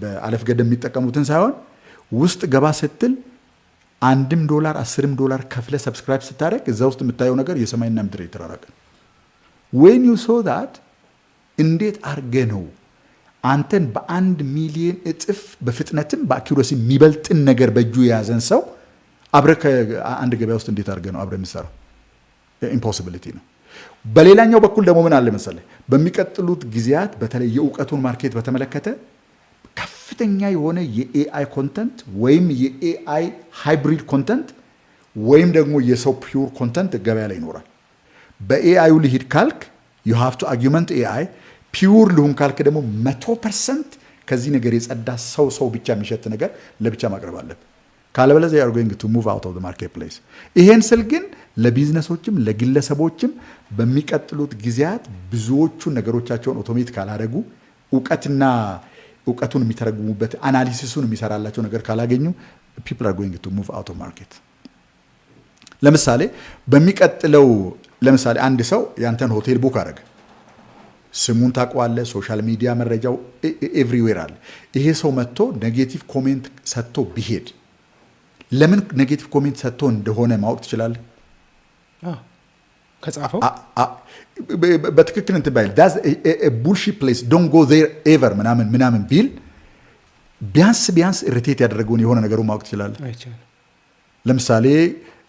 በአለፍ ገደም የሚጠቀሙትን ሳይሆን ውስጥ ገባ ስትል $1 $10 ከፍለ ሰብስክራይብ ስታደርግ እዛ ውስጥ የምታየው ነገር የሰማይና ምድር የተራራቀ when you saw that እንዴት አርገ ነው አንተን በ1 ሚሊዮን እጥፍ በፍጥነትም በአኪዩረሲ የሚበልጥን ነገር በእጁ የያዘን ሰው አብረ ከአንድ ገበያ ውስጥ እንዴት አርገ ነው አብረ የሚሰራው? ኢምፖሲቢሊቲ ነው። በሌላኛው በኩል ደግሞ ምን አለ መሰለህ፣ በሚቀጥሉት ጊዜያት በተለይ የእውቀቱን ማርኬት በተመለከተ ከፍተኛ የሆነ የኤአይ ኮንተንት ወይም የኤአይ ሃይብሪድ ኮንተንት ወይም ደግሞ የሰው ፒውር ኮንተንት ገበያ ላይ ይኖራል። በኤአዩ ልሂድ ካልክ you have to argument ኤአይ ፒውር ልሁን ካልክ ደግሞ 100% ከዚህ ነገር የጸዳ ሰው ብቻ የሚሸት ነገር ለብቻ ማቅረብ አለብህ። ካለበለዚያ you are going to move out of the marketplace። ይሄን ስል ግን ለቢዝነሶችም ለግለሰቦችም በሚቀጥሉት ጊዜያት ብዙዎቹ ነገሮቻቸውን ኦቶሜት ካላደረጉ እውቀቱን የሚተረጉሙበት አናሊሲሱን የሚሰራላቸው ነገር ካላገኙ people are going to move out of market። ለምሳሌ በሚቀጥለው አንድ ሰው ያንተን ሆቴል ቡክ አደረገ፣ ስሙን ታውቀዋለህ፣ ሶሻል ሚዲያ መረጃው ኤቭሪዌር አለ። ይሄ ሰው መጥቶ ኔጌቲቭ ኮሜንት ሰጥቶ ቢሄድ ለምን ኔጌቲቭ ኮሜንት ሰጥቶ እንደሆነ ማወቅ ትችላለህ? ከጻፈው በትክክል እንትን ባይል that's a bullshit place don't go there ever ምናምን ቢል ቢያንስ ኢሪቴት ያደረገውን የሆነ ነገሩን ማወቅ ትችላለህ። ለምሳሌ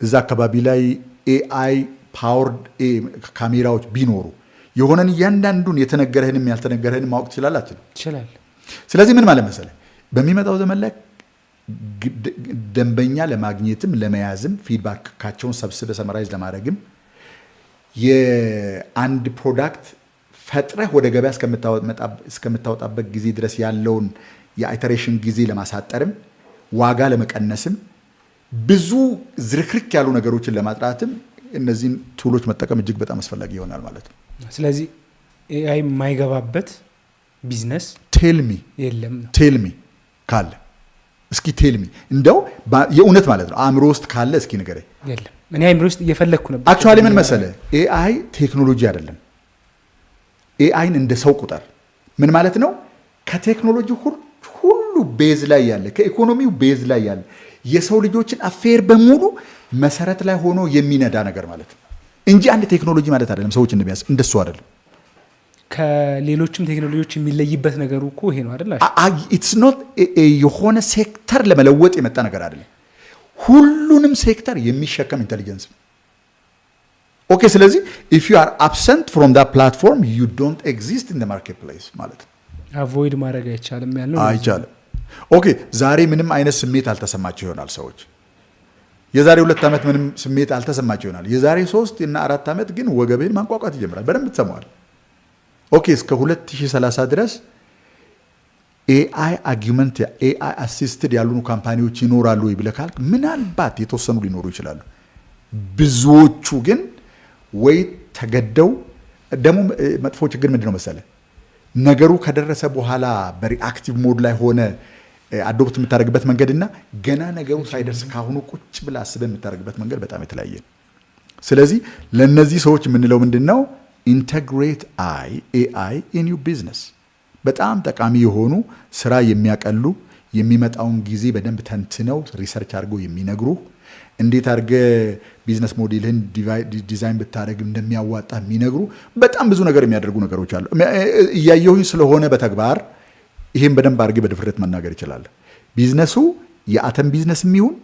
እዛ አካባቢ ላይ ኤአይ ፓወርድ ካሜራዎች ቢኖሩ የሆነን እያንዳንዱን የተነገረህንም ያልተነገረህንም ማወቅ ትችላላችሁ። ስለዚህ ምን ማለት መሰለህ፣ በሚመጣው ዘመን ላይ ደንበኛ ለማግኘትም ለመያዝም ፊድባካቸውን ሰብስበ ሰመራይዝ ለማድረግም የአንድ ፕሮዳክት ፈጥረህ ወደ ገበያ እስከምታወጣበት ጊዜ ድረስ ያለውን የአይተሬሽን ጊዜ ለማሳጠርም ዋጋ ለመቀነስም ብዙ ዝርክርክ ያሉ ነገሮችን ለማጥራትም እነዚህን ቱሎች መጠቀም እጅግ በጣም አስፈላጊ ይሆናል ማለት ነው። ስለዚህ ኤአይ የማይገባበት ቢዝነስ ቴልሚ የለም ነው። ቴልሚ ካለ እስኪ ቴልሚ እንደው የእውነት ማለት ነው አእምሮ ውስጥ ካለ እስኪ ንገረኝ። የለም እኔ አእምሮ ውስጥ እየፈለግኩ ነበር። አክቹዋሊ ምን መሰለ ኤአይ ቴክኖሎጂ አይደለም። ኤአይን እንደ ሰው ቁጠር። ምን ማለት ነው? ከቴክኖሎጂ ሁሉ ቤዝ ላይ ያለ ከኢኮኖሚው ቤዝ ላይ ያለ የሰው ልጆችን አፌር በሙሉ መሰረት ላይ ሆኖ የሚነዳ ነገር ማለት ነው እንጂ አንድ ቴክኖሎጂ ማለት አይደለም። ሰዎች እንደሱ አይደለም። ከሌሎችም ቴክኖሎጂዎች የሚለይበት ነገሩ እኮ ይሄ ነው አይደል? ኢትስ ኖት የሆነ ሴክተር ለመለወጥ የመጣ ነገር አይደለም። ሁሉንም ሴክተር የሚሸከም ኢንተሊጀንስ ነው። ኦኬ። ስለዚህ ኢፍ ዩ አር አብሰንት ፍሮም ዳት ፕላትፎርም ዩ ዶንት ኤግዚስት ኢን ዘ ማርኬት ፕሌስ ማለት ነው። አቮይድ ማድረግ አይቻልም ያለው አይቻልም። ኦኬ። ዛሬ ምንም አይነት ስሜት አልተሰማቸው ይሆናል ሰዎች። የዛሬ 2 ዓመት ምንም ስሜት አልተሰማቸው ይሆናል። የዛሬ 3 እና 4 ዓመት ግን ወገብህን ማንቋቋት ይጀምራል። በደንብ ትሰማዋል። ኦኬ። እስከ 2030 ድረስ ኤአይ አርጊመንት ኤአይ አሲስትድ ያሉኑ ካምፓኒዎች ይኖራሉ ወይ ብለህ ካልክ ምናልባት የተወሰኑ ሊኖሩ ይችላሉ። ብዙዎቹ ግን ወይ ተገደው ደግሞ መጥፎ ችግር ምንድነው መሰለ ነገሩ ከደረሰ በኋላ በሪአክቲቭ ሞድ ላይ ሆነ አዶፕት የምታደርግበት መንገድና ገና ነገሩ ሳይደርስ ካሁኑ ቁጭ ብላ አስበህ የምታደርግበት መንገድ በጣም የተለያየ ነው። ስለዚህ ለነዚህ ሰዎች የምንለው ምንድነው ኢንተግሬት ኤአይ ኢን ዩ ቢዝነስ። በጣም ጠቃሚ የሆኑ ስራ የሚያቀሉ የሚመጣውን ጊዜ በደንብ ተንትነው ሪሰርች አድርገው የሚነግሩ እንዴት አድርገ ቢዝነስ ሞዴልህን ዲዛይን ብታደርግ እንደሚያዋጣ የሚነግሩ በጣም ብዙ ነገር የሚያደርጉ ነገሮች አሉ። እያየሁኝ ስለሆነ በተግባር ይሄን በደንብ አድርጌ በድፍረት መናገር ይችላል። ቢዝነሱ የአተም ቢዝነስም ይሁን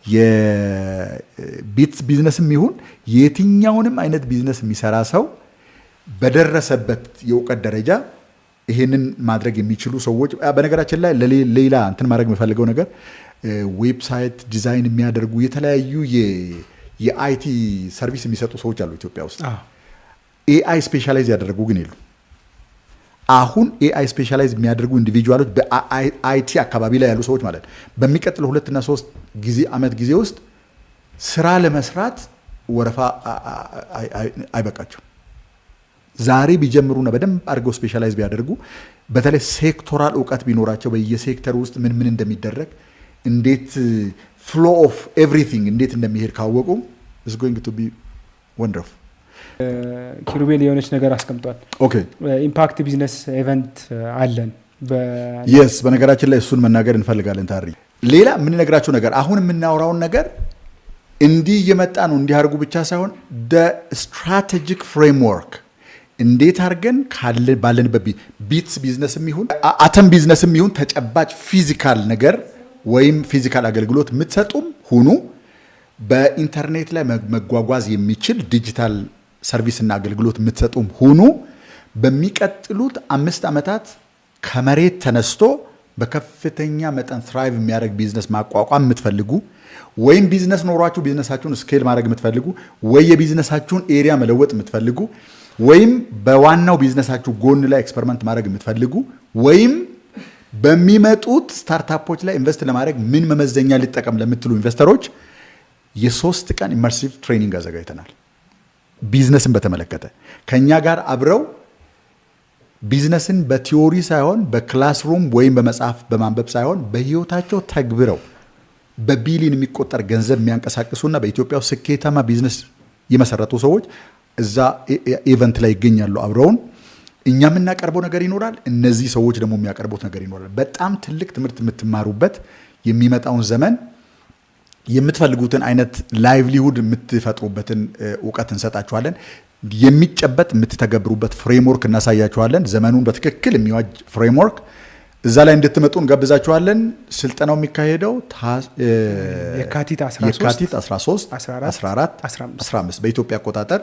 የቢትስ ቢዝነስም ይሁን የትኛውንም አይነት ቢዝነስ የሚሰራ ሰው በደረሰበት የእውቀት ደረጃ ይሄንን ማድረግ የሚችሉ ሰዎች በነገራችን ላይ ሌላ እንትን ማድረግ የምፈልገው ነገር ዌብሳይት ዲዛይን የሚያደርጉ የተለያዩ የአይቲ ሰርቪስ የሚሰጡ ሰዎች አሉ ኢትዮጵያ ውስጥ። ኤአይ ስፔሻላይዝ ያደረጉ ግን የሉ። አሁን ኤአይ ስፔሻላይዝ የሚያደርጉ ኢንዲቪጁዋሎች በአይቲ አካባቢ ላይ ያሉ ሰዎች ማለት በሚቀጥለው 2 እና 3 ዓመት ጊዜ ውስጥ ስራ ለመስራት ወረፋ አይበቃቸው። ዛሬ ቢጀምሩና በደንብ አድርገው ስፔሻላይዝ ቢያደርጉ በተለይ ሴክቶራል እውቀት ቢኖራቸው በየሴክተር ውስጥ ምን እንደሚደረግ እንዴት ፍሎ ኦፍ ኤቭሪቲንግ እንዴት እንደሚሄድ ካወቁ is going to be wonderful። ኪሩቤል የሆነች ነገር አስቀምጧል። ኦኬ። ኢምፓክት ቢዝነስ ኢቨንት አለን yes በነገራችን ላይ እሱን መናገር እንፈልጋለን። ታሪ ሌላ የምንነግራቸው ነገር አሁን የምናወራውን ነገር እንዲህ እየመጣ ነው እንዲህ አድርጉ ብቻ ሳይሆን the strategic framework እንዴት አድርገን ባለንበት ቢትስ ቢዝነስም ይሁን አተም ቢዝነስም ይሁን ተጨባጭ ፊዚካል ነገር ወይም ፊዚካል አገልግሎት የምትሰጡም ሁኑ በኢንተርኔት ላይ መጓጓዝ የሚችል ዲጂታል ሰርቪስ እና አገልግሎት የምትሰጡም ሁኑ በሚቀጥሉት 5 ዓመታት ከመሬት ተነስቶ በከፍተኛ መጠን ትራይቭ የሚያደርግ ቢዝነስ ማቋቋም የምትፈልጉ ወይም ቢዝነስ ኖሯችሁ ቢዝነሳችሁን ስኬል ማድረግ የምትፈልጉ ወይ የቢዝነሳችሁን ኤሪያ መለወጥ የምትፈልጉ ወይም በዋናው ቢዝነሳችሁ ጎን ላይ ኤክስፐሪመንት ማድረግ የምትፈልጉ ወይም በሚመጡት ስታርታፖች ላይ ኢንቨስት ለማድረግ ምን መመዘኛ ሊጠቀም ለምትሉ ኢንቨስተሮች የ3 ቀን ኢመርሲቭ ትሬኒንግ አዘጋጅተናል። ቢዝነስን በተመለከተ ከኛ ጋር አብረው ቢዝነስን በቲዮሪ ሳይሆን በክላስሩም ወይም በመጽሐፍ በማንበብ ሳይሆን በህይወታቸው ተግብረው በቢሊዮን የሚቆጠር ገንዘብ የሚያንቀሳቅሱና በኢትዮጵያ ውስጥ ስኬታማ ቢዝነስ የመሰረቱ ሰዎች እዛ ኢቨንት ላይ ይገኛሉ አብረውን። እኛ የምናቀርበው ነገር ይኖራል፣ እነዚህ ሰዎች ደግሞ የሚያቀርቡት ነገር ይኖራል። በጣም ትልቅ ትምህርት የምትማሩበት የሚመጣውን ዘመን የምትፈልጉትን አይነት ላይቭሊሁድ የምትፈጥሩበትን እውቀት እንሰጣችኋለን። የሚጨበጥ የምትተገብሩበት ፍሬምወርክ እናሳያችኋለን። ዘመኑን በትክክል የሚዋጅ ፍሬምወርክ እዛ ላይ እንድትመጡ እንጋብዛችኋለን። ስልጠናው የሚካሄደው የካቲት 13 14 15 በኢትዮጵያ አቆጣጠር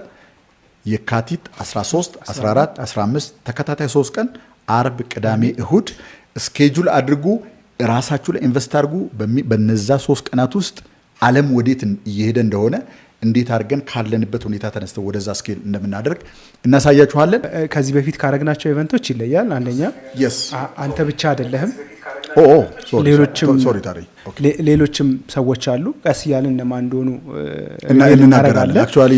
የካቲት 13 14 15 ተከታታይ 3 ቀን አርብ፣ ቅዳሜ፣ እሁድ ስኬጁል አድርጉ። ራሳችሁ ላይ ኢንቨስት አድርጉ። በነዛ 3 ቀናት ውስጥ ዓለም ወዴት እየሄደ እንደሆነ እንዴት አድርገን ካለንበት ሁኔታ ተነስተው ወደዛ ስኬል እንደምናደርግ እናሳያችኋለን። ከዚህ በፊት ካረግናቸው ኢቨንቶች ይለያል። አንደኛ አንተ ብቻ አይደለህም፣ ሌሎችም ሰዎች አሉ። ቀስ እያልን እነማን እንደሆኑ እናገራለን። አክቹዋሊ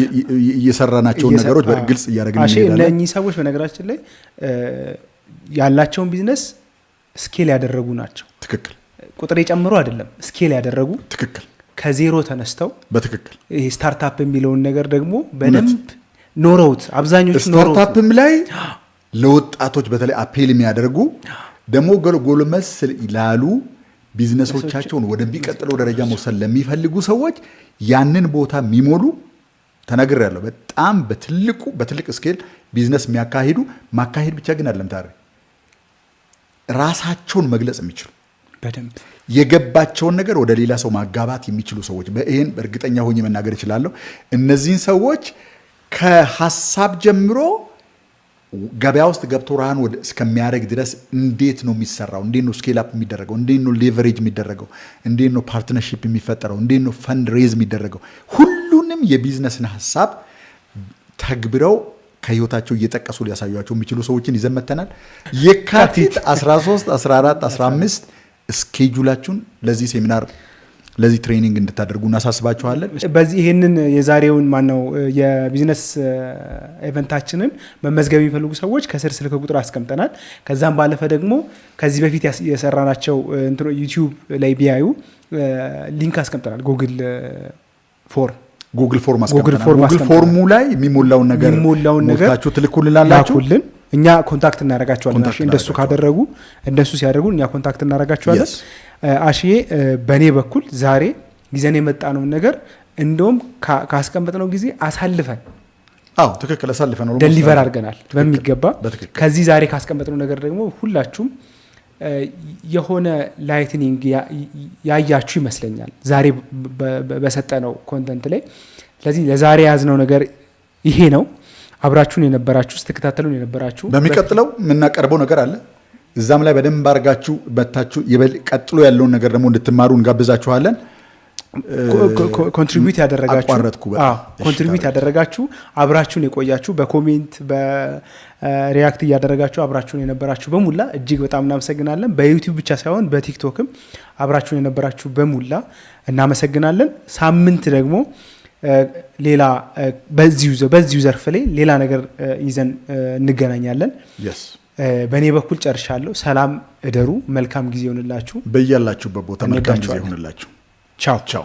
እየሰራናቸውን ነገሮች በግልጽ እያደረግን እንሄዳለን። እነኚህ ሰዎች በነገራችን ላይ ያላቸውን ቢዝነስ ስኬል ያደረጉ ናቸው። ትክክል። ቁጥር የጨምሩ አይደለም፣ ስኬል ያደረጉ ትክክል። ከዜሮ ተነስተው በትክክል ይሄ ስታርታፕ የሚለውን ነገር ደግሞ በደንብ ኖረውት አብዛኞቹ ስታርታፕም ላይ ለወጣቶች በተለይ አፔል የሚያደርጉ ደግሞ ጎልመስ ላሉ ቢዝነሶቻቸውን ወደሚቀጥለው ደረጃ መውሰድ ለሚፈልጉ ሰዎች ያንን ቦታ የሚሞሉ ተናግሬያለሁ። በጣም በትልቅ ስኬል ቢዝነስ የሚያካሂዱ ማካሄድ ብቻ ግን አይደለም ታዲያ ራሳቸውን መግለጽ የሚችሉ በደንብ የገባቸውን ነገር ወደ ሌላ ሰው ማጋባት የሚችሉ ሰዎች ይሄን እርግጠኛ ሆኜ መናገር እችላለሁ። እነዚህን ሰዎች ከሐሳብ ጀምሮ ገበያ ውስጥ ገብቶ ራህን ወደ እስከሚያደርግ ድረስ እንዴት ነው የሚሰራው፣ እንዴት ነው ስኬል አፕ የሚደረገው፣ እንዴት ነው ሌቨሬጅ የሚደረገው፣ እንዴት ነው ፓርትነርሺፕ የሚፈጠረው፣ እንዴት ነው ፈንድ ሬዝ የሚደረገው፣ ሁሉንም የቢዝነስን ሐሳብ ተግብረው ከህይወታቸው እየጠቀሱ ሊያሳዩቸው የሚችሉ ሰዎችን ይዘን መተናል። የካቲት 13፣ 14፣ 15 ስኬጁላችሁን ለዚህ ሴሚናር ለዚህ ትሬኒንግ እንድታደርጉ እናሳስባችኋለን። በዚህ ይሄንን የዛሬውን ማነው የቢዝነስ ኢቨንታችንን መመዝገብ የሚፈልጉ ሰዎች ከስር ስልክ ቁጥር አስቀምጠናል። ከዛም ባለፈ ደግሞ ከዚህ በፊት የሰራናቸው ዩቲዩብ ላይ ቢያዩ ሊንክ አስቀምጠናል። ጉግል ፎርም አስቀምጠናል። ጉግል ፎርሙ ላይ የሚሞላውን ነገር ሞልታችሁ ትልኩልናላችሁ። እኛ ኮንታክት እናደርጋቸዋለን። እንደሱ ካደረጉ እንደሱ ሲያደርጉ እኛ ኮንታክት እናደርጋቸዋለን። አሽዬ በእኔ በኩል ዛሬ ይዘን የመጣነውን ነገር እንደውም ካስቀመጥነው ጊዜ አሳልፈን ትክክል አሳልፈን ደሊቨር አድርገናል በሚገባ። ከዚህ ዛሬ ካስቀመጥነው ነገር ደግሞ ሁላችሁም የሆነ ላይትኒንግ ያያችሁ ይመስለኛል ዛሬ በሰጠነው ኮንተንት ላይ። ስለዚህ ለዛሬ ያዝነው ነገር ይሄ ነው። አብራችሁን የነበራችሁ ስትከታተሉን የነበራችሁ በሚቀጥለው የምናቀርበው ነገር አለ። እዛም ላይ በደንብ አድርጋችሁ በታችሁ ቀጥሎ ያለውን ነገር ደግሞ እንድትማሩ እንጋብዛችኋለን። ኮንትሪቢዩት ያደረጋችሁ አብራችሁን የቆያችሁ በኮሜንት በሪያክት እያደረጋችሁ አብራችሁን የነበራችሁ በሙላ እጅግ በጣም እናመሰግናለን። በዩቲዩብ ብቻ ሳይሆን በቲክቶክም አብራችሁን የነበራችሁ በሙላ እናመሰግናለን። ሳምንት ደግሞ ሌላ በዚሁ ዘርፍ ላይ ሌላ ነገር ይዘን እንገናኛለን። በእኔ በኩል ጨርሻለሁ። ሰላም እደሩ። መልካም ጊዜ ይሆንላችሁ። በያላችሁበት ቦታ መልካም ጊዜ ይሆንላችሁ። ቻው።